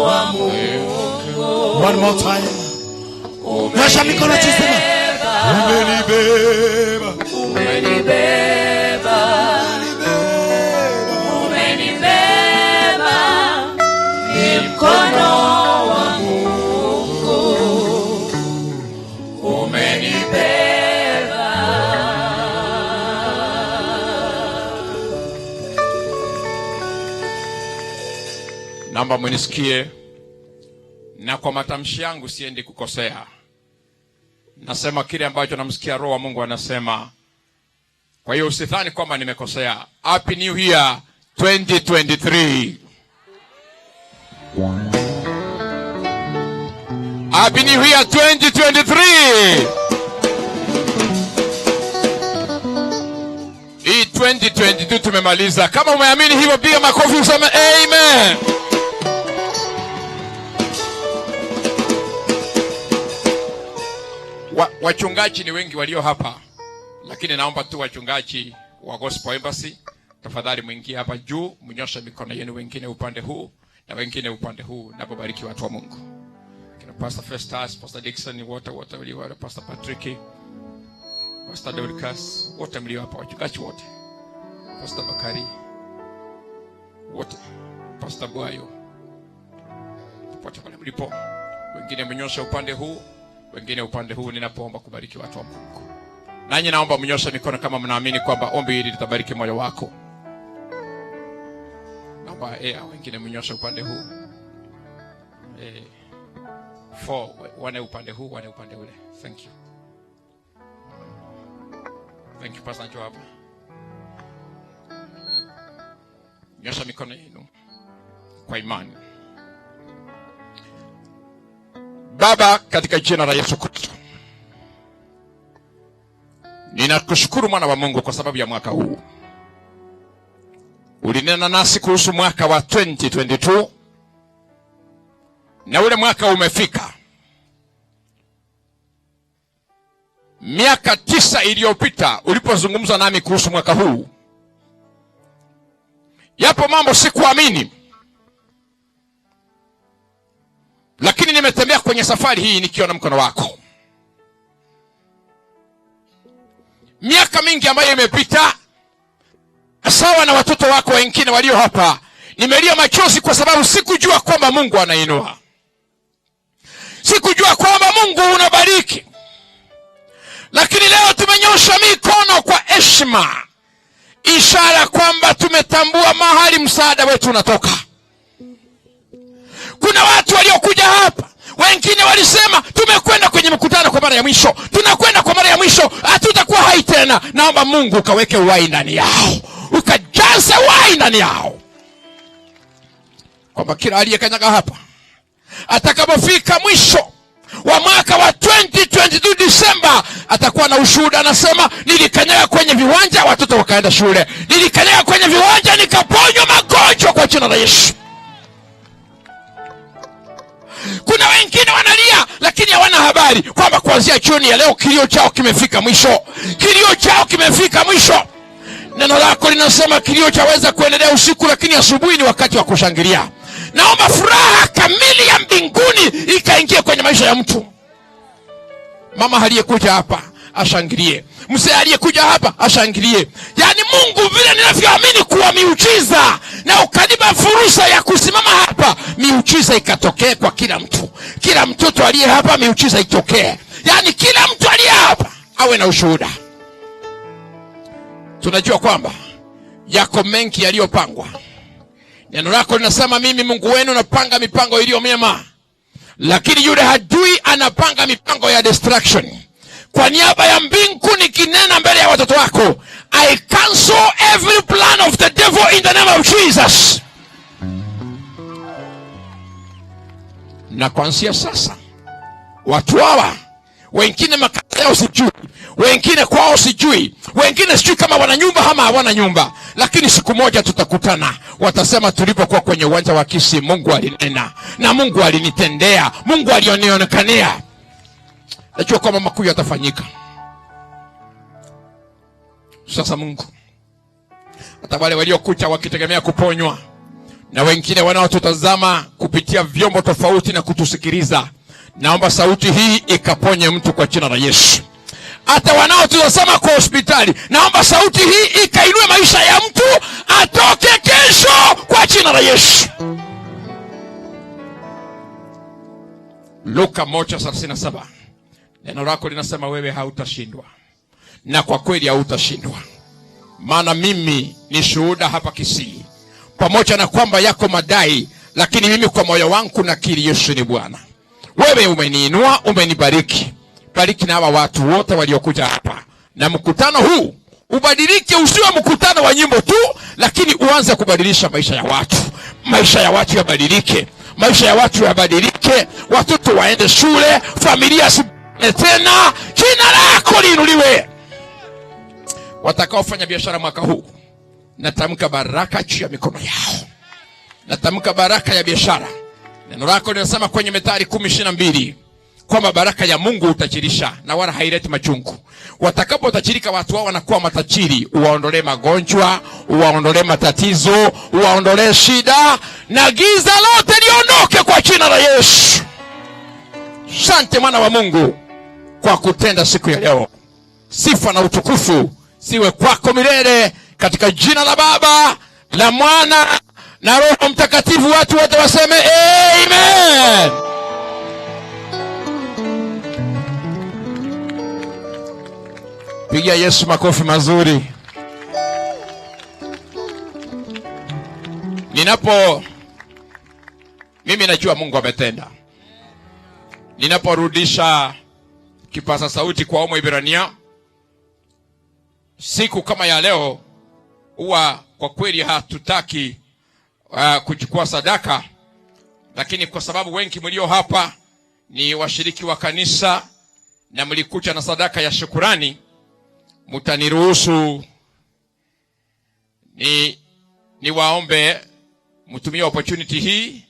wa Mungu.
one more time. Nyosha mikono juu, sema umenibeba,
Umenibeba, umenibeba, ni mkono wa Mungu. Umenibeba.
Naomba mnisikie, na kwa matamshi yangu siendi kukosea. Nasema kile ambacho namsikia Roho wa Mungu anasema. Kwa hiyo usidhani kwamba nimekosea. Happy New Year 2023. Happy New Year 2023. Hii 2022 tumemaliza. Kama umeamini hivyo, piga makofi useme amen. Wachungaji ni wengi walio hapa, lakini naomba tu wachungaji wa Gospel Embassy, tafadhali mwingie hapa juu, mnyoshe mikono yenu, wengine upande huu na wengine upande huu, na kubariki watu wa Mungu. Kina Pastor Festus, Pastor Dixon, wote walio, Pastor Patrick, Pastor Dorcas, wote mlio hapa, wachungaji wote, Pastor Bakari, wote, Pastor Bwayo, popote pale mlipo, wengine mnyoshe upande huu, wengine upande huu, ninapoomba kubariki watu wa Mungu. Nanyi naomba mnyoshe mikono kama mnaamini kwamba ombi hili litabariki moyo wako. Naomba wengine mnyoshe upande huu. Wane upande huu, wane upande ule. Thank you. Thank you, Pastor Joab. Nyosha mikono yenu kwa imani. Baba, katika jina la Yesu Kristo, ninakushukuru mwana wa Mungu kwa sababu ya mwaka huu. Ulinena nasi kuhusu mwaka wa 2022 na ule mwaka umefika. Miaka 9 iliyopita ulipozungumza nami kuhusu mwaka huu, yapo mambo sikuamini, lakini nimetembea kwenye safari hii nikiona mkono wako. Miaka mingi ambayo imepita, sawa na watoto wako wengine walio hapa, nimelia machozi kwa sababu sikujua kwamba Mungu anainua. Sikujua kwamba Mungu unabariki. Lakini leo tumenyosha mikono kwa heshima, ishara kwamba tumetambua mahali msaada wetu unatoka. Kuna watu waliokuja hapa, wengine walisema tumekwenda kwenye mkutano kwa mara ya mwisho, tunakwenda kwa mara ya mwisho, hatutakuwa hai tena. Naomba Mungu ukaweke uhai ndani yao, ukajaze uhai ndani yao, kwamba kila aliyekanyaga hapa atakapofika mwisho wa mwaka wa 2022 Disemba, hapa atakuwa na ushuhuda. Anasema nilikanyaga kwenye viwanja watoto wakaenda shule, nilikanyaga kwenye viwanja nikaponywa magonjwa kwa jina la Yesu. Kuna wengine wanalia lakini hawana habari kwamba kuanzia jioni ya leo kilio chao kimefika mwisho. Kilio chao kimefika mwisho. Neno lako linasema kilio chaweza kuendelea usiku, lakini asubuhi ni wakati wa kushangilia. Naomba furaha kamili ya mbinguni ikaingie kwenye maisha ya mtu. Mama aliyekuja hapa ashangilie, mzee aliyekuja hapa ashangilie. Yaani Mungu vile ninavyoamini kuwa miujiza na ukanipa fursa ya kusimama hapa, miujiza ikatokee kwa kila mtu. Kila mtoto aliye hapa miujiza itokee. Yaani kila mtu aliye hapa awe na ushuhuda. Tunajua kwamba yako mengi yaliyopangwa. Neno lako linasema mimi Mungu wenu napanga mipango iliyo mema, lakini yule adui anapanga mipango ya destruction. Kwa niaba ya mbingu nikinena mbele ya watoto wako, I cancel every plan of the devil in the name of Jesus. Na kuanzia sasa watu hawa, wengine makao yao sijui, wengine kwao sijui, wengine sijui kama wana nyumba ama hawana nyumba, lakini siku moja tutakutana. Watasema tulipokuwa kwenye uwanja wa Kisii Mungu alinena na Mungu alinitendea, Mungu alionionekania. Najua kwamba makuu yatafanyika. Sasa Mungu, hata wale waliokuja wakitegemea kuponywa na wengine wanaotutazama kupitia vyombo tofauti na kutusikiliza, naomba sauti hii ikaponye mtu kwa jina la Yesu. Hata wanaotutazama kwa hospitali, naomba sauti hii ikainue maisha ya mtu atoke kesho kwa jina la Yesu. Luka 1:37. Neno lako linasema wewe hautashindwa. Na kwa kweli hautashindwa. Maana mimi ni shuhuda hapa Kisii. Pamoja na kwamba yako madai, lakini mimi kwa moyo wangu nakiri Yesu ni Bwana. Wewe umeniinua, umenibariki. Bariki na hawa watu wote waliokuja hapa. Na mkutano huu ubadilike, usiwe mkutano wa nyimbo tu, lakini uanze kubadilisha maisha ya watu. Maisha ya watu yabadilike. Maisha ya watu yabadilike. Watoto waende shule, familia tena, jina lako liinuliwe. Watakaofanya biashara mwaka huu, natamka baraka juu ya mikono yao. Natamka baraka ya biashara. Neno lako linasema kwenye Methali 10:22 kwamba baraka ya Mungu utajirisha na wala haileti machungu. Watakapotajirika watu wao wanakuwa matajiri, uwaondolee magonjwa, uwaondolee matatizo, uwaondolee shida, na giza lote liondoke kwa jina la Yesu. Asante mwana wa Mungu kwa kutenda siku ya leo. Sifa na utukufu siwe kwako milele, katika jina la Baba, la Mwana na Roho Mtakatifu. Watu wote waseme amen. Pigia Yesu makofi mazuri. Mimi najua Mungu ametenda. Ninaporudisha kipaza sauti kwa Waebrania siku kama ya leo, huwa kwa kweli hatutaki kuchukua sadaka, lakini kwa sababu wengi mlio hapa ni washiriki wa kanisa na mlikuja na sadaka ya shukrani, mtaniruhusu ni waombe mtumie opportunity hii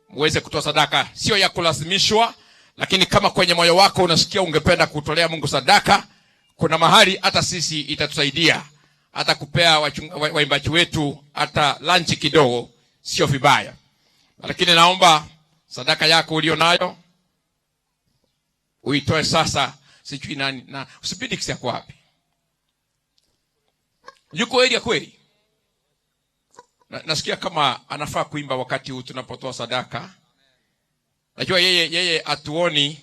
muweze kutoa sadaka. Sio ya kulazimishwa, lakini kama kwenye moyo wako unasikia ungependa kutolea Mungu sadaka, kuna mahali hata sisi itatusaidia, hata kupea waimbaji wetu hata lunch kidogo, sio vibaya. Lakini naomba sadaka yako ulionayo uitoe sasa. Sijui nani na usibidi kisia kwa wapi. Yuko area kweli? Nasikia kama anafaa kuimba wakati huu tunapotoa sadaka. Najua yeye atuoni,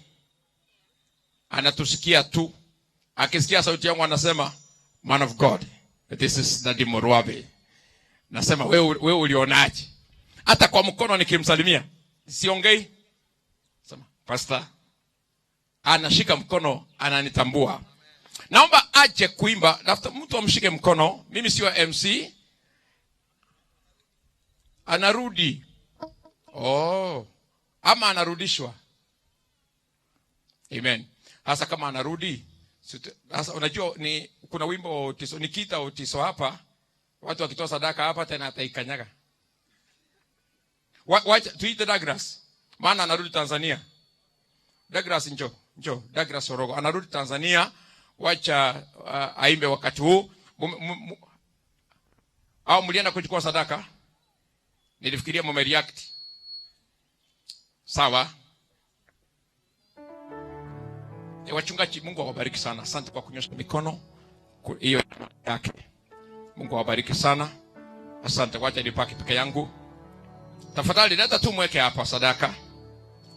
anatusikia tu. Akisikia sauti yangu anasema, man of God, this is Daddy Morwabe. Nasema wewe ulionaje? Hata kwa mkono nikimsalimia siongei. Sema pastor, anashika mkono, ananitambua. Naomba aje kuimba, nafuta mtu amshike mkono. Mimi sio MC. Anarudi. Ama anarudishwa. Amen. Hasa kama anarudi, Sasa unajua ni kuna wimbo wa Otiso, Nikita Otiso hapa, watu wakitoa sadaka hapa tena ataikanyaga. Wacha tuite Douglas. Maana anarudi Tanzania. Douglas njoo, Douglas Orogo anarudi Tanzania, wacha aimbe wakati huu. Au mlienda kuchukua sadaka? Nilifikiria mmereact. Sawa. Wachungaji, Mungu awabariki sana. Asante kwa kunyosha mikono hiyo yake. Mungu awabariki sana. Asante, wacha nipaki peke yangu. Tafadhali leta tu mweke hapa sadaka.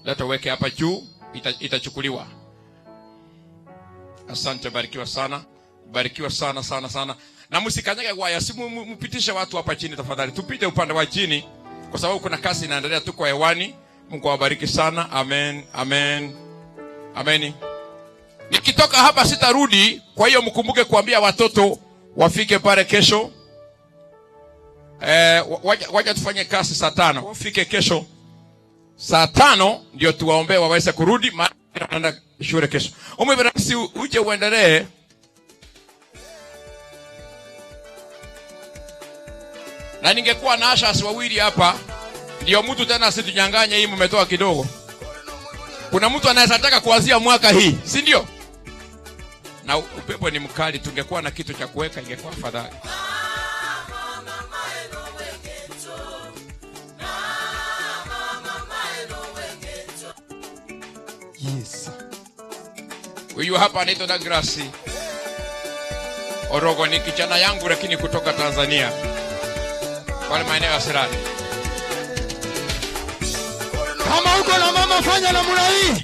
Leta weke hapa juu, itachukuliwa. Asante, barikiwa sana. Barikiwa sana sana sana. Na msikanyage waya, mpitishe watu hapa chini tafadhali. Tupite upande wa chini kwa sababu kuna kazi inaendelea, tuko hewani. Mungu awabariki sana. Amen. Amen. Amen. Nikitoka hapa sitarudi, kwa hiyo mkumbuke kuambia watoto wafike pale kesho. Wacha tufanye kazi saa 5. Wafike kesho saa 5 ndio tuwaombe waweze kurudi, maana tunaenda shule kesho. Umebirasi uje uendelee. Na ningekuwa na ashas wawili hapa, ndio mtu tena asitunyanganye hii mmetoa kidogo. Kuna mtu anaweza taka kuanzia mwaka hii, si ndio? Na upepo ni mkali, tungekuwa na kitu cha kuweka ingekuwa afadhali.
Yes.
Huyu hapa anaitwa Douglas Orogo, ni kijana yangu lakini kutoka Tanzania. Wale maeneo ya Serani.
Kama uko na mama fanya namna hii.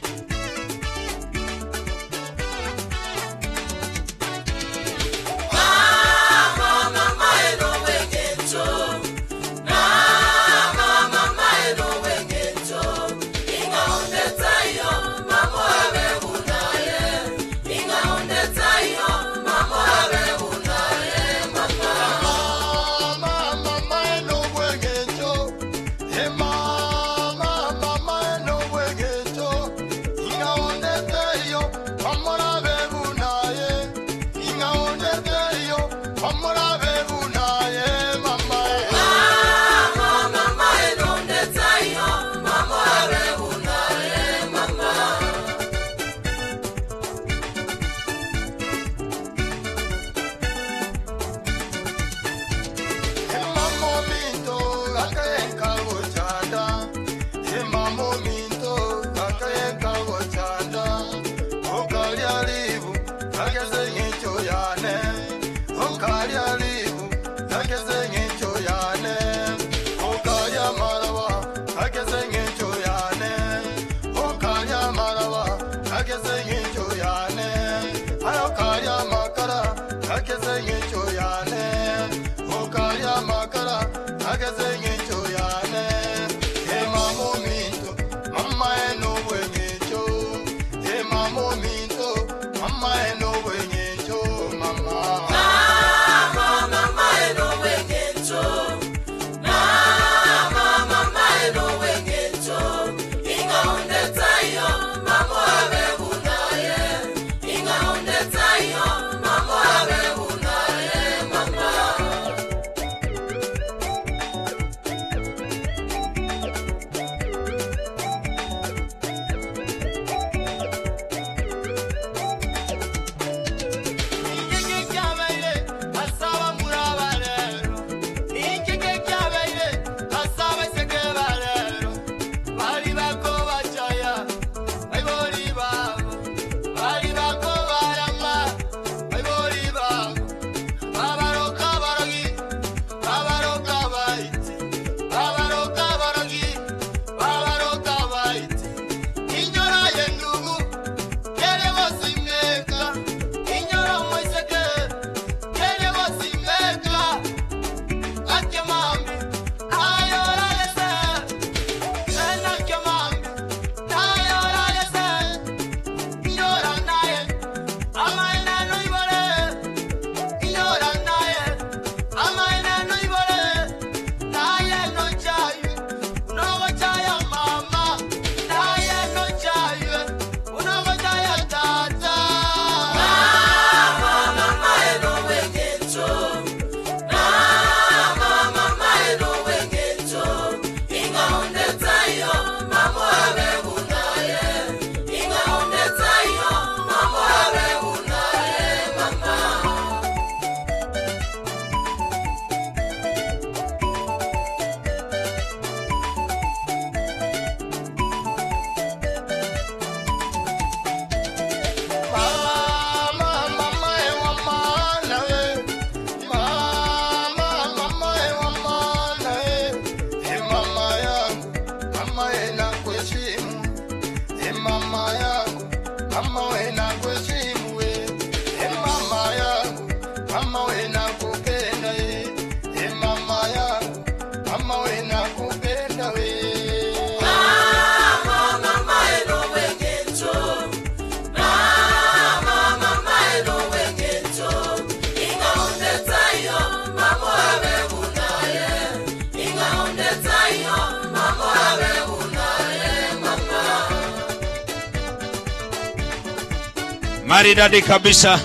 Maridadi kabisa.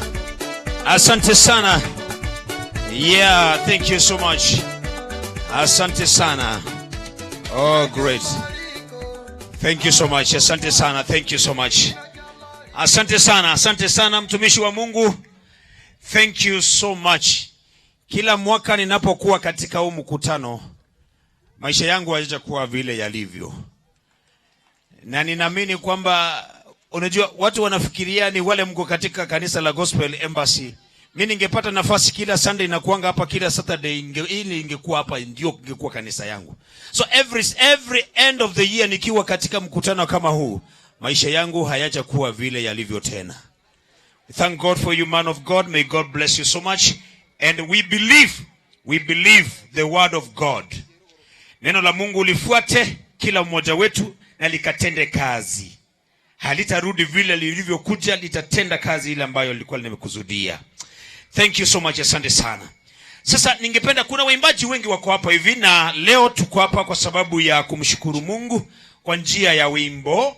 Asante sana. Yeah, thank you so much. Asante sana. Oh, great. Thank you so much. Asante sana. Thank you so much. Asante sana. Asante sana mtumishi wa Mungu. Thank you so much. Kila mwaka ninapokuwa katika huu mkutano, maisha yangu hayajakuwa vile yalivyo. Na ninaamini kwamba unajua watu wanafikiria ni wale mko katika kanisa la Gospel Embassy. Mimi ningepata nafasi kila Sunday na kuanga hapa kila Saturday, ili ingekuwa hapa ndio ingekuwa kanisa yangu. So every end of the year nikiwa katika mkutano kama huu, maisha yangu hayajakuwa vile yalivyo tena. Thank God for you, man of God. May God bless you so much. And we believe the word of God. Neno la Mungu lifuate kila mmoja wetu na likatende kazi. Halitarudi vile lilivyokuja, litatenda kazi ile ambayo lilikuwa limekusudia. Thank you so much. Asante sana. Sasa ningependa, kuna waimbaji wengi wako hapa hivi, na leo tuko hapa kwa sababu ya kumshukuru Mungu kwa njia ya wimbo.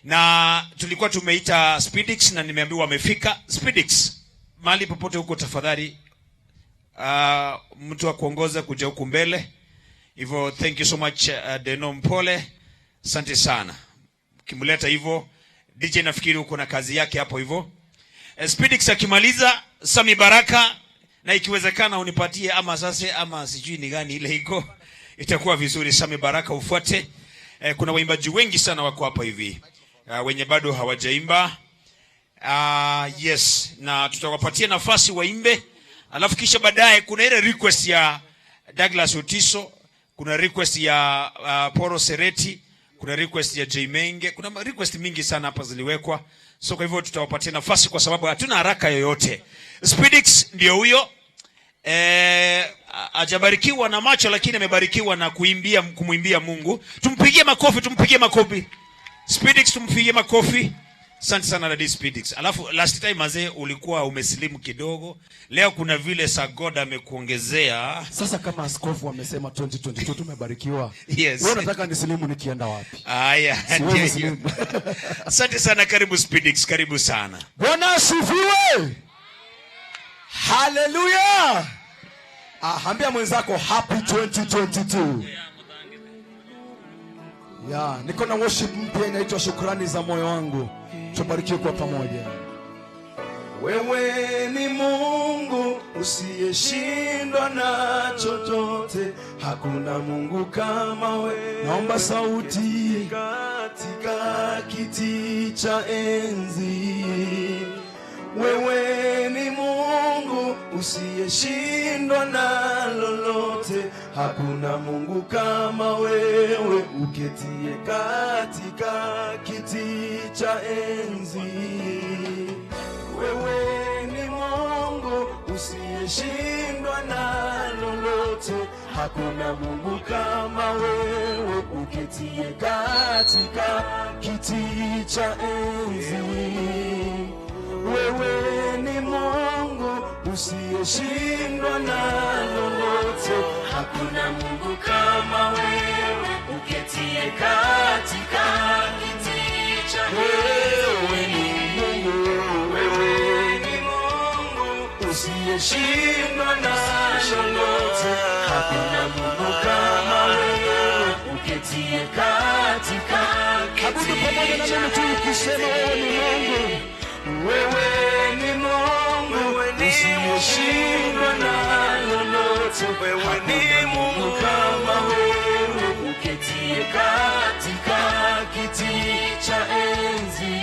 Na tulikuwa tumeita Speedix na nimeambiwa wamefika. Speedix, mahali popote huko tafadhali, mtu wa kuongoza kuja huku mbele. Hivyo thank you so much, Deno Mpole. Asante sana. Kimuleta hivyo, DJ nafikiri uko na kazi yake hapo hivyo. Speedix akimaliza, Sami Baraka, na ikiwezekana unipatie ama sasa ama sijui ni gani ile iko, itakuwa vizuri. Sami Baraka ufuate. Kuna waimbaji wengi sana wako hapa hivi, wenye bado hawajaimba. Yes, na tutawapatia nafasi waimbe. Alafu kisha baadaye kuna ile request ya Douglas Otiso, kuna request ya Poro Sereti, kuna request ya Jaimenge, kuna request mingi sana hapa ziliwekwa. So kwa hivyo tutawapatia nafasi kwa sababu hatuna haraka yoyote. Speedix ndio huyo. Hajabarikiwa na macho lakini amebarikiwa na kumwimbia Mungu. Tumpigie makofi. Speedix tumpigie makofi. Asante sana Daddy Speedix. Alafu last time mazee ulikuwa umesilimu kidogo. Leo kuna vile Sagoda amekuongezea.
Sasa kama askofu amesema 2022 tumebarikiwa.
Yes.
Wewe unataka nisilimu nikienda wapi?
Haya. Asante sana, karibu Speedix, karibu sana.
Bwana asifiwe. Hallelujah. Ambia mwenzako happy 2022. Niko na worship mpya inaitwa Shukrani za Moyo Wangu. Tubarikiwe kwa pamoja. Wewe ni Mungu usiyeshindwa na chochote, hakuna Mungu kama wewe. Naomba sauti katika kiti cha enzi. Wewe ni Mungu usiyeshindwa na lolote, hakuna Mungu kama wewe, uketie katika kiti cha enzi. Wewe ni Mungu usiyeshindwa na lolote, hakuna Mungu kama wewe, uketie katika kiti cha enzi. Wewe ni Mungu usiyeshindwa na lolote, hakuna Mungu kama wewe, uketie katika kiti cha enzi. Wewe ni Mungu usiyeshindwa na lolote, hakuna Mungu kama wewe, uketie katika kiti cha enzi. Wewe ni Mungu. Wewe ni Mungu usiyeshindwa na lolote, wewe ni Mungu kama wewe, uketie katika kiti cha enzi.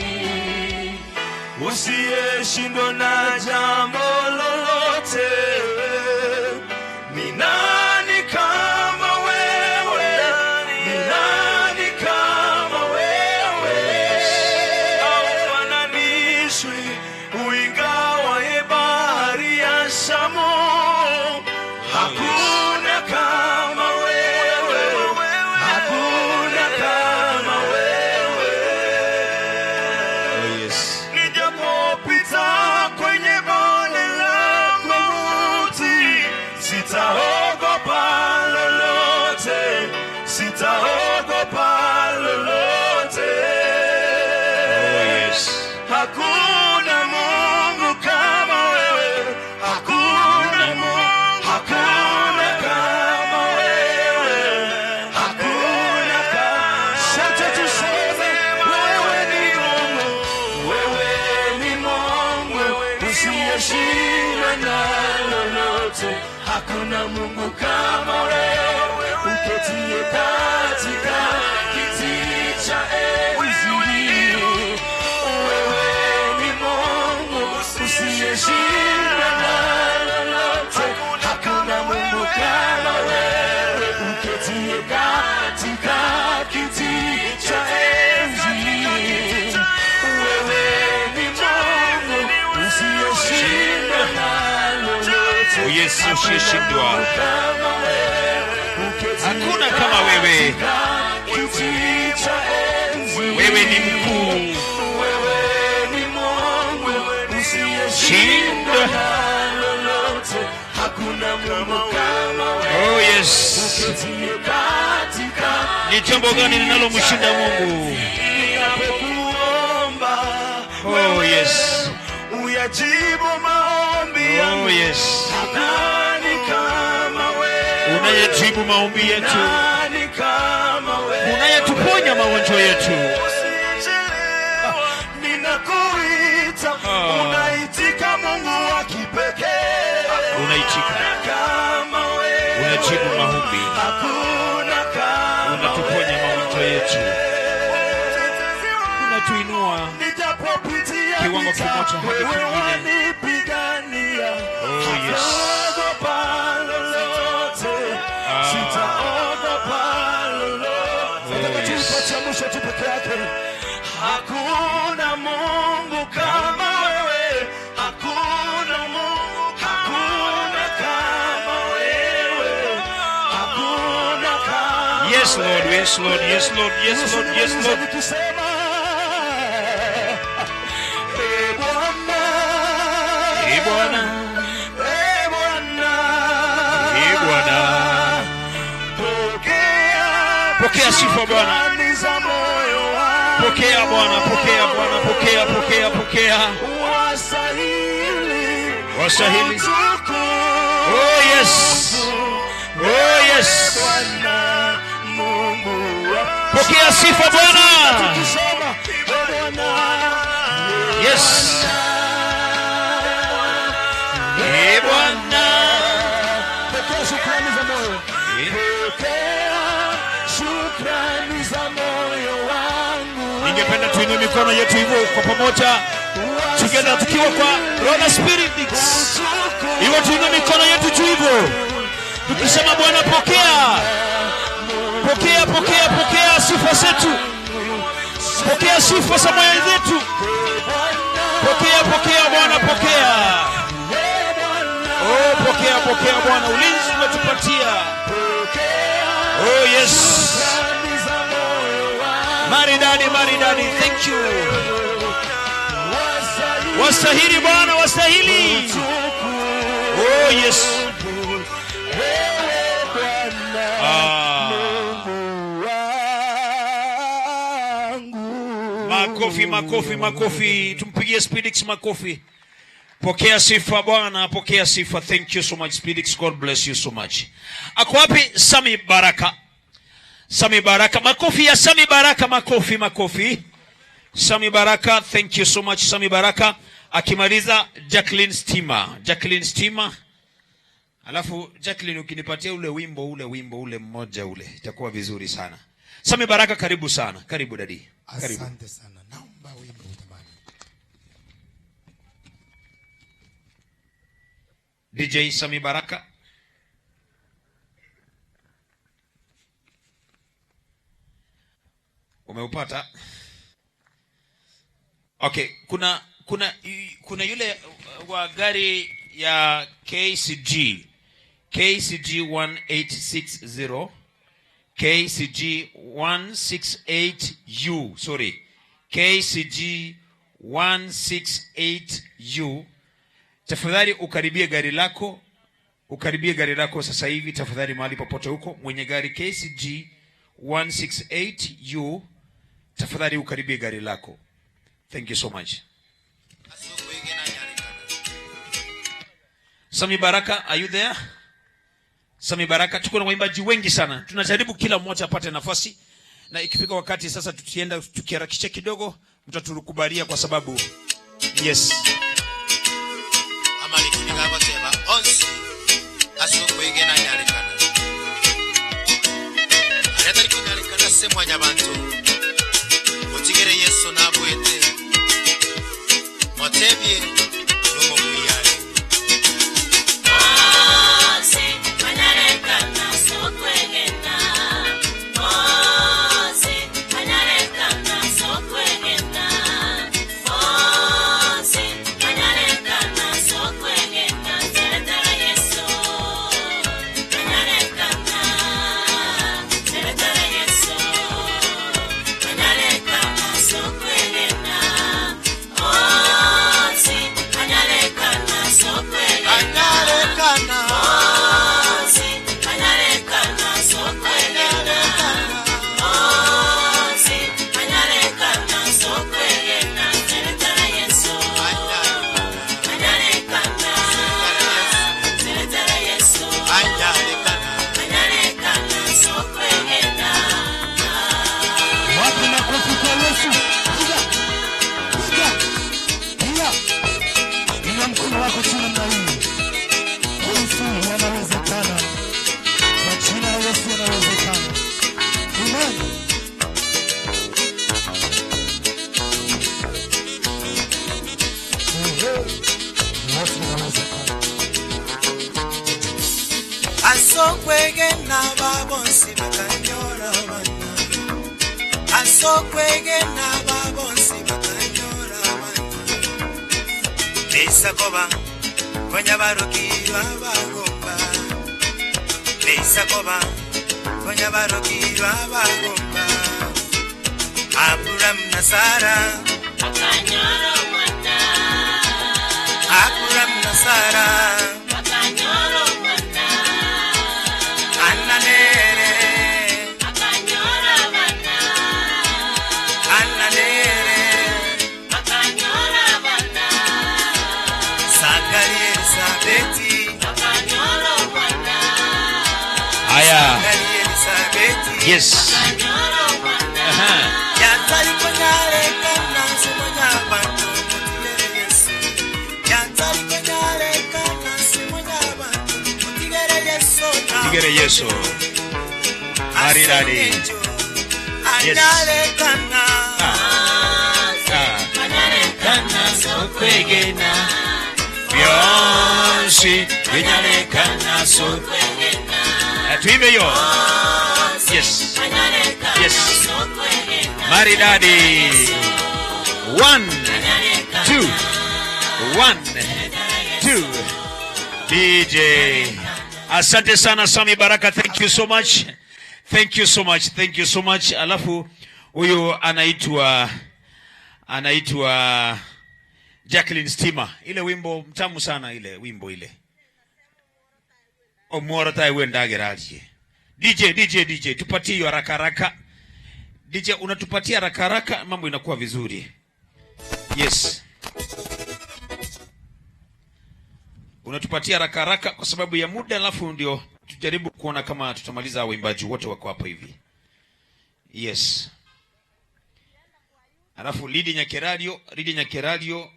Usiyeshindwa na jambo lolote, ni nani kama wewe? Ni nani kama wewe? Uingawaye bahari ya Shamu, hakuna kama wewe, hakuna kama wewe. Nijapopita kwenye bonde la
hakuna Mungu kama wewe, uketie katika kiti cha enzi. Wewe ni Mungu usiyeshindwa na lolote, hakuna Mungu kama wewe, uketie katika kiti cha enzi. Wewe ni Mungu usiyeshindwa na lolote,
Yesu usiyeshindwa. Hakuna kama wewe. Wewe ni mkuu. Shinda. Oh yes. Ni jambo gani linalomshinda Mungu? Oh yes.
Uyajibu maombi yangu.
Oh yes.
Nani kama wewe?
Unayejibu maombi yetu.
Nani kama wewe?
Unayetuponya magonjwa yetu.
Ninakuita, unaitika Mungu wa kipekee.
Unaitika.
Kama wewe.
Unajibu maombi.
Hakuna kama
unatuponya magonjwa yetu. Unatuinua kiwango kimoja hadi kingine. Oh yes.
Hakuna Mungu kama wewe, hakuna Mungu, hakuna kama wewe, hakuna kama.
Yes Lord, yes Lord, yes Lord, yes Lord, yes Lord. Pokea sifa Bwana. Pokea Bwana, pokea Bwana, pokea, pokea, pokea. Wastahili. Oh yes. Oh yes. Pokea sifa Bwana. Yes. Bwana.
Pokea shukrani za moyo. Shukrani za moyo wangu.
Ningependa tuinue mikono yetu hivyo kwa pamoja. Together tukiwa kwa Roller Spirit. Hivyo tuinue mikono yetu tu hivyo. Tukisema Bwana pokea. Pokea, pokea, pokea sifa zetu. Pokea sifa za moyo zetu. Pokea, pokea Bwana, pokea. Oh, pokea, pokea Bwana, ulinzi umetupatia. Oh yes. Maridadi, maridadi, thank you. Wastahili Bwana, wastahili. Oh yes. Makofi, makofi, makofi. Tumpigie Spirix makofi. Pokea sifa Bwana, pokea sifa. Thank you so much Spirix. God bless you so much. Ako wapi Sami Baraka? Sami Baraka, makofi ya Sami Baraka, makofi, makofi. Sami Baraka, thank you so much Sami Baraka. Akimaliza Jacqueline Stima. Jacqueline Stima. Alafu Jacqueline ukinipatia ule wimbo mmoja ule itakuwa vizuri sana. Sami Baraka, karibu sana. Karibu dadi. Karibu.
Asante sana. Naomba wimbo utamani.
DJ Sami Baraka. Umeupata? Okay, kuna yule wa gari ya KCG 1860 KCG 168U, sorry, KCG 168U. Tafadhali ukaribie gari lako sasa hivi tafadhali, mahali popote huko. Mwenye gari KCG 168U, tafadhali ukaribie gari lako. Thank you so much. Sami Baraka, are you there? Sami Baraka, tuko na waimbaji wengi sana. Tunajaribu kila mmoja apate nafasi. Na ikifika wakati sasa tutienda tukiharakisha kidogo, mtatukubalia kwa sababu yes.
Amali kuninga kwa sema onsi. Asu kwigena nyarekana areta iko nyarekana se mwanya bantu utigere Yesu nabwete motebye no muyale
Ozi anyarekana sokwegena Ozi anyarekana sokwegena Ozi anyarekana sokwegena Teretera Yesu anyarekana Teretera Yesu anyarekana sokwegena Ozi anyarekana sokwegena
anyarekana
Ozi anyarekana sokwegena Ozi anyarekana sokwegena Teretera Yesu anyarekana Teretera Yesu anyarekana sokwegena
Wapi makofi kwa Yesu? Piga. Piga. Piga. Inua mkono wako chini namna hii. Yesu anawezekana. Kwa jina la Yesu anawezekana. Amen. Yesu anawezekana.
asokwegena babonsi bakanyora bana asokwegena babonsi bakanyora bana Beisakoba konya barukirwa bagomba Beisakoba konya barukirwa bagomba Abraham na Sara
akanyoro mwana
Abraham na Sara
akanyoro mwana
Ananere
akanyoro mwana
Ananere
akanyoro mwana
Sakari Elisabeti
akanyoro mwana
Aya.
Sakari Elisabeti
Yes.
akanyoro mwana
Yatari konyare kana simonya bantu mutigere Yesu Yatari konyare kana simonya bantu mutigere Yesu
Tigere Yesu. Maridadi. Yes.
Anyale kana
anyarekana sokwegena
Bionsi vinyarekana
sokwegena
tuimbe yo. Yes.
anyarekana
Yes.
sokwegena
Maridadi. 1 2 1 2 DJ. Asante sana Sami Baraka, thank you so much. Thank you so much. Thank you so much. Alafu huyo anaitwa Jacqueline Stima. Ile wimbo mtamu sana ile wimbo ile. Omworo tai wenda geraji. DJ tupatie hiyo haraka haraka. DJ unatupatia haraka haraka, mambo inakuwa vizuri. Yes. Unatupatia haraka haraka kwa sababu ya muda, alafu ndio tujaribu kuona kama tutamaliza waimbaji wote wako hapa hivi. Yes. Alafu Lidi Nyakeradio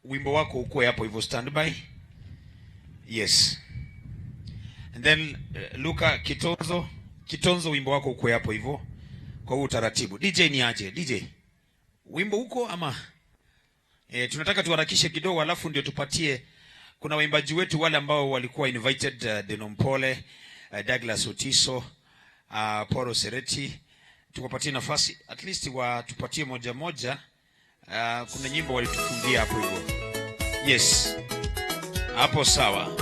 wimbo wako uko hapo hivyo standby. Yes. And then Luka Kitonzo wimbo wako uko hapo hivyo kwa utaratibu. DJ ni aje? DJ. Wimbo uko ama tunataka tuharakishe kidogo, alafu ndio tupatie. Kuna waimbaji wetu wale ambao walikuwa invited, Denompole, Douglas Otiso, Poro Sereti. Tukapatie nafasi at least tupatie moja moja. Kuna nyimbo walitufungia hapo hivyo. Yes. Hapo sawa.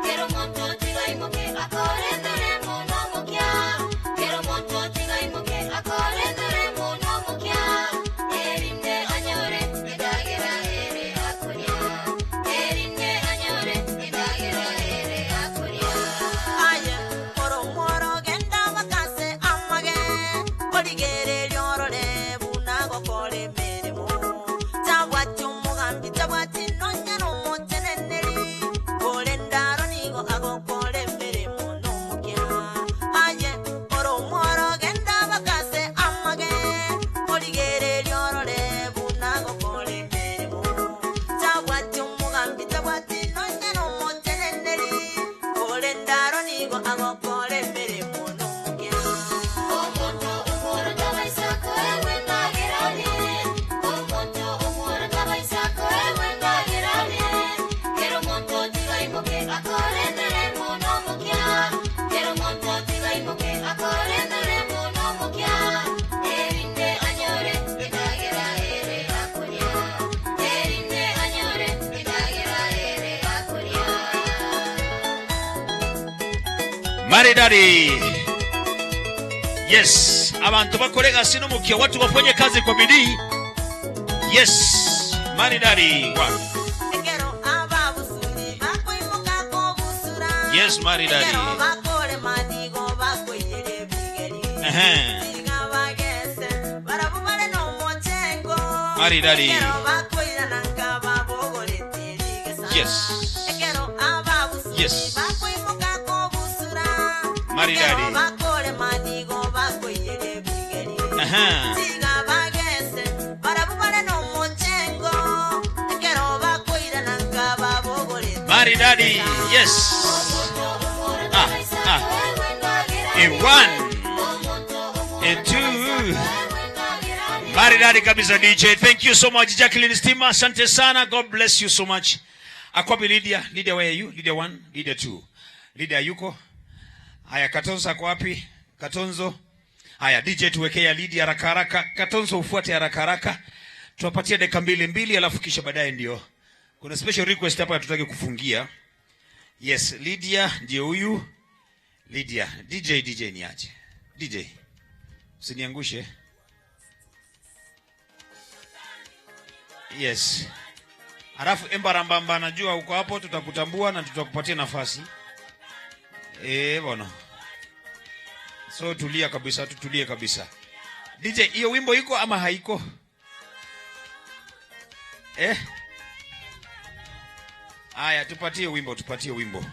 Quiero
Maridadi. Yes, abantu bakorega sino mukio watu wafanye kazi kwa bidii. Yes, maridadi. Yes, maridadi. Maridadi. Yes. Yes. Maridadi. Maridadi. Yes. A one. A two. Maridadi kabisa DJ. Thank you so much Jacqueline Stima. Asante sana. God bless you so much. Akwapi Lydia. Lydia, where are you? Lydia 1, Lydia 2. Lydia yuko. Haya, Katonzo ako wapi? Katonzo. Haya, DJ tuwekea Lydia haraka haraka. Katonzo ufuate haraka haraka. Tuwapatie dakika 2 alafu kisha baadaye ndio. Kuna special request hapa tutaki kufungia. Yes, Lydia ndio huyu. Lydia, DJ ni aje. DJ. Usiniangushe. Yes. Alafu Embarambamba najua uko hapo, tutakutambua na tutakupatia nafasi. Bwana. So tulia kabisa, tutulie kabisa. DJ, hiyo wimbo iko ama haiko? Aya, tupatie wimbo.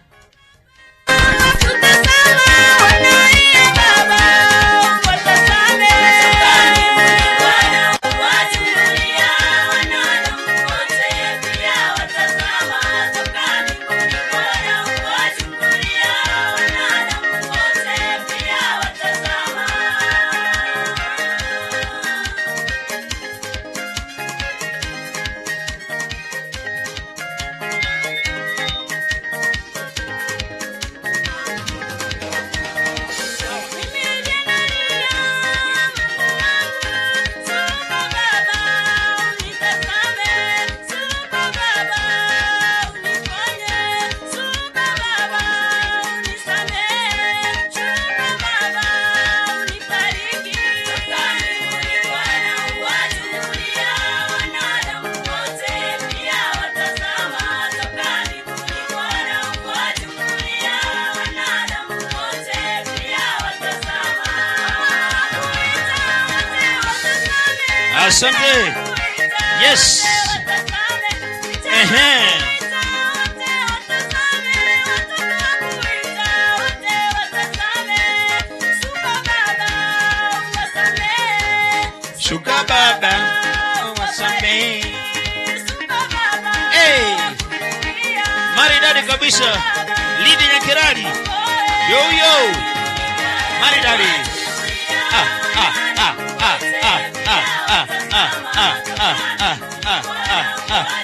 Asante. Yes. Shuka baba. Wasame. Maridadi kabisa. Lydia Nyakirari. Yo. Maridadi.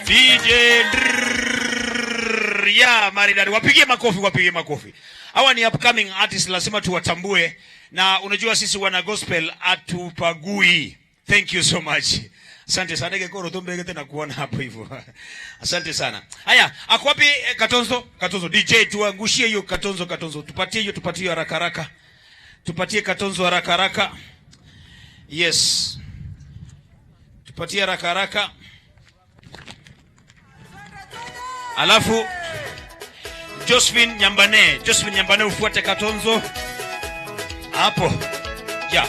DJ ya maridadi. Wapigie makofi. Hawa ni upcoming artists, lazima tuwatambue. Na unajua sisi wana gospel atupagui. Thank you so much. Asante sana gekoro tumbege tena kuona hapo hivyo. Asante sana. Haya, ako wapi Katonzo DJ tuangushie hiyo Katonzo. Tupatie hiyo haraka haraka. Tupatie Katonzo haraka haraka. Yes. Tupatie haraka haraka. Alafu Josephine Nyambane ufuate Katonzo. Hapo. Yeah.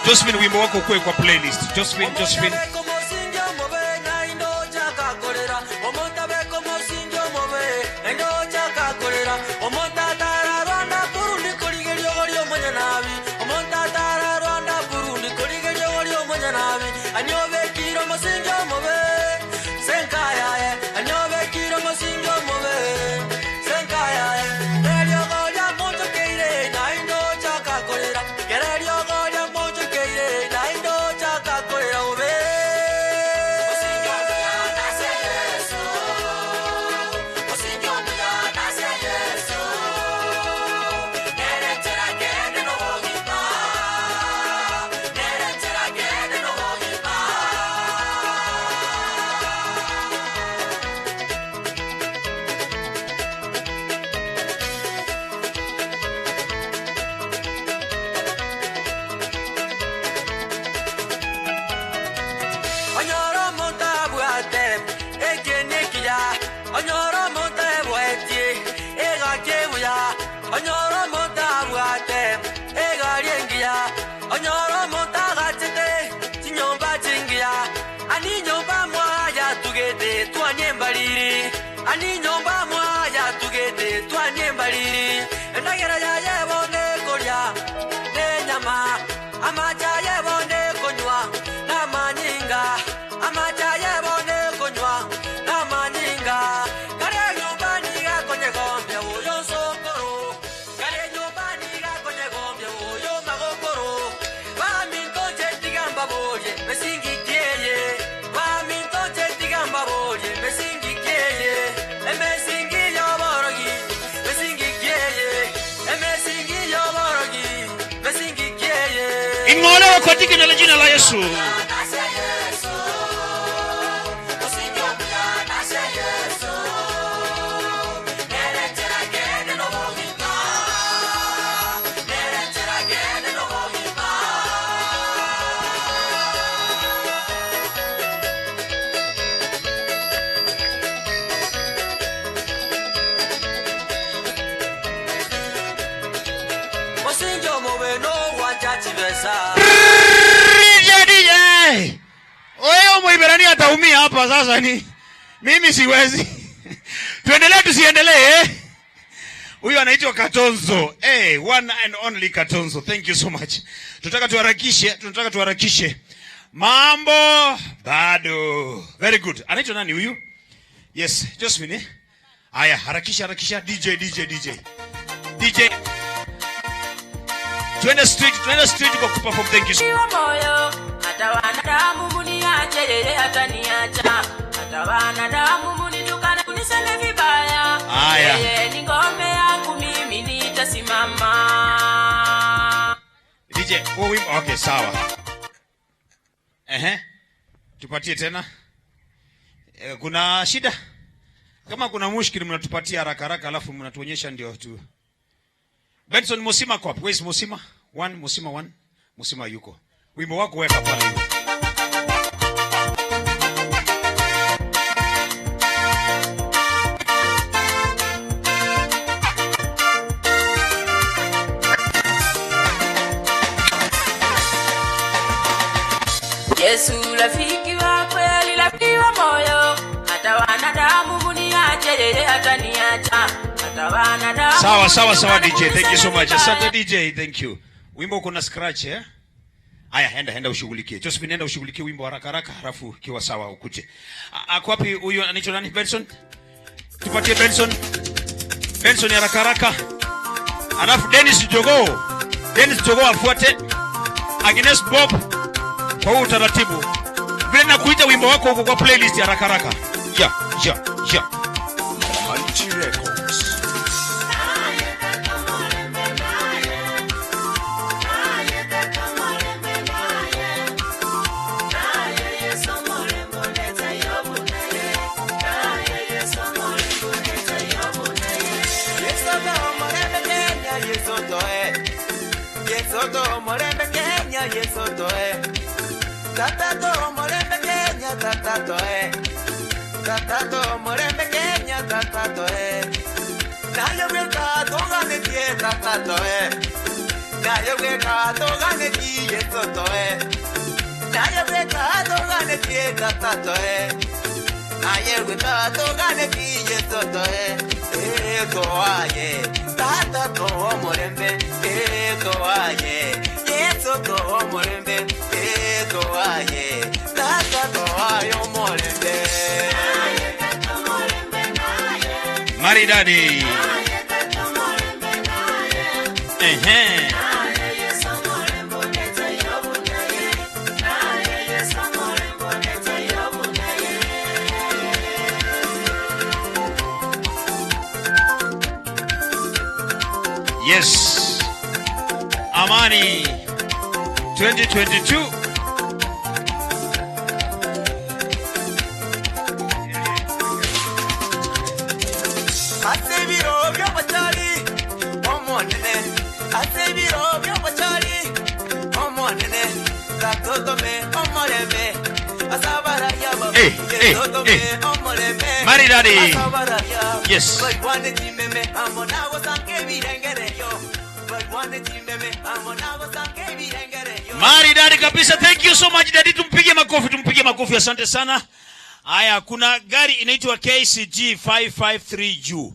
Josephine, wimbo wako ukue kwa playlist. Josephine. Ing'olewa kwa jina la Yesu. Oyo Mwiberania ataumia hapa sasa ni. Mimi siwezi. Tuendelee tusiendelee. Huyu anaitwa Katonzo. One and only Katonzo. Thank you so much. Tunataka tuharakishe. Mambo bado. Very good. Anaitwa nani huyu? Yes, Josephine. Aya, harakisha DJ. Tuende street kwa kuperform. Thank you so much.
Hata wanadamu muniache, yeye hataniacha. Hata wanadamu munitukane, kuniseme vibaya. Yeye ni ngome yangu, mimi nitasimama.
DJ, okay, sawa. Tupatie tena. Kuna shida? Kama kuna mushkili mnatupatia haraka alafu mnatuonyesha ndio tu. Benson Musima kwa. Where's Musima? Musima 1. Musima yuko. Wimbo wako weka pale hivi.
Yesu rafiki wa kweli, rafiki wa moyo. Hata wanadamu muniache, yeye hataniacha. Hata wanadamu.
Sawa DJ. Thank you so much. Asante DJ. Thank you. Wimbo kuna scratch Aya, enda ushughulikie. Josephine, enda ushughulikie wimbo haraka halafu kiwa sawa ukuje. Ako wapi huyu anaitwa nani? Benson. Tupatie Benson haraka. Alafu Dennis Jogo afuate. Agnes Bob kwa utaratibu. Vile nakuita wimbo wako huko kwa playlist haraka. Yeah.
Multi Records.
Yesoto morembe Kenya, Yesoto Tatato morembe Kenya, Tatato morembe Kenya, Tatato Nayo weka togane tie, Tatato Nayo weka togane tie, Yesoto Nayo weka togane tie, Tatato Nayo weka togane tie, Yesoto Toaye Tatato morembe Toaye Yesoto morembe Toaye Tatato ayo morembe
Maridadi. Yes. Amani 2022. Maridadi. Yes. Maridadi kabisa. Thank you so much daddy. Tumpige makofi. Asante sana. Haya, kuna gari inaitwa KCE 553U.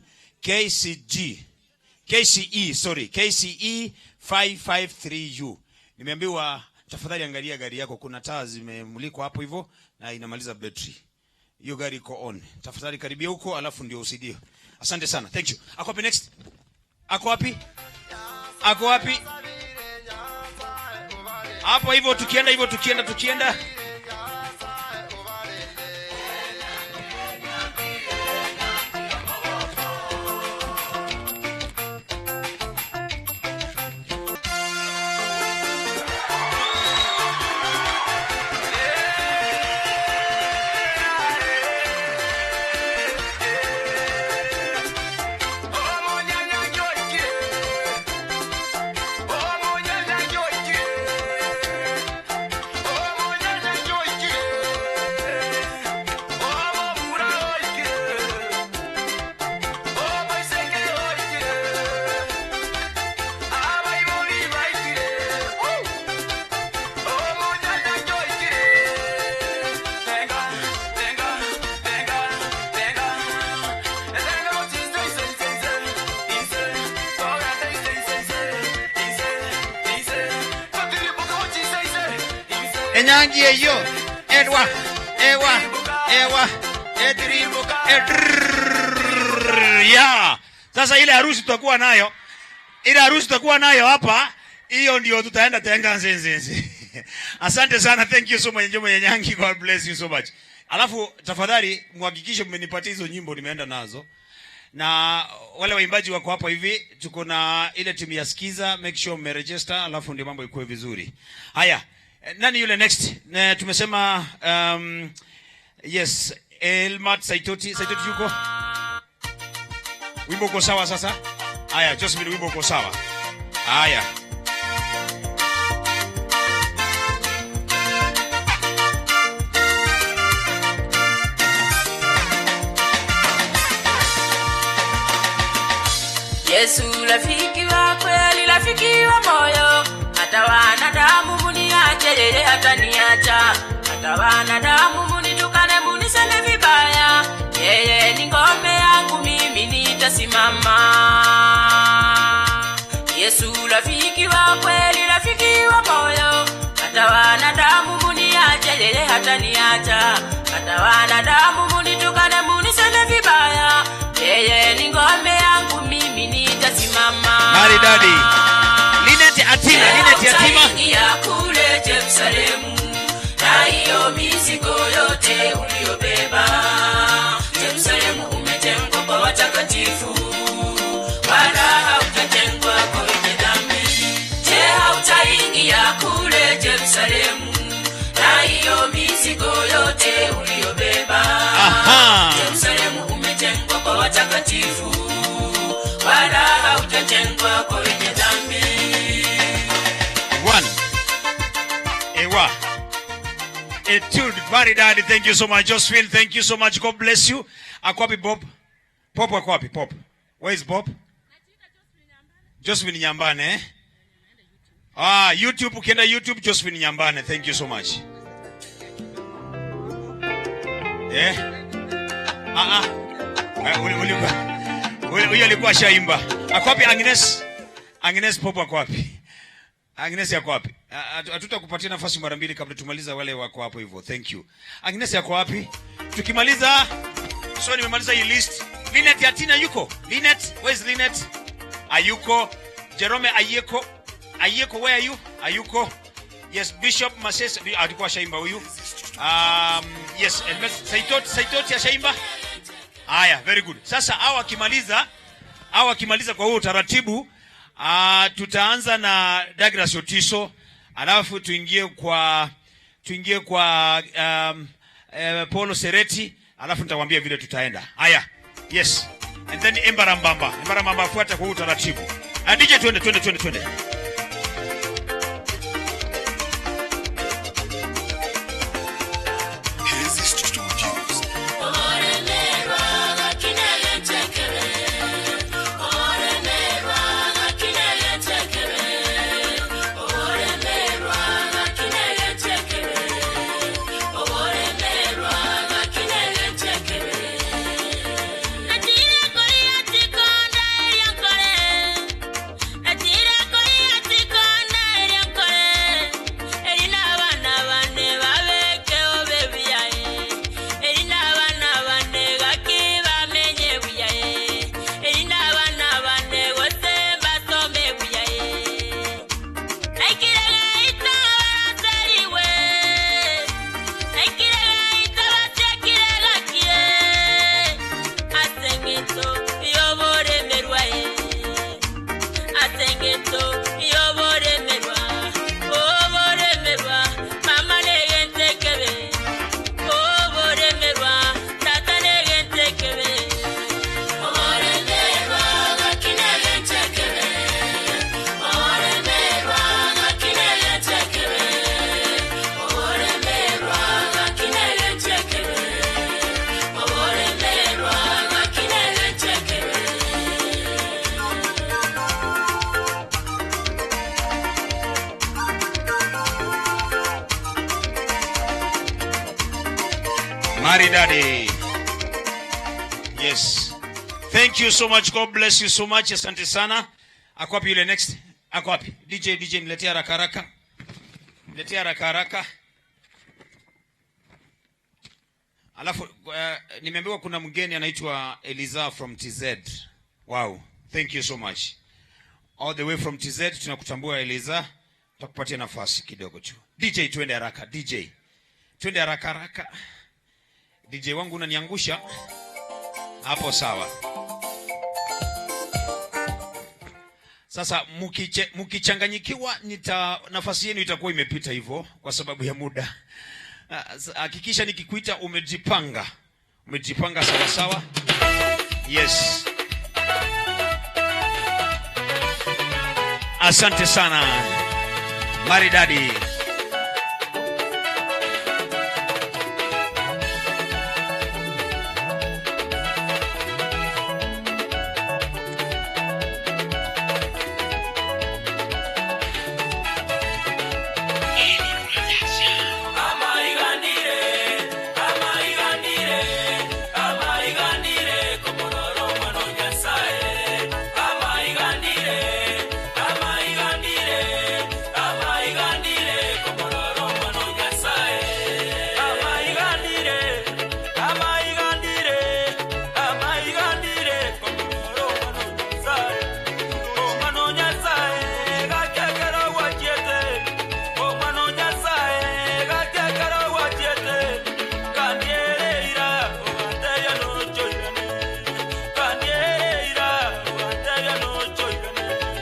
KCE 553U. Nimeambiwa tafadhali angalia gari yako, kuna taa zimemulikwa hapo hivyo na inamaliza battery. Hiyo gari iko on. Tafadhali karibia huko alafu ndio usidie. Asante sana. Thank you. Ako wapi next? Ako wapi? Hapo hivyo tukienda. Enyangi eyo. Ewa. Edrimuka. Yeah. Sasa ile harusi tutakuwa nayo. Ile harusi tutakuwa nayo hapa. Hiyo ndio tutaenda tenga nzenzenze. Asante sana. Thank you so much Njomo Nyangi. God bless you so much. Alafu tafadhali muhakikishe mmenipatia hizo nyimbo nimeenda nazo. Na wale waimbaji wako hapa hivi, tuko na ile timu ya Skiza, make sure mmeregister, alafu ndio mambo ikuwe vizuri. Haya, nani yule next? Tumesema yes, Elmat Saitoti yuko? Wimbo uko sawa sasa? Haya, Josephine wimbo uko sawa. Haya.
Yesu rafiki wa kweli, rafiki wa moyo, hata wanadamu muniache yeye hataniacha, hata wanadamu munitukane muniseme vibaya, yeye ni ngome yangu mimi nitasimama. Yesu rafiki wa kweli, rafiki wa moyo, hata wanadamu muniache yeye hataniacha, hata wanadamu munitukane muniseme vibaya, yeye ni ngome yangu mimi nitasimama.
Maridadi. Linet Atima.
Ya kule Jerusalemu, na hiyo mizigo yote uliyobeba. Jerusalemu umetengwa kwa watakatifu, wala hautatengwa kwa wenye dhambi. Je, hautaingia kule Jerusalemu, na hiyo mizigo yote uliyobeba. Jerusalemu umetengwa kwa watakatifu, wala hautatengwa kwa wenye dhambi.
Ewa. Etude, Maridadi, thank you so much. Josephine, thank you so much. God bless you. Akwapi Bob? Pop akwapi? Pop. Where is Bob? Josephine Nyambane. YouTube, ukienda YouTube, Josephine Nyambane. Thank you so much. Huyo alikuwa shaimba. Akwapi Agnes? Agnes Pop akwapi? Agnes yako wapi? Hatutakupatia nafasi mara mbili kabla tumaliza wale wako hapo hivyo. Thank you. Agnes yako wapi? Tukimaliza, so nimemaliza hii list. Linet Yatina yuko? Linet, where is Linet? Ayuko. Jerome Ayeko. Ayeko, where are you? Ayuko. Yes, Bishop Mases alikuwa shaimba huyu. Yes, Saitoti ya shaimba. Haya, very good. Sasa hawa kimaliza kwa huo utaratibu, tutaanza na Douglas Otiso, alafu tuingie kwa Polo Sereti, alafu nitawaambia vile tutaenda. Haya. Yes. And then Embarambamba fuata kwa utaratibu. DJ twende. Maridadi. Yes. Thank you so much. God bless you so much. Asante sana. Akwapi yule next? Akwapi? DJ niletea haraka haraka. Niletea haraka haraka. Alafu nimeambiwa kuna mgeni anaitwa Eliza from TZ. Wow, thank you so much. All the way from TZ tunakutambua Eliza. Tutakupatia nafasi kidogo tu. DJ twende haraka, DJ. Twende haraka haraka. DJ wangu unaniangusha. Hapo sawa. Sasa mkichanganyikiwa nafasi yenu itakuwa imepita hivyo kwa sababu ya muda. Hakikisha nikikuita umejipanga. Umejipanga sawa sawa. Yes. Asante sana. Maridadi.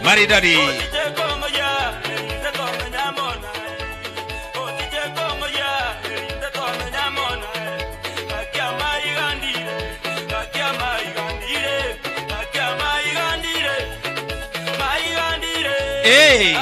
Maridadi. Hey.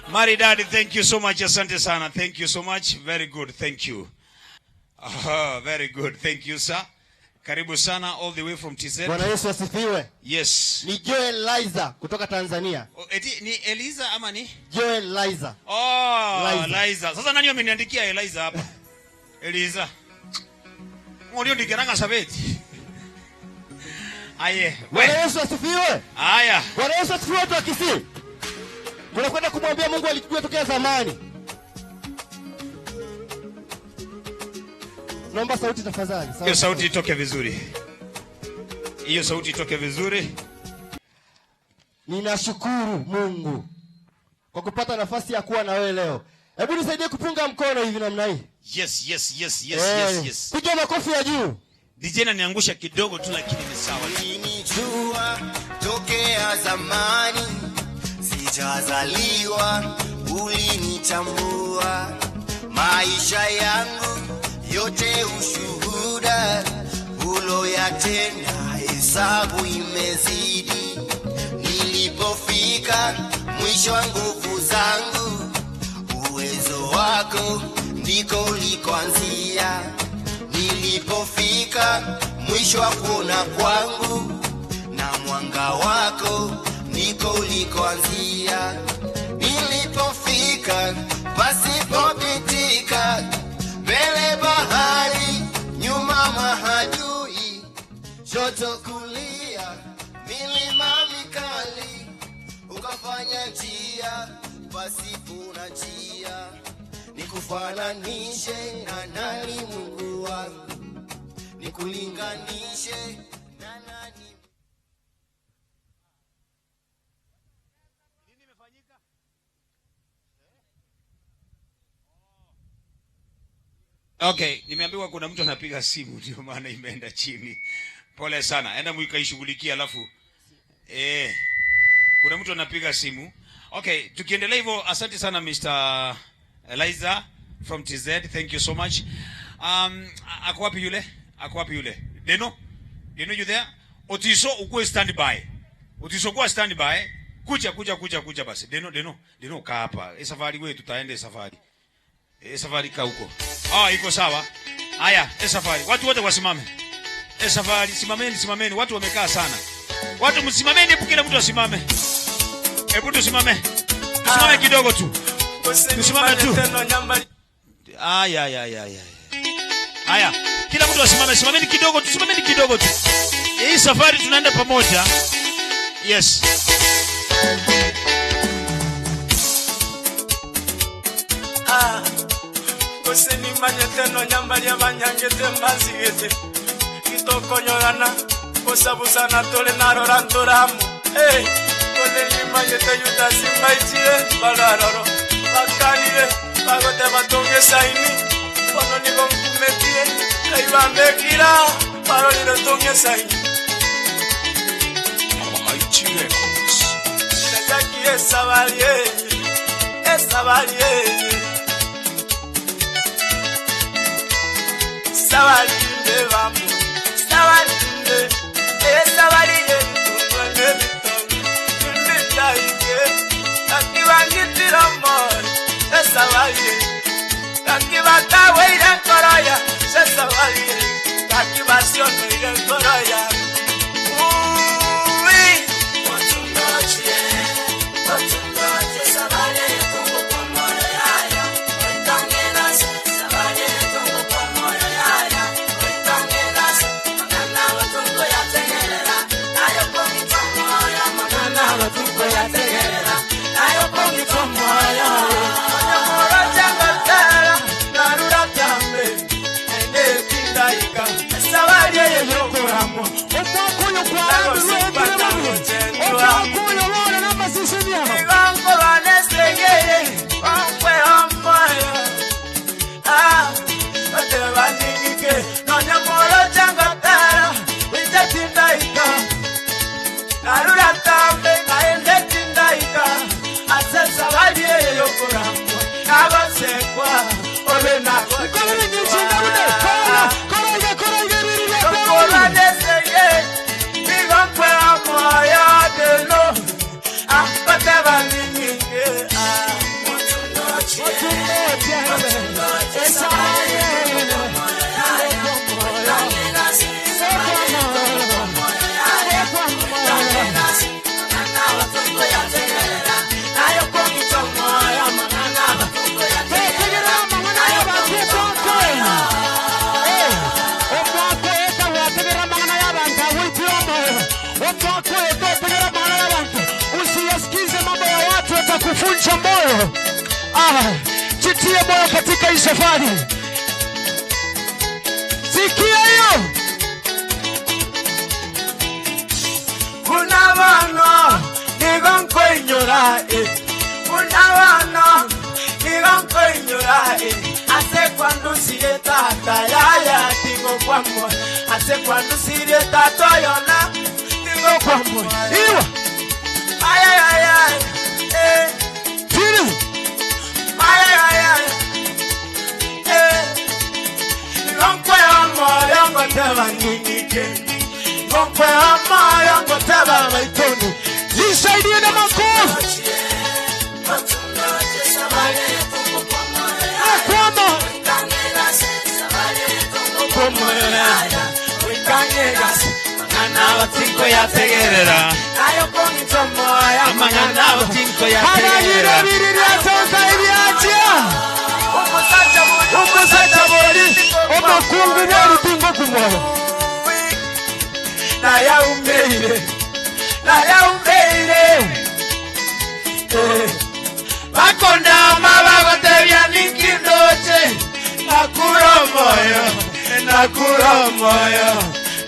Maridadi, thank you so much. Asante sana. Thank you so much. Very good. Thank you. Very good. Thank you, sir. Karibu sana all the way from TZ.
Bwana Yesu asifiwe.
Yes.
Ni Joel Liza kutoka Tanzania.
Eti ni Eliza ama ni?
Joel Liza.
Liza. Sasa nani ameniandikia Eliza hapa? Eliza. Mbona ndikeranga sabeti? Aye.
Bwana Yesu asifiwe.
Aya.
Bwana Yesu asifiwe tu akisi. Tunakwenda kumwambia Mungu alijua tokea zamani. Naomba sauti tafadhali.
Hiyo sauti itoke vizuri. Hiyo sauti itoke vizuri.
Ninashukuru Mungu kwa kupata nafasi ya kuwa na wewe leo. Hebu nisaidie kupunga mkono hivi namna hii.
Yes.
Piga makofi ya juu.
DJ ananiangusha kidogo tu lakini ni sawa.
Ulinijua tokea zamani, sijazaliwa ulinitambua, maisha yangu yote ushuhuda uloyatenda, hesabu imezidi. Nilipofika mwisho wa nguvu zangu, uwezo wako ndiko ulikoanzia. Nilipofika mwisho wa kuona kwangu, na mwanga wako ndiko ulikoanzia. Nilipofika pasipopitika, mbele bahari, nyuma mahadui, shoto kulia, milima mikali, ukafanya njia pasipo na njia. Nikufananishe na nani Mungu wangu, nikulinganishe na nani?
Okay, nimeambiwa kuna mtu anapiga simu ndio maana imeenda chini. Pole sana. Enda muikaishughulikia alafu kuna mtu anapiga simu. Okay, tukiendelea hivyo, asante sana Mr. Eliza from TZ. Thank you so much. Ako wapi yule? Deno? Deno you there? Otiso ukue standby. Otiso kwa standby. Kuja basi. Deno kaa hapa. Safari wewe tutaende safari. Safari kaa huko. Iko sawa. Haya, safari. Watu wote wasimame. Safari, simameni. Watu wamekaa sana. Watu msimameni, hebu kila mtu asimame. Hebu tusimame. Tusimame kidogo tu. Tusimame tu. Haya, kila mtu asimame, simameni kidogo tu. Hii safari tunaenda pamoja. Yes.
Koseni manyeteno nyambali abanyangete mbazigete kitokonyorana kosabusana tole narorantoramu koleni manyete yutasimbaitire balaroro bakanire bagote batonge saini ono nigo nkumetie kaibambekira baroliro tonge saini aitire nataki esabalie Sabalinde vamos, sabalinde, sabalinde, tumbane bitongi, tumbitaike, akibangitira amor, sabalinde, akibatawe ire koroya, sabalinde, akibasiono ire koroya. Sabalinde, tungo kwa moyo yaya, oitangena sabalinde, tungo kwa moyo yaya.
Kufunja moyo. Jitie moyo katika hii safari. Sikia hiyo.
Kuna wana nigonkoinyora Kuna wana nigonkoinyora Ase cuando sigue tata ya digo kwamo Ase cuando sigue tata yona digo kwamo Iwa. Ay.
Tiri.
Ay. Nigonkwe amo yango teba ningike Nigonkwe amo yango teba maitoni
Nisaidie na makofi.
Bakonda mabagote bya ninkindoche nakuro moyo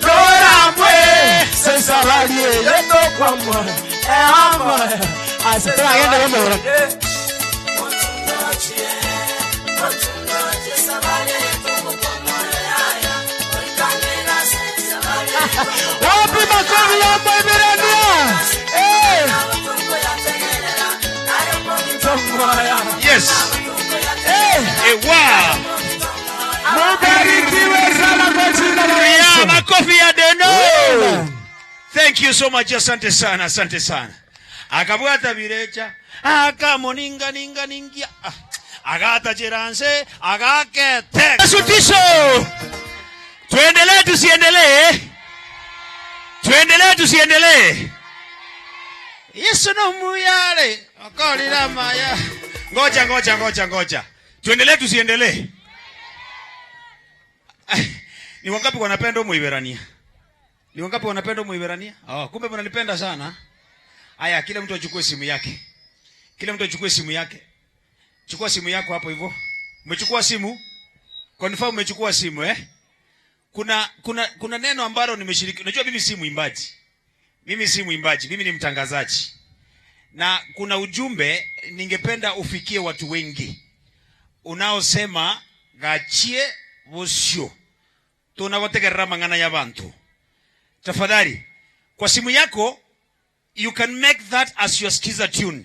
Loramwe sensabalie yeto kwa moyo amo asitwa yende bamora
Wapi makofi ya Mbirania?
Yes. Wow.
Mubarikiwe sana kwa jina la Yesu.
Makofi ya Deno. Thank you so much. Asante sana. Akabwata birecha. Akamoninga ningia. Agata cheranse. Agakete. Sutisho. Tuendelee. Yesu no muyale. Akalira maya. Ngoja. Tuendelee tusiendelee? Ni wangapi wanapenda Muiberania? Ni wangapi wanapenda Muiberania? Kumbe mnanipenda sana. Haya, kila mtu achukue simu yake. Kila mtu achukue simu yake. Chukua simu yako hapo hivyo. Umechukua simu? Confirm umechukua simu Kuna neno ambalo nimeshiriki. Unajua mimi si mwimbaji. Mimi si mwimbaji, mimi ni mtangazaji. Na kuna ujumbe ningependa ufikie watu wengi. Unaosema gachie vosio. Tunagotegerera mangana ya bantu. Tafadhali, kwa simu yako you can make that as your skiza tune.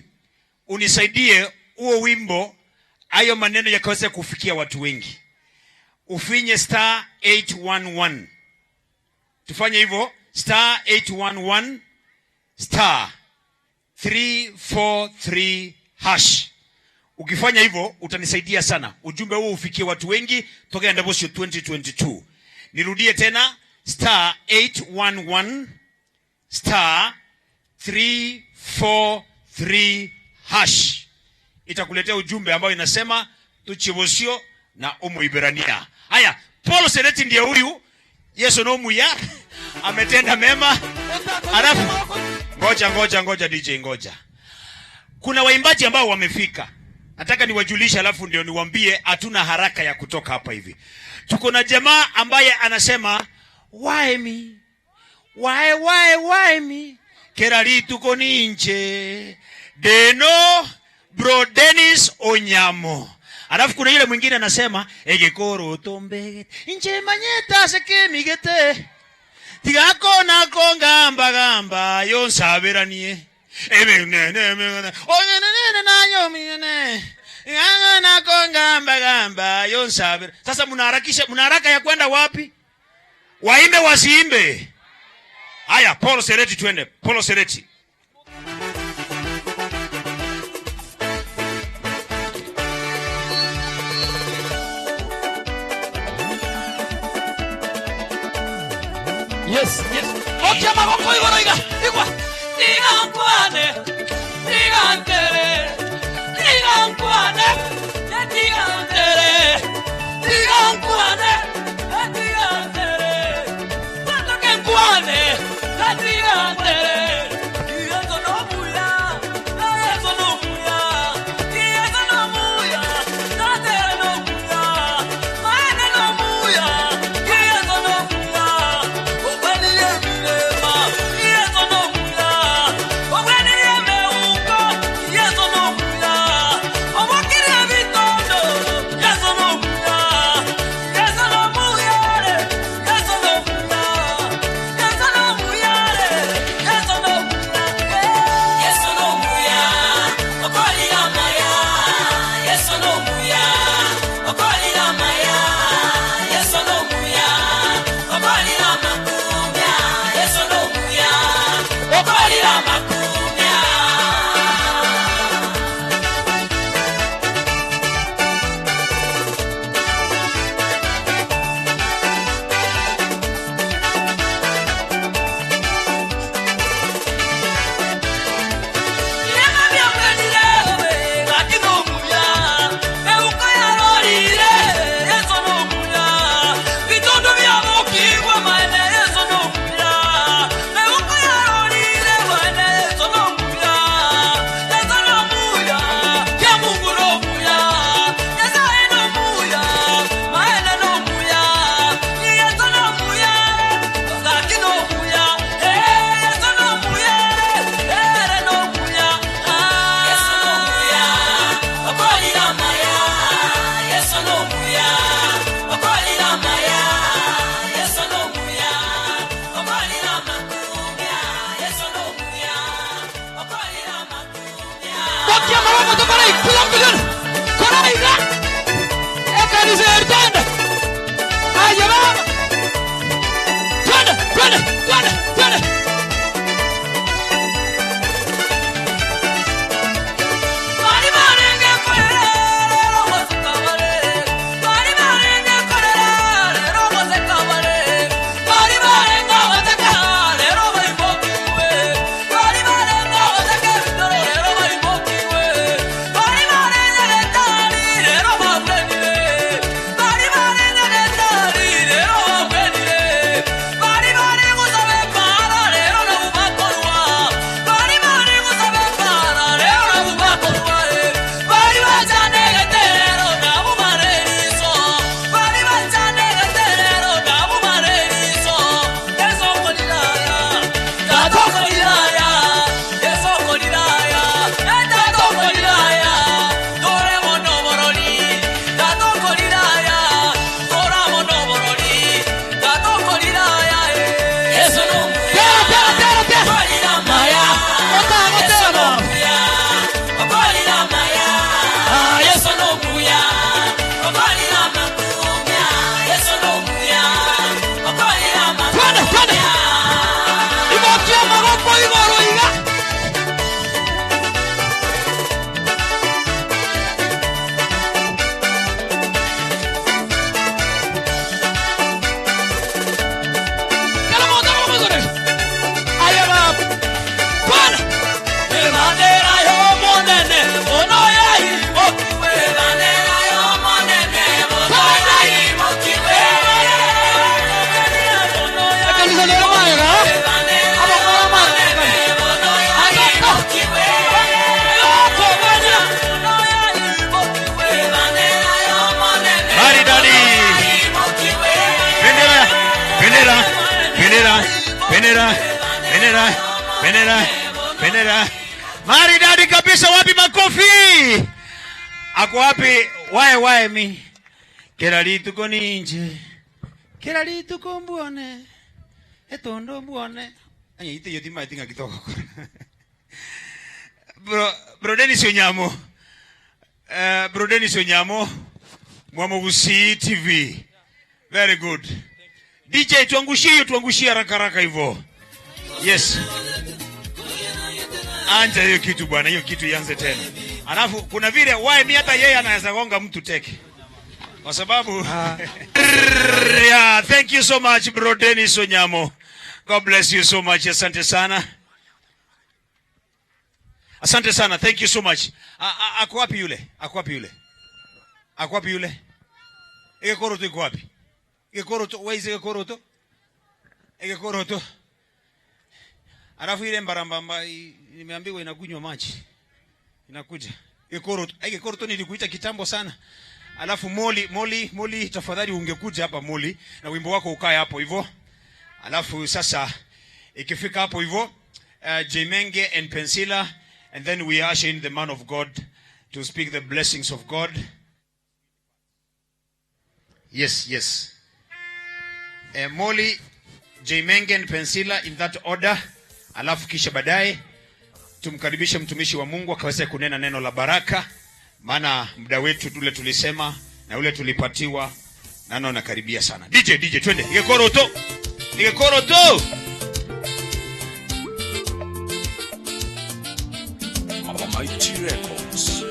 Unisaidie huo wimbo, hayo maneno yakaweza kufikia watu wengi. Ufinye *811. Tufanye hivyo, *811 *343 #. Ukifanya hivyo utanisaidia sana. Ujumbe huo ufikie watu wengi toka Ndabosio 2022. Nirudie tena, *811 *343 #. Itakuletea ujumbe ambao inasema tuchibosio na Umuiberania. Haya, Paul Sereti ndiye huyu. Yesu no muya ametenda mema. Alafu ngoja DJ ngoja. Kuna waimbaji ambao wamefika. Nataka niwajulishe alafu ndio niwaambie hatuna haraka ya kutoka hapa hivi. Tuko na jamaa ambaye anasema why me? Why me? Kerali tuko ninje. Deno Bro Dennis Onyamo. Alafu kuna yule mwingine anasema egekoro tombe inje manyeta sekemigete tigako na gamba yonsaberanie ebenene onene nayo mine na gamba yonsaber. Sasa mnaharaka ya kwenda wapi? Waimbe wasiimbe? Haya, Paul Sereti twende. Paul Sereti.
Yes. Okay, maboko igoro igwa. Tigankwane. Tigantere. Tigankwane. Tigantere. Tigankwane. Tigantere. Tigankwane. Tigantere. Yeso no muya. Yeso no muya. Yeso no muya. Tate no muya. Mane no muya. Yeso no muya. Yes,
Bendera. Maridadi kabisa, wapi makofi? Ako wapi? Wae mi. Kila litu koninje. Kila litu kombuone. Etondo mbuone. Anya ite yotima itinga kitoko. Bro Dennis Onyamo. Bro Dennis Onyamo. Mwamugusi TV. Very good. DJ tuangushie haraka hivyo. Yes. Anja hiyo kitu bwana, hiyo kitu ianze tena. Alafu kuna vile why mi hata yeye anaweza gonga mtu teke. Kwa sababu yeah, thank you so much bro Dennis Onyamo. God bless you so much. Asante sana. Thank you so much. Ako wapi yule? Ege koroto iko wapi? Ege koroto. Alafu ile mbarambamba nimeambiwa inakunywa maji. Inakuja. Ege koroto nilikuita kitambo sana. Alafu Moli tafadhali ungekuja hapa Moli na wimbo wako ukae hapo hivyo. Alafu sasa ikifika hapo hivyo Jemenge and Pensila, and then we usher in the man of God to speak the blessings of God. Yes. Moli, Jemenge and Pensila in that order. Alafu kisha baadaye tumkaribishe mtumishi wa Mungu akaweze kunena neno la baraka, maana muda wetu tule tulisema na ule tulipatiwa nano nakaribia sana. DJ twende. Ige koroto.
Mighty Records.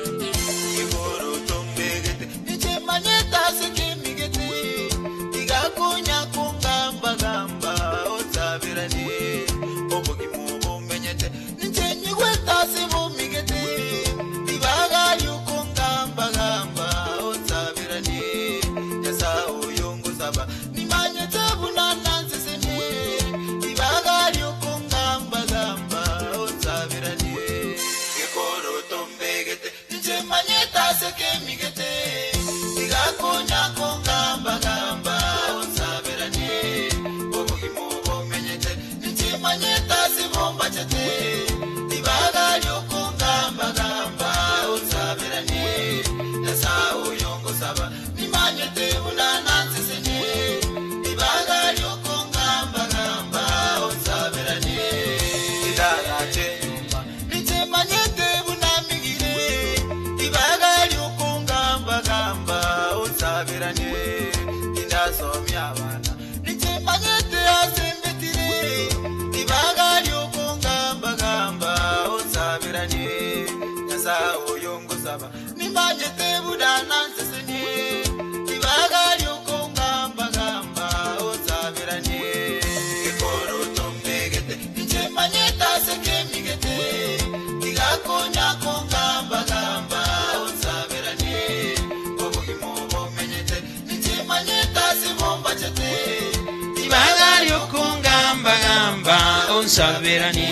Saberani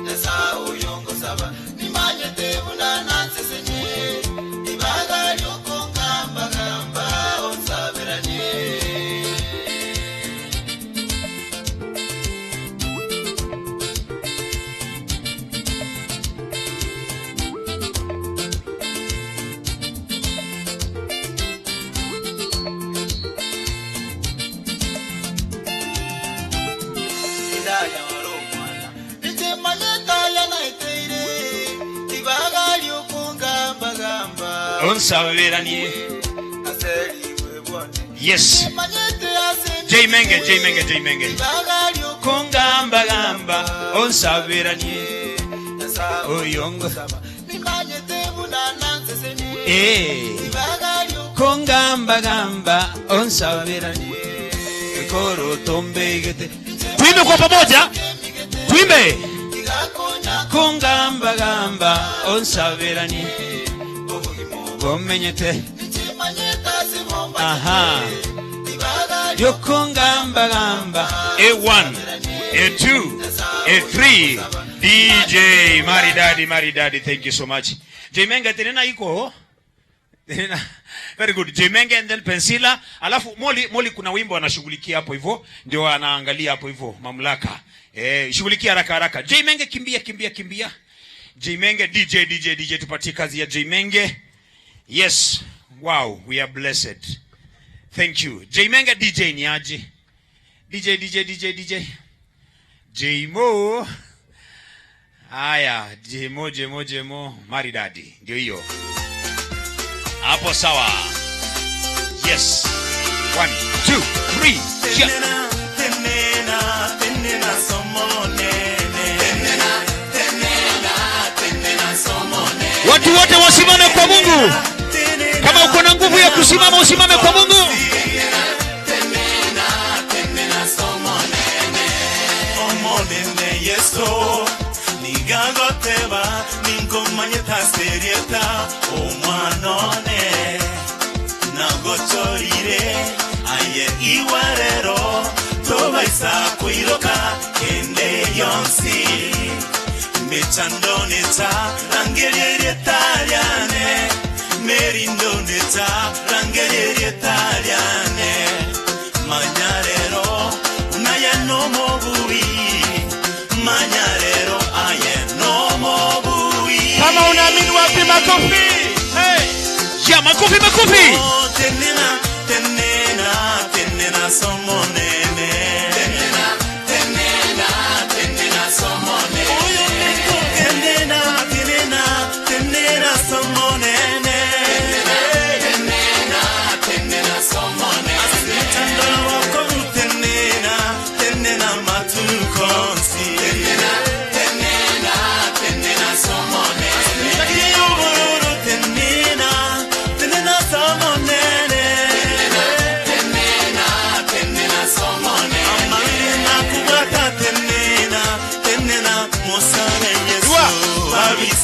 Nasa uyongo saba nimanye tebuna nansesenye ibaga lyoko ngamba onsaberani
Onsaberani. Yes. Jemenge. Kongamba onsaberani. Oyongo. Kongamba onsaberani. Koro tombegete. Tuimbe kwa pamoja. Tuimbe. Kongamba onsaberani. Gomenyete. Aha. Yokongamba. A1, A2, A3. DJ Maridadi. Thank you so much. Jemenga tenena iko. Very good. Jimenge and then Pensila. Alafu Molly kuna wimbo anashughulikia hapo hivyo. Ndio anaangalia hapo hivyo mamlaka. Shughulikia haraka. Jimenge kimbia. Jimenge DJ tupatie kazi ya Jimenge. Yes. Wow, we are blessed. Thank you. Jimenge DJ ni aje? DJ. Jmo. Aya, Jmo. Maridadi. Ndio hiyo. Hapo sawa. Yes. 1, 2, 3.
Tenena somone.
Watu wote wasimame kwa Mungu. Kama uko na nguvu ya kusimama usimame kwa Mungu.
Tenena somone. Omone Yesu. Nigagoteba ninkomanyeta serieta omwanone nagotorire aye iwarero tobaisa kuiroka kende yonsi mechandoneta rangerie taliane merindoneta rangerie taliane manyarero unayano mobui manyarero
kama unaamini wapi makofi?
Hey! Ya makofi.
Oh, tenena somonene. Tenena somonene. Tenena somonene. Tenena somonene. Asitandolo wako tenena matukonsi. Tenena somonene.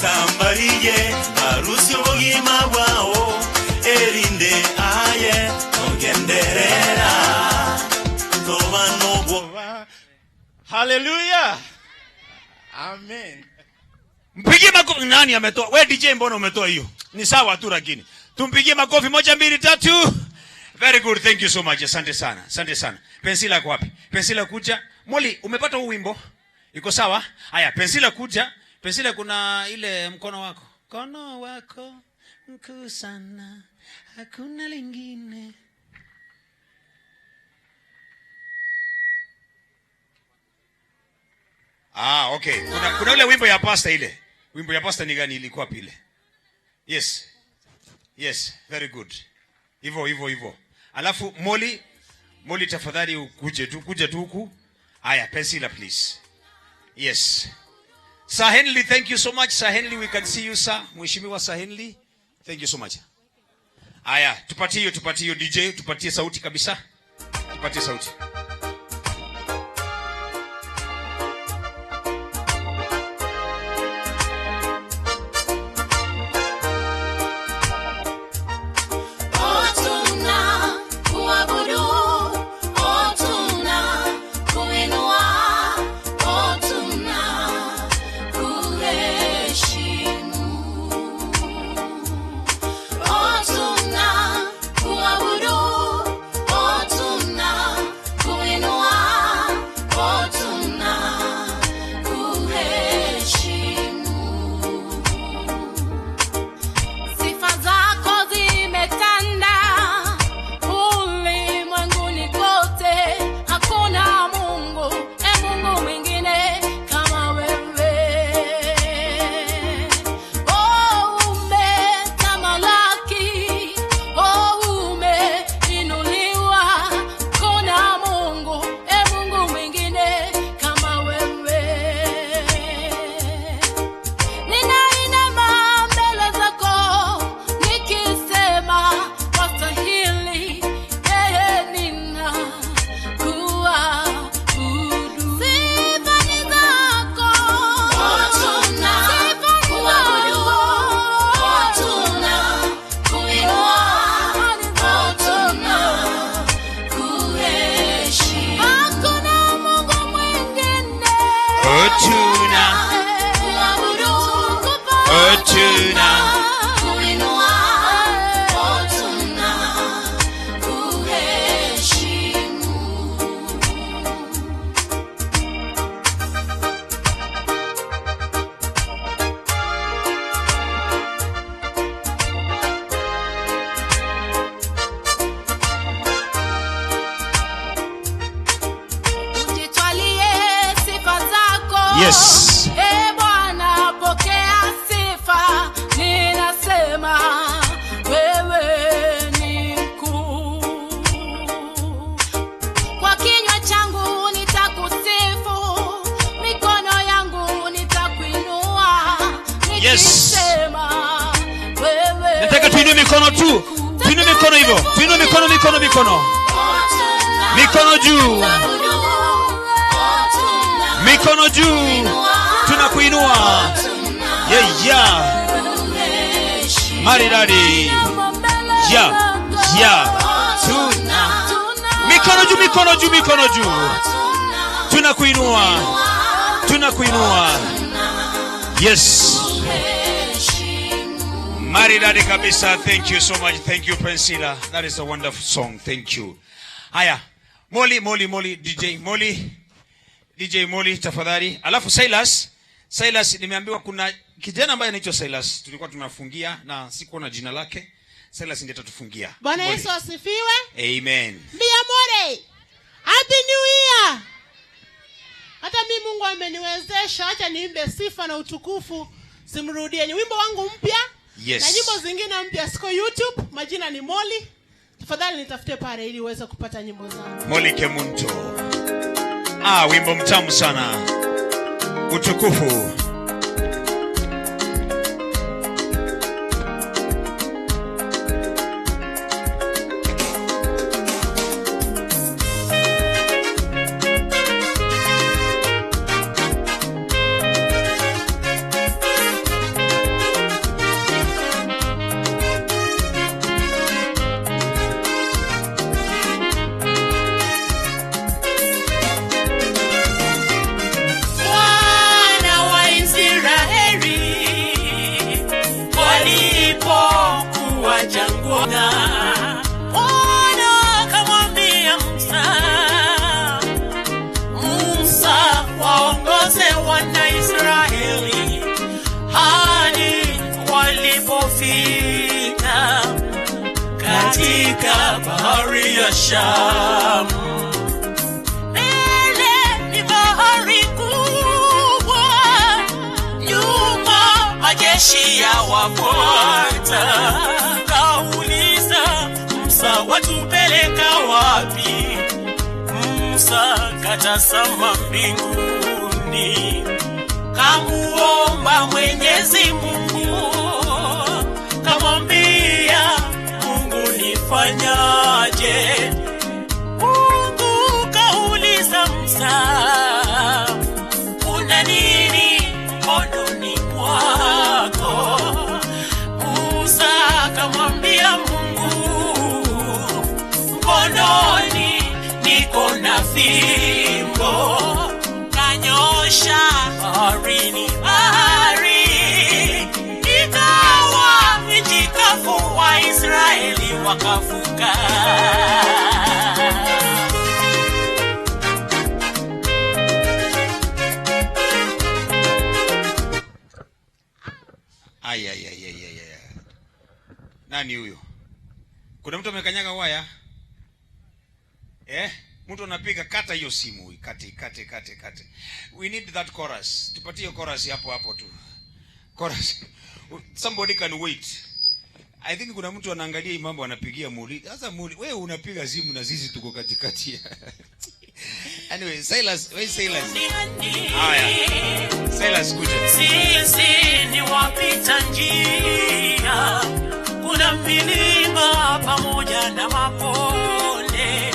Sambariye barusyo bogima bwao erinde aye ogenderera tobano bwa.
Hallelujah. Amen. Mpigie makofi. Nani ametoa? Wewe DJ mbona umetoa hiyo? Ni sawa tu lakini. Tumpigie makofi 1 2 3. Very good. Thank you so much. Asante sana. Pensila yako wapi? Pensila kuja. Molly, umepata huu wimbo? Iko sawa? Haya, Pensila kuja. Pensila kuna ile mkono wako mkuu sana, hakuna lingine. Okay. Kuna ile wimbo ya pasta ile. Wimbo ya pasta ni gani ilikuwa pile? Yes, very good. Hivyo. Alafu Molly tafadhali ukuje tu huku. Haya, Pensila please. Yes. Sir Henley, thank you so much. Sir Henley, we can see you, sir. Mheshimiwa Sir Henley, thank you so much. Aya, tupatie hiyo DJ, tupatie sauti kabisa. Tupatie sauti. Yes.
Bwana pokea sifa, ninasema wewe ni mkuu. Kwa kinywa changu nitakusifu, mikono yangu nitakuinua, nikisema wewe.
Nataka tuinue mikono tu. Tuinue mikono hivyo. Tuinue mikono. Mikono juu. Mikono juu. Tunakuinua. Yeah. Maridadi. Yeah. Mikono juu. Tunakuinua. Yes. Maridadi kabisa. Thank you so much. Thank you, Pensila. That is a wonderful song. Thank you. Haya. Molly, DJ Molly tafadhali. Alafu Silas nimeambiwa kuna kijana ambaye anaitwa Silas. Tulikuwa tunafungia na sikuona jina lake. Silas ndiye atatufungia.
Bwana Yesu asifiwe.
Amen.
Mbia more. Happy New Year. Hata mimi Mungu ameniwezesha, acha niimbe sifa na utukufu. Simrudie ni wimbo wangu mpya.
Yes.
Na nyimbo zingine mpya siko YouTube. Majina ni Molly. Tafadhali nitafute pale ili uweze kupata nyimbo zangu.
Molly Kemunto. Wimbo mtamu sana. Utukufu.
Katika bahari ya Shamu, mbele ni bahari kubwa, nyuma majeshi ya wafuata. Kauliza Musa, watupeleka wapi? Musa katazama mbinguni, kamuomba Mwenyezi Mungu, kamwambia fanyaje? Mungu kauliza Musa, una nini mkononi mwako? Musa akamwambia Mungu, mkononi niko na fimbo. Kanyosha baharini, ikawa nchi kavu, Waisraeli wakavuka.
Nani huyo? Kuna mtu amekanyaga waya? Mtu anapiga, kata hiyo simu, kate. We need that chorus. Tupatie chorus hapo tu. Chorus. Somebody can wait. I think kuna mtu anaangalia hii mambo anapigia Muli. Sasa Muli, wewe unapiga simu na sisi tuko katikati. Anyway, Silas, where is Silas? Haya. Silas kuja.
Sisi ni wapita njia. Kuna milima pamoja na mabonde.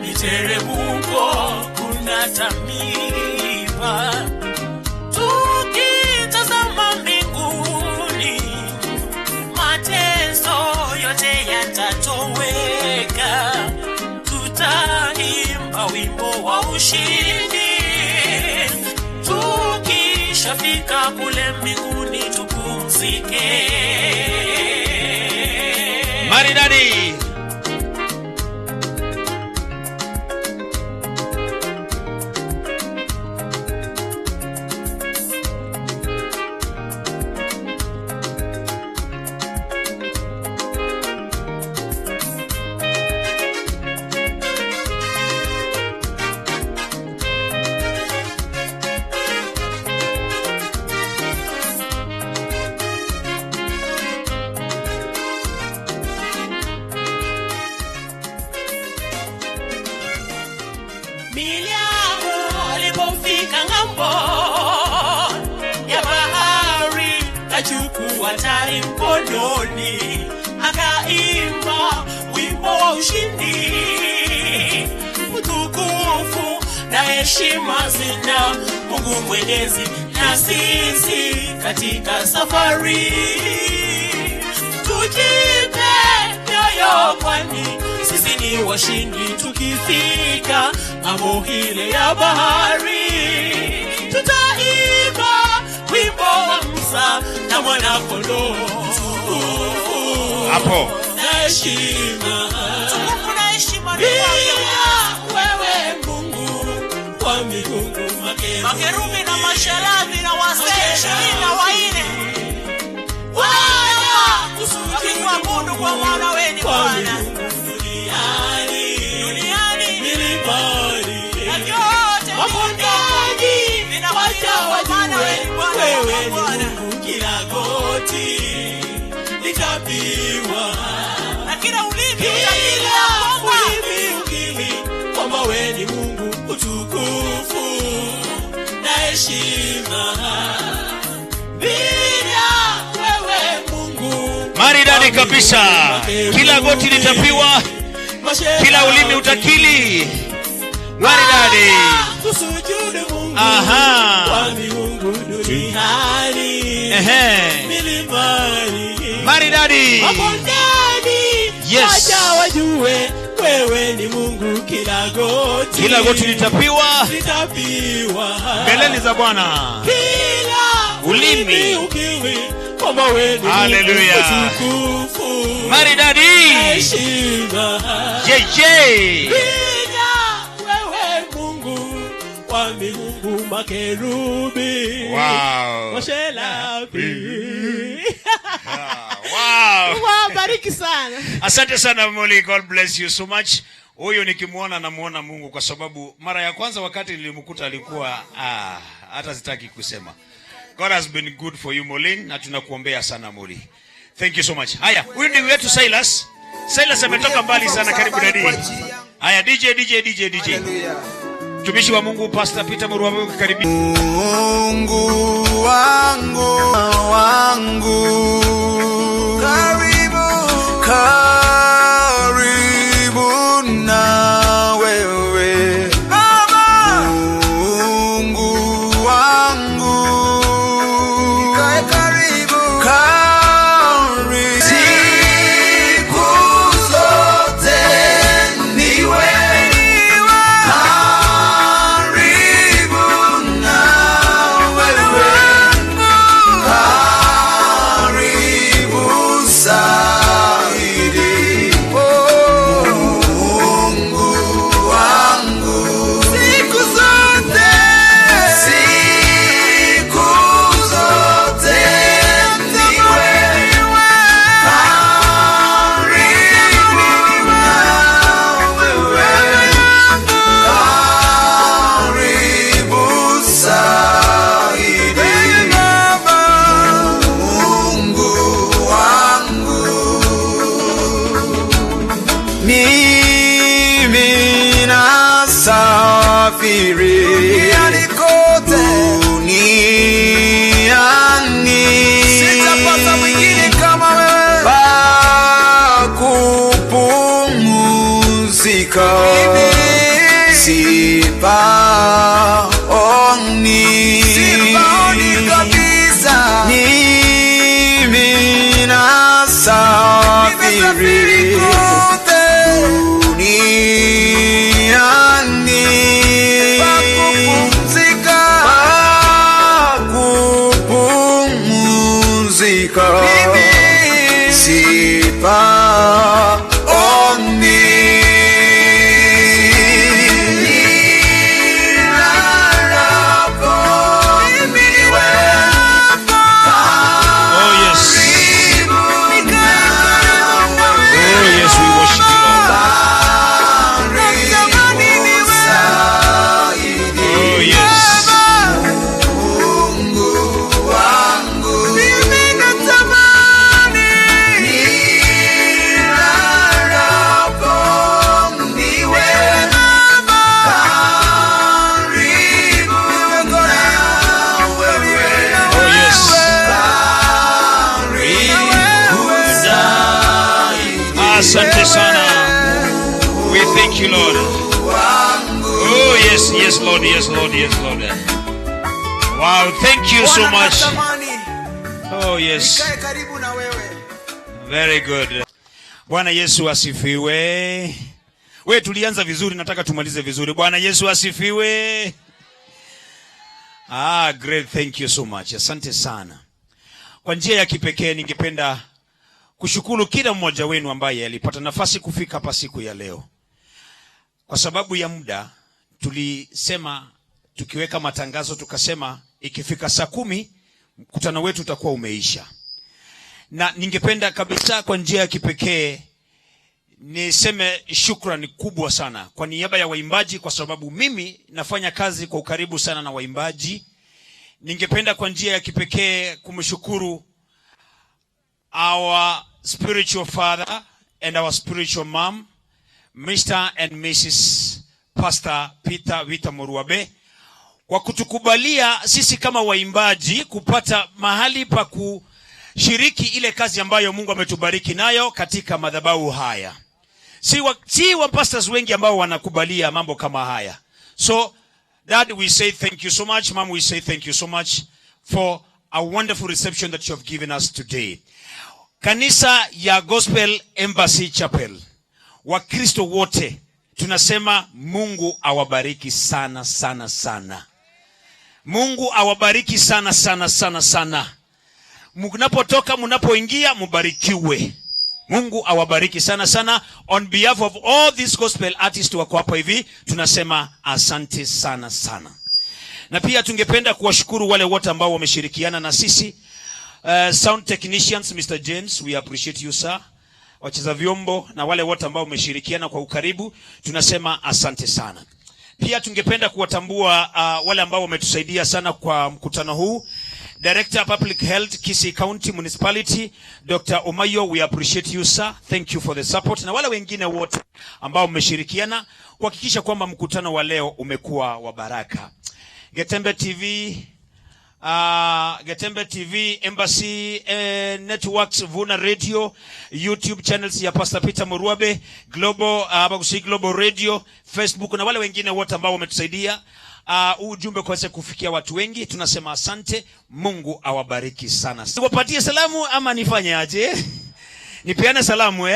Miteremko kuna tamiba. Tukitazama mbinguni, mateso yote yatatoweka. Tutaimba wimbo wa ushindi. Tukishafika kule mbinguni tupumzike.
Maridadi.
hatari mkononi, akaimba wimbo wa ushindi. Utukufu na heshima zina Mungu Mwenyezi, na sisi katika safari tujipe moyo, kwani sisi ni washindi. Tukifika ng'ambo ile ya bahari, tutaimba wimbo wa Musa na mwana-kondoo.
Hapo
Na heshima, tukufu na heshima ni wewe Mungu wa miungu. Makerubi na masherafi na wazee 24 wakikuabudu kwa maana wewe ni Bwana. Duniani milipani na vyote mabondani vinawacha wajue wewe ni Mungu. Kila goti litapigwa na kila ulimi ukiri kwamba wewe ni Mungu. Utukufu na heshima bila wewe Mungu.
Maridadi kabisa. Kila goti litapiwa, kila ulimi utakili. Maridadi.
Kusujudu Mungu.
Aha.
Kwa miungu duniani. Milimani.
Maridadi.
Mabondani.
Yes.
Wacha wajue wewe ni Mungu. Kila goti
litapiwa mbeleni za Bwana.
Kila
ulimi
ukiri kwamba wewe ni
Hallelujah. Maridadi. JJ.
Wewe Mungu wa miungu, makerubi.
Wow.
Mashelafi.
Wow.
Wow, bariki sana.
Asante sana Molly, God bless you so much. Huyo nikimuona namuona Mungu, kwa sababu mara ya kwanza wakati nilimkuta alikuwa hata sitaki kusema. God has been good for you Molly, na tunakuombea sana Molly. Thank you so much. Haya, huyu ndio wetu Silas. Silas ametoka mbali sana, karibu dadi. Haya, DJ. Mtumishi wa Mungu Pastor Peter Muruwa, karibu.
Mungu wangu karibu na wewe Baba. Mungu wangu karibu siku zote niwe karibu na wewe, karibu zaidi. Mungu wangu siku zote niwe karibu na wewe, karibu zaidi. Mungu wangu mimi nasafiri duniani kote, sitapata mwingine kama wewe pa kupumzika. Sipaoni kabisa. Mimi nasafiri kote duniani pa kupumzika. Sipaoni
sana. We thank you, Lord. Oh, yes, yes, Lord, yes, Lord, yes, Lord. Wow, thank you so much. Oh, yes. Very good. Bwana Yesu asifiwe. We tulianza vizuri, nataka tumalize vizuri. Bwana Yesu asifiwe. Great, thank you so much. Asante sana. Kwa njia ya kipekee ningependa kushukuru kila mmoja wenu ambaye alipata nafasi kufika hapa siku ya leo. Kwa sababu ya muda tulisema, tukiweka matangazo tukasema ikifika saa 10 mkutano wetu utakuwa umeisha. Na ningependa kabisa kwa njia ya kipekee niseme shukrani kubwa sana kwa niaba ya waimbaji, kwa sababu mimi nafanya kazi kwa ukaribu sana na waimbaji. Ningependa kwa njia ya kipekee kumshukuru our spiritual father and our spiritual mom, Mr. and Mrs. Pastor Peter Vita Muruabe, kwa kutukubalia sisi kama waimbaji kupata mahali pa kushiriki ile kazi ambayo Mungu ametubariki nayo katika madhabahu haya. Si wa pastors wengi ambao wanakubalia mambo kama haya. So Dad, we say thank you so much. Mom, we say thank you so much for a wonderful reception that you have given us today. Kanisa ya Gospel Embassy Chapel, Wakristo wote tunasema Mungu awabariki sana sana sana. Mungu awabariki sana sana sana sana. Mnapotoka mnapoingia mubarikiwe. Mungu awabariki sana sana. On behalf of all these gospel artists wako hapa hivi, tunasema asante sana sana. Na pia tungependa kuwashukuru wale wote ambao wameshirikiana na sisi. Sound technicians, Mr. James, we appreciate you sir. Wacheza vyombo na wale wote ambao wameshirikiana kwa ukaribu, tunasema asante sana. Pia tungependa kuwatambua wale ambao wametusaidia sana kwa mkutano huu. Director Public Health, Kisii County Municipality, Dr. Omayo, we appreciate you sir. Thank you for the support. Na wale wengine wote ambao wameshirikiana kuhakikisha kwamba mkutano wa leo umekuwa wa baraka. Getembe TV, Embassy Networks, Vuna Radio, YouTube channels ya Pastor Peter Muruabe, Global Radio, Facebook na wale wengine wote ambao wametusaidia ujumbe kwaweze kufikia watu wengi. Tunasema asante. Mungu awabariki sana. Niwapatie salamu ama nifanye aje? Nipeane salamu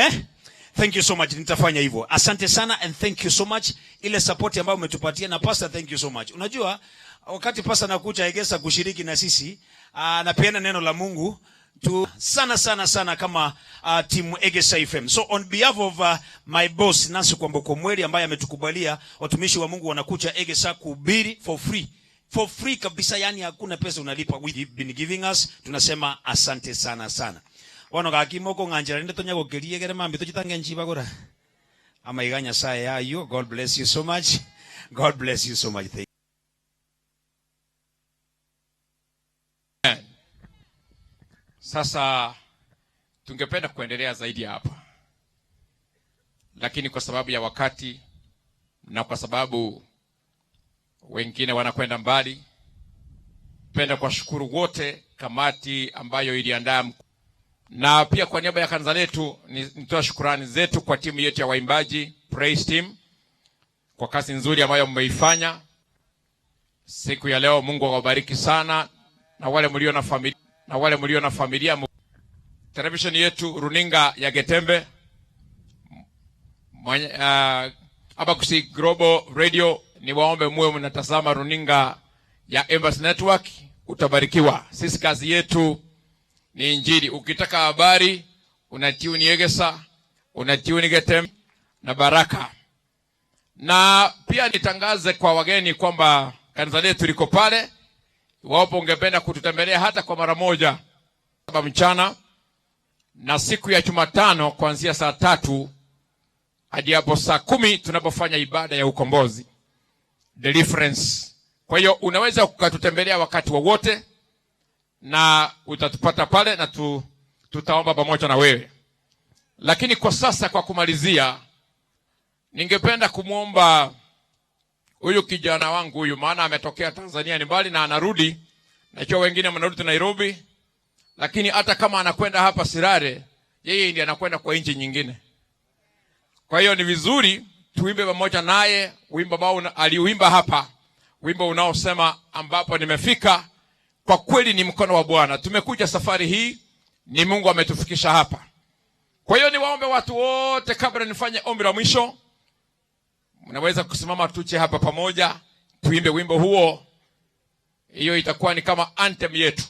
Thank you so much. Nitafanya hivyo. Asante sana and thank you so much. Ile support ambayo umetupatia na Pastor, thank you so much. Unajua wakati Pastor anakuja Egesa kushiriki na sisi, anapeana neno la Mungu tu sana sana sana kama timu Egesa FM. So on behalf of my boss Nancy Kwamboko Mweli ambaye ametukubalia watumishi wa Mungu wanakuja Egesa kuhubiri for free kabisa, yani hakuna pesa unalipa. We've been giving us, tunasema asante sana sana. Wano kakimoko nganjira ndio tonyago kelie kere mambi tochitange nchiba gora. Ama iganya saa yayo. God bless you so much. God bless you so much. Thank you.
Sasa tungependa kuendelea zaidi hapa, lakini kwa sababu ya wakati na kwa sababu wengine wanakwenda mbali, penda kuwashukuru wote kamati ambayo iliandaa, na pia kwa niaba ya kanisa letu nitoa shukrani zetu kwa timu yetu ya waimbaji praise team kwa kazi nzuri ambayo mmeifanya siku ya leo. Mungu awabariki sana, na wale mlio na familia, television yetu runinga ya Getembe, Abakusi Global Radio, ni waombe muwe mnatazama runinga ya Embassy Network, utabarikiwa. Sisi kazi yetu ni injili. Ukitaka habari unatune Egesa, unatune Getembe na baraka. Na pia nitangaze kwa wageni kwamba kanisa letu liko pale. Wapo ungependa kututembelea hata kwa mara moja mchana, na siku ya Jumatano kuanzia saa 3 hadi hapo saa 10 tunapofanya ibada ya ukombozi, deliverance. Kwa hiyo unaweza kukatutembelea wakati wowote na utatupata pale na tutaomba pamoja na wewe. Lakini kwa sasa, kwa kumalizia, ningependa kumuomba huyu kijana wangu huyu, maana ametokea Tanzania, ni mbali na anarudi. Najua wengine mnarudi Nairobi, lakini hata kama anakwenda hapa Sirare, yeye ndiye anakwenda kwa nchi nyingine. Kwa hiyo ni vizuri tuimbe pamoja naye wimbo ambao aliuimba hapa, wimbo unaosema ambapo nimefika. Kwa kweli ni mkono wa Bwana. Tumekuja safari hii, ni Mungu ametufikisha hapa. Kwa hiyo niwaombe watu wote, kabla nifanye ombi la mwisho, mnaweza kusimama tuche hapa pamoja, tuimbe wimbo huo. Hiyo itakuwa ni kama anthem yetu.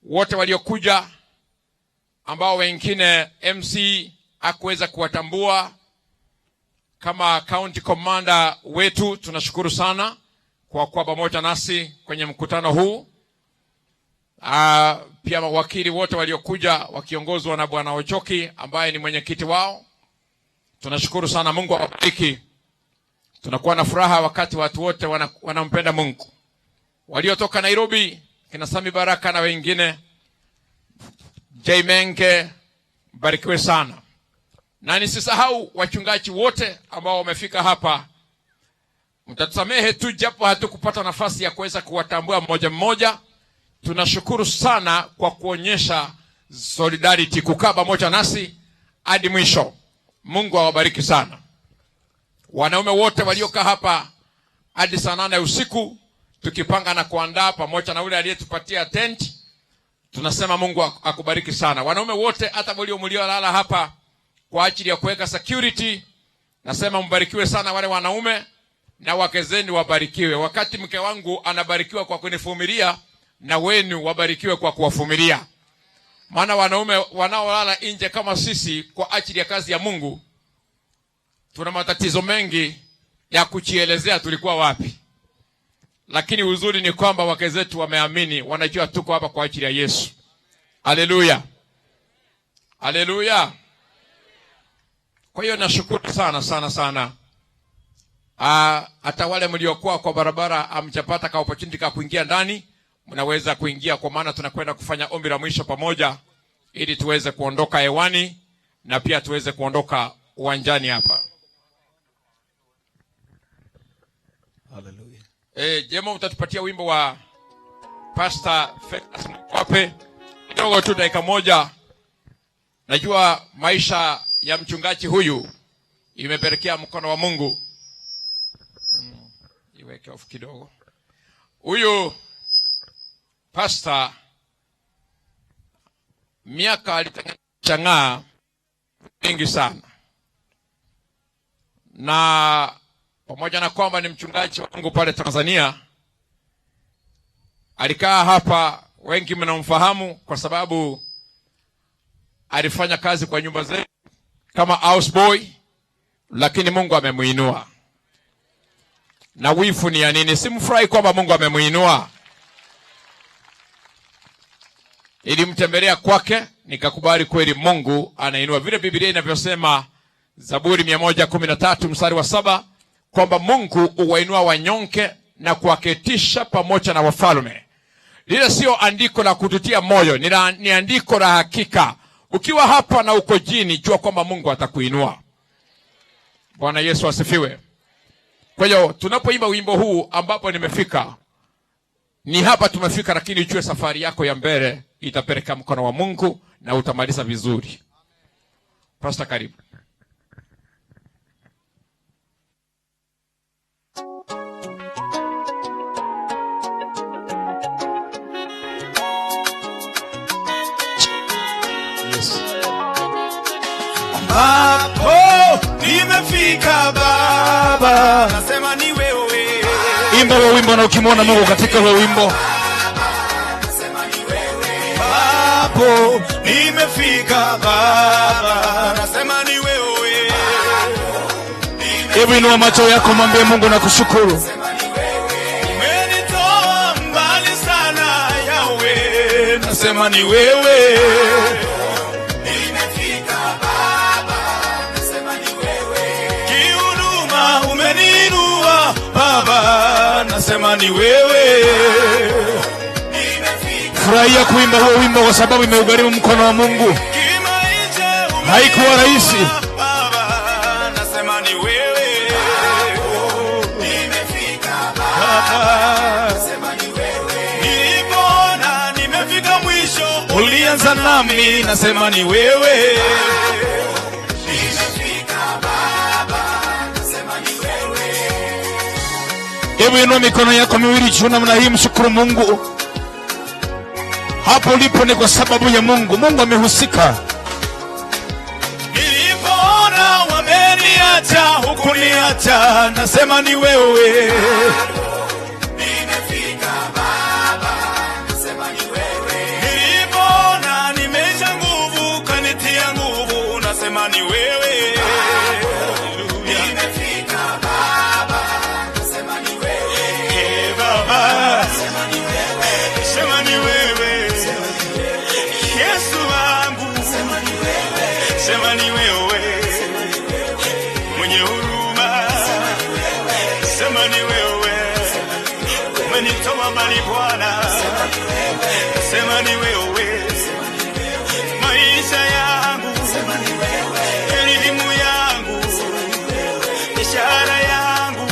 Wote waliokuja ambao wengine MC hakuweza kuwatambua kama county commander wetu, tunashukuru sana kwa kuwa pamoja nasi kwenye mkutano huu. Pia mawakili wote waliokuja wakiongozwa na Bwana Ochoki ambaye ni mwenyekiti wao, tunashukuru sana. Mungu awabariki. Tunakuwa na furaha wakati watu wote wanampenda Mungu. Waliotoka Nairobi, kina Sami Baraka na wengine, J Menke, barikiwe sana. Na nisisahau wachungaji wote ambao wamefika hapa. Mtatusamehe tu japo hatukupata nafasi ya kuweza kuwatambua mmoja mmoja. Tunashukuru sana kwa kuonyesha solidarity, kukaa pamoja nasi hadi mwisho. Mungu awabariki sana. Wanaume wote waliokaa hapa hadi saa 8 usiku tukipanga na kuandaa pamoja na yule aliyetupatia tent, tunasema Mungu akubariki sana. Wanaume wote hata mliolala hapa kwa ajili ya kuweka security, nasema mbarikiwe sana wale wanaume, na wake zenu wabarikiwe. Wakati mke wangu anabarikiwa kwa kunivumilia, na wenu wabarikiwe kwa kuwavumilia. Maana wanaume wanaolala nje kama sisi kwa ajili ya kazi ya Mungu, tuna matatizo mengi ya kujielezea tulikuwa wapi. Lakini uzuri ni kwamba wake zetu wameamini, wanajua tuko hapa kwa ajili ya Yesu. Haleluya. Haleluya. Kwa hiyo nashukuru sana sana sana. Hata wale mliokuwa kwa barabara amchapata ka opportunity ka kuingia ndani, mnaweza kuingia, kwa maana tunakwenda kufanya ombi la mwisho pamoja ili tuweze kuondoka hewani na pia tuweze kuondoka uwanjani hapa. Hallelujah. Jema utatupatia wimbo wa Pastor Festus Mkwape kidogo tu, dakika moja. Najua maisha ya mchungaji huyu imepelekea mkono wa Mungu. Iweke off kidogo. Huyu pastor miaka alitangaa mingi sana, na pamoja na kwamba ni mchungaji wa Mungu pale Tanzania, alikaa hapa. Wengi mnamfahamu kwa sababu alifanya kazi kwa nyumba zetu kama houseboy, lakini Mungu amemuinua. Na wifu ni ya nini? Simfurahi kwamba Mungu amemuinua. Ilimtembelea kwake, nikakubali kweli Mungu anainua. Vile Biblia inavyosema Zaburi 113 mstari wa 7 kwamba Mungu huwainua wanyonge na kuwaketisha pamoja na wafalme. Lile sio andiko la kututia moyo, ni andiko la hakika. Ukiwa hapa na uko jini, jua kwamba Mungu atakuinua. Bwana Yesu asifiwe. Kwa hiyo tunapoimba wimbo huu ambapo nimefika, ni hapa tumefika, lakini ujue safari yako ya mbele itapeleka mkono wa Mungu na utamaliza vizuri. Pastor, karibu.
Ambapo nimefika Baba, nasema ni wewe.
Imba huo wimbo na ukimwona Mungu katika huo wimbo.
Ambapo nimefika Baba, nasema ni wewe.
Hebu inua macho yako, mwambie Mungu na kushukuru.
Umenitoa mbali sana Yahweh, nasema ni wewe. Baba, nasema ni wewe.
Furahia kuimba huo wimbo kwa sababu imeugharimu mkono wa Mungu. Haikuwa rahisi.
Baba, nasema ni wewe. Baba, nasema ni wewe. Nilipoona nimefika mwisho, ulianza nami, nasema ni wewe.
Hebu inua mikono yako miwili juu namna hii, mshukuru Mungu. Hapo ulipo ni kwa sababu ya Mungu. Mungu amehusika.
Nilipoona wameniacha, hukuniacha, nasema ni wewe. Nimefika Baba, nasema ni wewe. Nilipoona nimesha nguvu, kanitia nguvu, nasema ni wewe. Nimefika Baba, nasema ni wewe. Baba, nasema ni wewe. Sema ni wewe. Yesu wangu, sema ni wewe. Sema ni wewe. Mwenye huruma, sema ni wewe. Umenitoa mbali Bwana, sema ni wewe. Maisha yangu, elimu yangu, ishara yangu,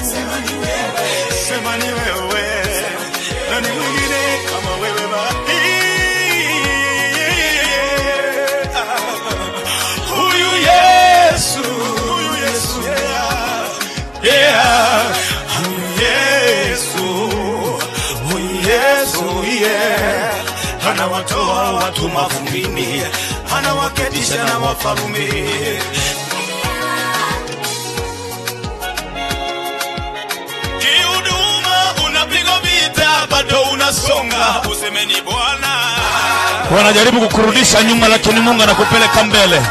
sema ni wewe. Na ni mwingine kama wewe Baba. Huyu Yesu, yeah. Huyu Yesu, yeah. Anawatoa watu mavumbini, anawaketisha na wafalme. Kihuduma unapiga vita, bado unasonga, useme ni Bwana.
Wanajaribu kukurudisha nyuma, lakini Mungu anakupeleka mbele.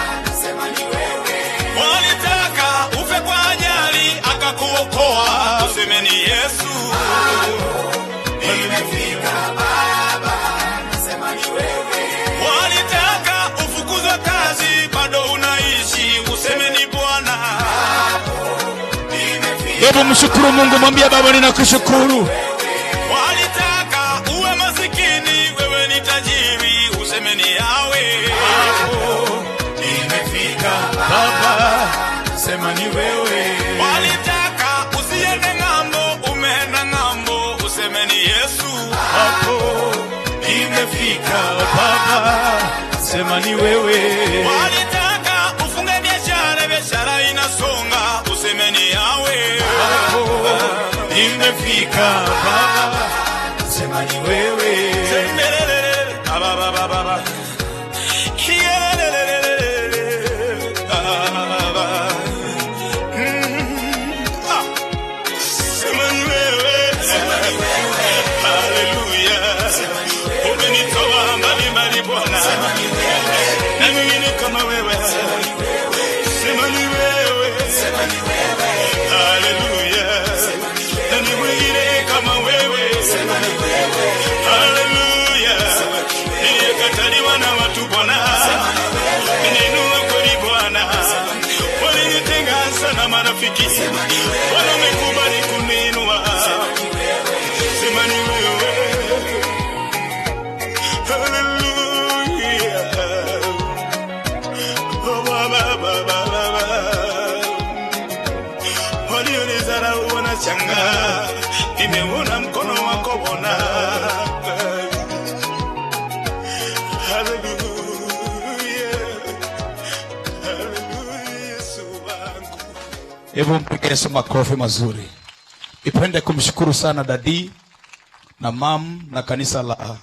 Walitaka ufe kwa ajali, akakuokoa, useme ni Yesu. Nimefika Baba, nasema ni wewe. Walitaka ufukuzwe kazi, bado unaishi, useme ni Bwana.
Hebu mshukuru Mungu, mwambie Baba ninakushukuru.
Walitaka uwe masikini, wewe ni tajiri, useme ni yawe. Nimefika Baba, sema ni wewe. Walitaka usiende ng'ambo, umeenda ng'ambo, useme ni Yesu. Hapo nimefika Baba, sema ni wewe. Walitaka ufunge biashara, biashara inasonga, useme ni yawe. Hapo nimefika Baba, sema ni wewe. Baba baba baba. Marafiki wamekubali kuninua, sema ni wewe. Hallelujah. Walionizarau wanashangaa, nimeona mkono wako Bwana. Hallelujah.
Hebu mpige Yesu makofi mazuri. Nipende kumshukuru sana dadi na mam na kanisa la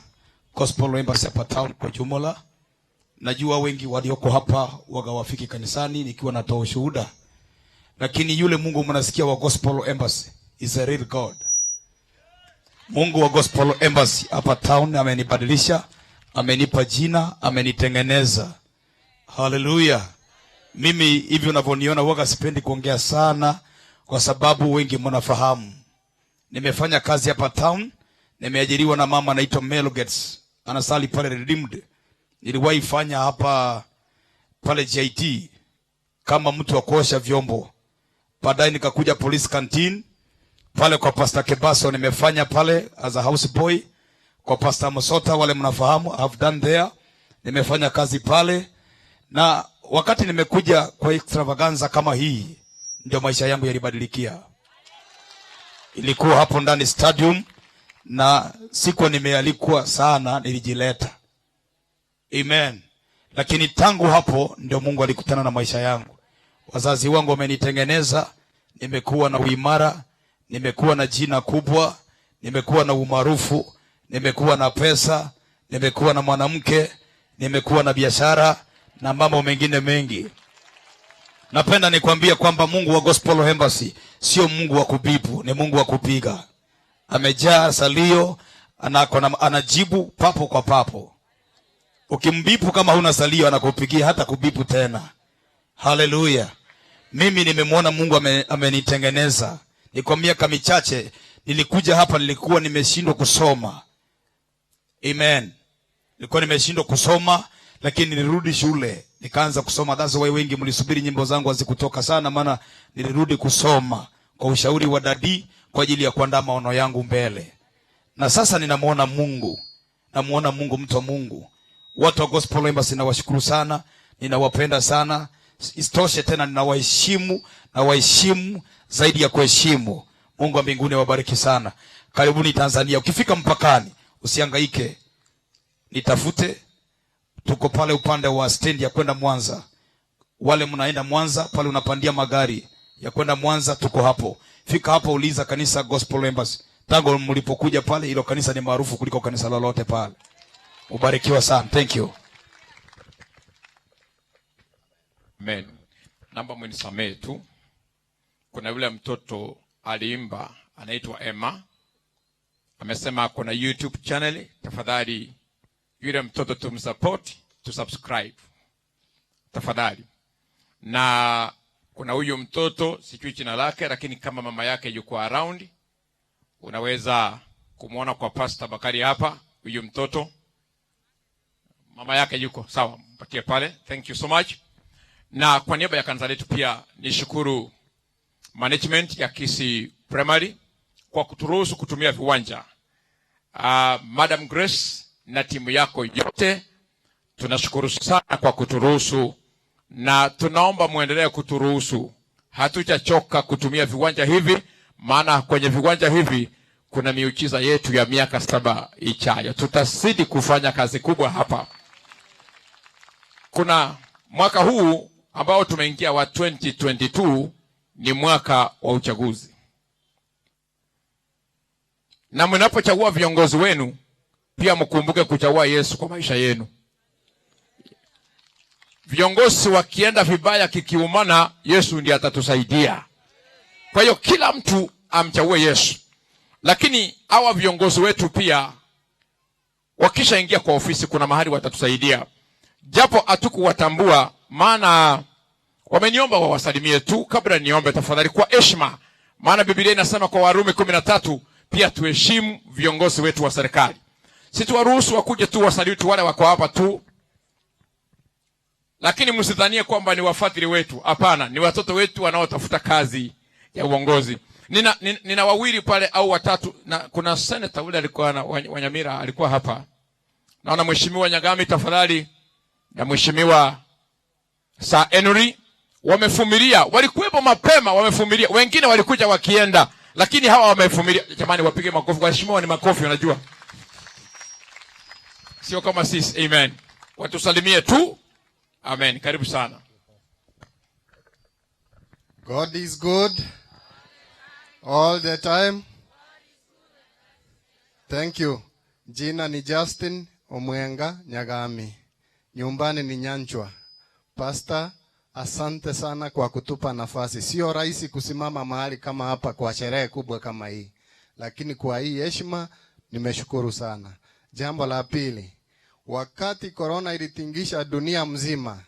Gospel Embassy hapa town kwa jumla. Najua wengi walioko hapa wagawafiki kanisani nikiwa natoa ushuhuda. Lakini yule Mungu mnasikia wa Gospel Embassy is a real God. Mungu wa Gospel Embassy hapa town amenibadilisha, amenipa jina, amenitengeneza. Hallelujah. Mimi hivi unavyoniona huwa sipendi kuongea sana kwa sababu wengi mnafahamu. Nimefanya kazi hapa town, nimeajiriwa na mama anaitwa Melo Gates. Anasali pale Redeemed. Niliwahi fanya hapa pale JT kama mtu wa kuosha vyombo. Baadaye nikakuja police canteen pale kwa Pastor Kebaso, nimefanya pale as a house boy. Kwa Pastor Mosota wale mnafahamu, I've done there. Nimefanya kazi pale, na wakati nimekuja kwa extravaganza kama hii ndio maisha yangu yalibadilikia. Ilikuwa hapo ndani stadium na sikuwa nimealikwa sana, nilijileta. Amen. Lakini tangu hapo ndio Mungu alikutana na maisha yangu. Wazazi wangu wamenitengeneza, nimekuwa na uimara, nimekuwa na jina kubwa, nimekuwa na umaarufu, nimekuwa na pesa, nimekuwa na mwanamke, nimekuwa na biashara na mambo mengine mengi. Napenda nikwambie kwamba Mungu wa Gospel Embassy sio Mungu wa kubipu, ni Mungu wa kupiga. Amejaa salio, anajibu papo kwa papo. Ukimbipu kama huna salio anakupigia hata kubipu tena. Hallelujah. Mimi nimemwona Mungu amenitengeneza. Ni kwa miaka michache nilikuja hapa, nilikuwa nimeshindwa kusoma. Amen. Nilikuwa nimeshindwa kusoma, lakini nilirudi shule nikaanza kusoma. That's why wengi mlisubiri nyimbo zangu hazikutoka sana, maana nilirudi kusoma kwa ushauri wa dadi kwa ajili ya kuandaa maono yangu mbele. Na sasa ninamuona Mungu. Namuona Mungu, mtu wa Mungu. Watu wa Gospel Embassy nawashukuru sana, ninawapenda sana. Isitoshe tena ninawaheshimu zaidi ya kuheshimu. Mungu wa mbinguni awabariki sana. Karibuni Tanzania. Ukifika mpakani usihangaike, nitafute. Tuko pale upande wa stand ya kwenda Mwanza. Wale mnaenda Mwanza pale unapandia magari ya kwenda Mwanza, tuko hapo. Fika hapo, uliza kanisa Gospel Embassy. Tangu mlipokuja pale, hilo kanisa ni maarufu kuliko kanisa lolote pale. Ubarikiwa sana. Thank you.
Amen. Namba mnisamee tu. Kuna yule mtoto aliimba anaitwa Emma. Amesema kuna YouTube channel, tafadhali yule mtoto tumsupport, subscribe. Tafadhali. Na kuna huyu mtoto sijui jina lake, lakini kama mama yake yuko around, unaweza kumuona kwa Pastor Bakari hapa. Huyu mtoto mama yake yuko sawa, mpatie pale. Thank you so much. Na kwa niaba ya kanisa letu pia nishukuru management ya Kisii Primary kwa kuturuhusu kutumia viwanja. Madam Grace na timu yako yote, tunashukuru sana kwa kuturuhusu, na tunaomba muendelee kuturuhusu. Hatujachoka kutumia viwanja hivi, maana kwenye viwanja hivi kuna miujiza yetu ya miaka 7 ijayo. Tutazidi kufanya kazi kubwa hapa. Kuna mwaka huu ambao tumeingia wa 2022 ni mwaka wa uchaguzi. Na mnapochagua viongozi wenu, pia mkumbuke kuchagua Yesu kwa maisha yenu. Viongozi wakienda vibaya kikiumana, Yesu ndiye atatusaidia. Kwa hiyo kila mtu amchague Yesu. Lakini hawa viongozi wetu pia wakisha ingia kwa ofisi, kuna mahali watatusaidia. Japo hatukuwatambua, maana wameniomba wawasalimie tu. Kabla niombe, tafadhali kwa heshima, maana Biblia inasema kwa Warumi 13 pia tuheshimu viongozi wetu wa serikali. Situwaruhusu wakuje tu wasaliti wale wako hapa tu. Lakini msidhanie kwamba ni wafadhili wetu. Hapana, ni watoto wetu wanaotafuta kazi ya uongozi. Nina wawili pale au watatu, na kuna senator yule alikuwa na Wanyamira alikuwa hapa. Naona mheshimiwa Nyagami, tafadhali, na mheshimiwa Sir Henry wamefumilia. Walikuwepo mapema, wamefumilia. Wengine walikuja wakienda, lakini hawa wamefumilia. Jamani, wapige makofi kwa mheshimiwa, ni makofi unajua. Sio kama sisi. Amen. Watusalimie tu. Amen. Karibu sana.
God is good all the time. Thank you. Jina ni Justin Omwenga Nyagami. Nyumbani ni Nyanchwa. Pastor, asante sana kwa kutupa nafasi. Sio rahisi kusimama mahali kama hapa kwa sherehe kubwa kama hii. Lakini kwa hii heshima nimeshukuru sana. Jambo la pili, wakati corona ilitingisha dunia mzima,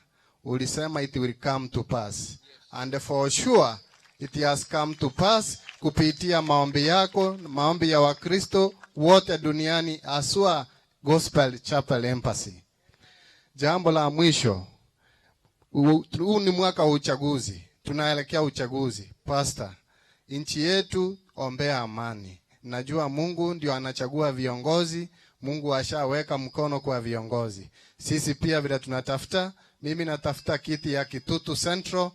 ulisema it will come to pass. And for sure it has come to pass kupitia maombi yako, maombi ya Wakristo wote duniani, aswa Gospel Chapel Embassy. Jambo la mwisho, huu ni mwaka wa uchaguzi. Tunaelekea uchaguzi. Pastor, nchi yetu ombea amani. Najua Mungu ndio anachagua viongozi. Mungu ashaweka mkono kwa viongozi. Sisi pia vile tunatafuta, mimi natafuta kiti ya Kitutu Central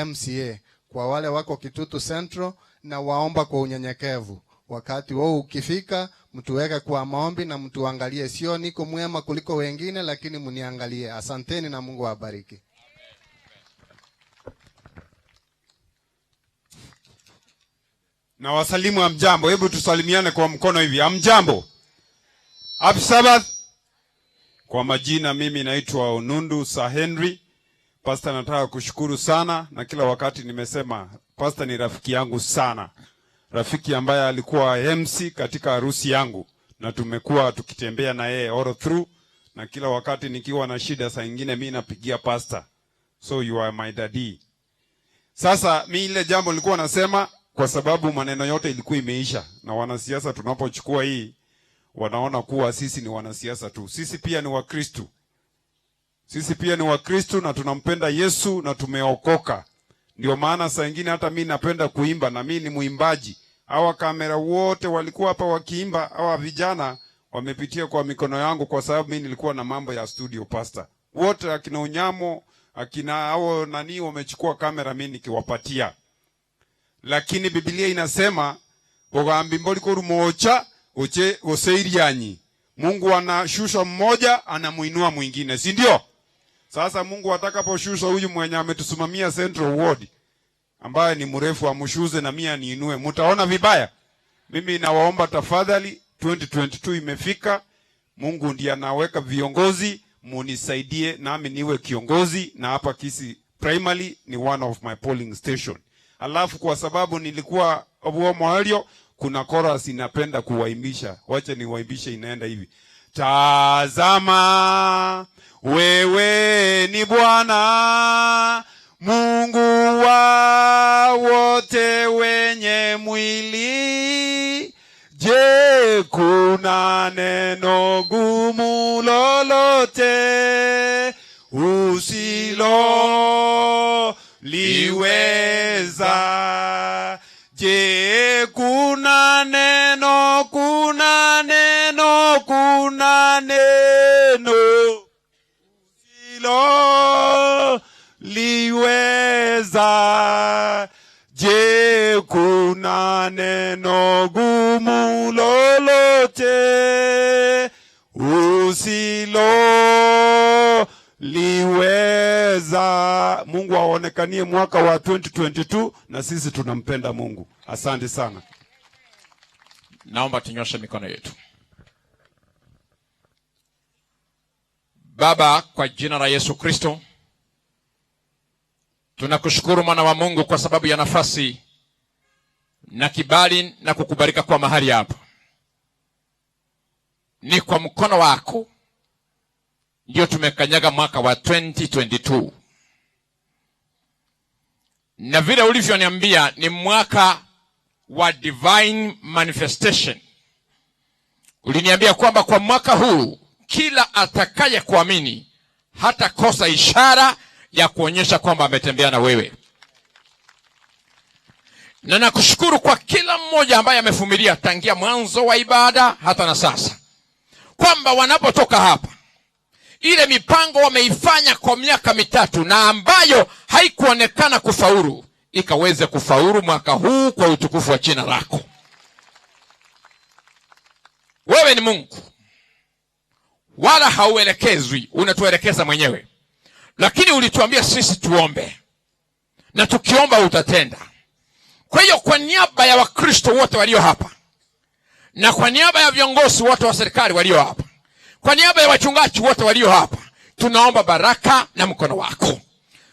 MCA. Kwa wale wako Kitutu Central, na waomba kwa unyenyekevu. Wakati wao ukifika, mtuweke kwa maombi na mtuangalie. Sio niko mwema kuliko wengine, lakini mniangalie. Asanteni na Mungu awabariki.
na wasalimu amjambo. Hebu tusalimiane kwa mkono hivi. Amjambo. Happy Sabbath. Kwa majina mimi naitwa Onundu Sir Henry. Pastor, nataka kushukuru sana, na kila wakati nimesema Pastor ni rafiki yangu sana. Rafiki ambaye alikuwa MC katika harusi yangu, na tumekuwa tukitembea na yeye all through, na kila wakati nikiwa na shida saa nyingine mimi napigia Pastor. So you are my daddy. Sasa mimi ile jambo nilikuwa nasema kwa sababu maneno yote ilikuwa imeisha, na wanasiasa tunapochukua hii wanaona kuwa sisi ni wanasiasa tu. Sisi pia ni Wakristo. Sisi pia ni Wakristo na tunampenda Yesu na tumeokoka. Ndio maana saa nyingine hata mimi napenda kuimba, na mimi ni muimbaji. Hawa kamera wote walikuwa hapa wakiimba, hawa vijana wamepitia kwa mikono yangu kwa sababu mimi nilikuwa na mambo ya studio Pastor. Wote akina Unyamo, akina hao nani wamechukua kamera mimi nikiwapatia. Lakini Biblia inasema bogambi mboliko rumocha oche oseirianyi. Mungu anashusha mmoja anamuinua mwingine, si ndio? Sasa Mungu atakaposhusha huyu mwenye ametusimamia Central Ward ambaye ni mrefu amshuze na mimi niinue, mtaona vibaya. Mimi nawaomba tafadhali, 2022 imefika. Mungu ndiye anaweka viongozi, munisaidie nami niwe kiongozi, na hapa Kisii Primary ni one of my polling station. Alafu kwa sababu nilikuwa obuo mwaelio, kuna chorus inapenda kuwaimbisha. Wacha niwaimbishe, inaenda hivi. Tazama wewe ni Bwana Mungu wa wote wenye mwili. Je, kuna neno gumu lolote usilo liweza? Je, kuna neno usilo liweza? Je, kuna neno gumu lolote usilo liweza? Mungu aonekanie mwaka wa 2022, na sisi tunampenda Mungu. Asante sana.
Naomba tunyoshe mikono yetu. Baba, kwa jina la Yesu Kristo, tunakushukuru mwana wa Mungu kwa sababu ya nafasi na kibali na kukubarika kwa mahali hapa. Ni kwa mkono wako ndio tumekanyaga mwaka wa 2022. Na vile ulivyoniambia ni mwaka wa divine manifestation. Uliniambia kwamba kwa mwaka huu kila atakaye kuamini hata kosa ishara ya kuonyesha kwamba ametembea na wewe. Na nakushukuru kwa kila mmoja ambaye amevumilia tangia mwanzo wa ibada hata na sasa, kwamba wanapotoka hapa ile mipango wameifanya kwa miaka mitatu na ambayo haikuonekana kufaulu ikaweze kufaulu mwaka huu kwa utukufu wa jina lako. Wewe ni Mungu, wala hauelekezwi, unatuelekeza mwenyewe. Lakini ulituambia sisi tuombe, na tukiomba utatenda. Kwa hiyo kwa niaba ya Wakristo wote walio hapa, na kwa niaba ya viongozi wote wa serikali walio hapa, kwa niaba ya wachungaji wote walio hapa, tunaomba baraka na mkono wako,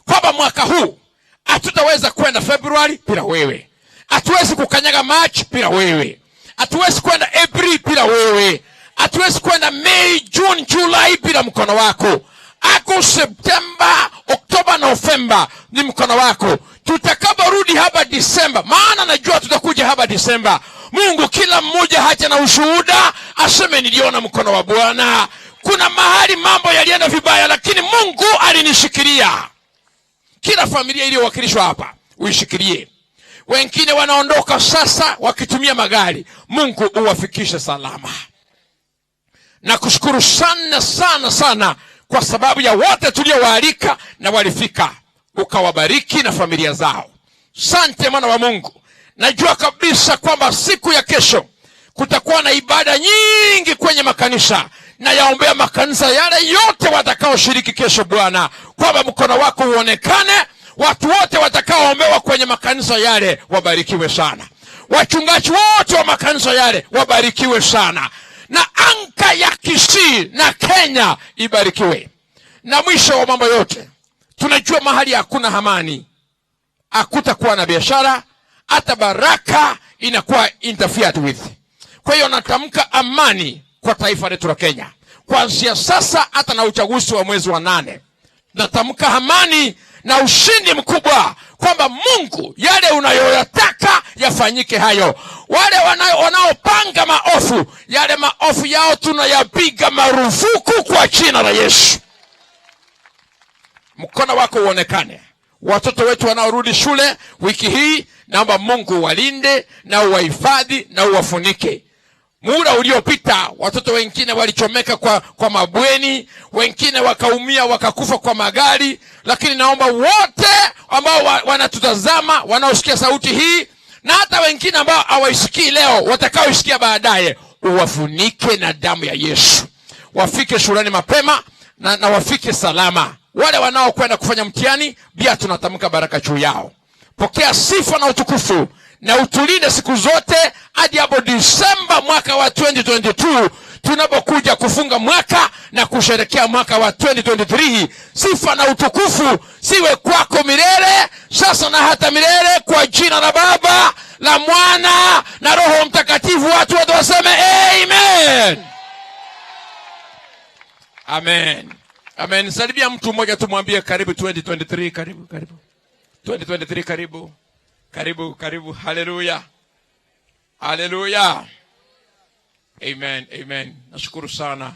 kwamba mwaka huu hatutaweza kwenda Februari bila wewe, hatuwezi kukanyaga March bila wewe, hatuwezi kwenda April bila wewe, hatuwezi kwenda May, June, July bila mkono wako. Agosti, Septemba, Oktoba, Novemba ni mkono wako. Tutakaporudi hapa Disemba, maana najua tutakuja hapa Disemba, Mungu kila mmoja haja na ushuhuda aseme niliona mkono wa Bwana. Kuna mahali mambo yalienda vibaya, lakini Mungu alinishikilia. Kila familia iliyowakilishwa hapa uishikilie. Wengine wanaondoka sasa wakitumia magari, Mungu uwafikishe salama. Na kushukuru sana sana sana kwa sababu ya wote tuliowaalika na walifika, ukawabariki na familia zao. Asante mwana wa Mungu. Najua kabisa kwamba siku ya kesho kutakuwa na ibada nyingi kwenye makanisa, na yaombea makanisa yale yote watakao shiriki kesho Bwana, kwamba mkono wako uonekane. Watu wote watakaoombewa kwenye makanisa yale wabarikiwe sana. wachungaji wote wa makanisa yale wabarikiwe sana, na anga ya Kisii na Kenya ibarikiwe. Na mwisho wa mambo yote, tunajua mahali hakuna amani hakutakuwa na biashara, hata baraka inakuwa interfered with. Kwa hiyo natamka amani kwa taifa letu la Kenya kuanzia sasa hata na uchaguzi wa mwezi wa 8. Natamka amani na ushindi mkubwa, kwamba Mungu yale unayoyataka yafanyike hayo. Wale wanaopanga maofu, yale maofu yao tunayapiga marufuku kwa jina la Yesu. Mkono wako uonekane. Watoto wetu wanaorudi shule wiki hii, naomba Mungu walinde na uwahifadhi na uwafunike. Muda uliopita watoto wengine walichomeka kwa mabweni, wengine wakaumia wakakufa kwa magari, lakini naomba wote ambao wanatutazama, wanaosikia sauti hii, na hata wengine ambao hawaisikii leo watakaoisikia baadaye, uwafunike na damu ya Yesu. Wafike shuleni mapema na wafike salama. Wale wanaokwenda kufanya mtihani pia tunatamka baraka juu yao. Pokea sifa na utukufu, na utulinde siku zote hadi hapo Disemba mwaka wa 2022 tunapokuja kufunga mwaka na kusherehekea mwaka wa 2023. Sifa na utukufu siwe kwako milele, sasa na hata milele, kwa jina la Baba, la Mwana na Roho Mtakatifu. Watu wote waseme amen. Amen. Amen. Salimia mtu mmoja tumwambie karibu 2023, karibu 2023, karibu. Haleluya. Haleluya. Amen. Nashukuru sana.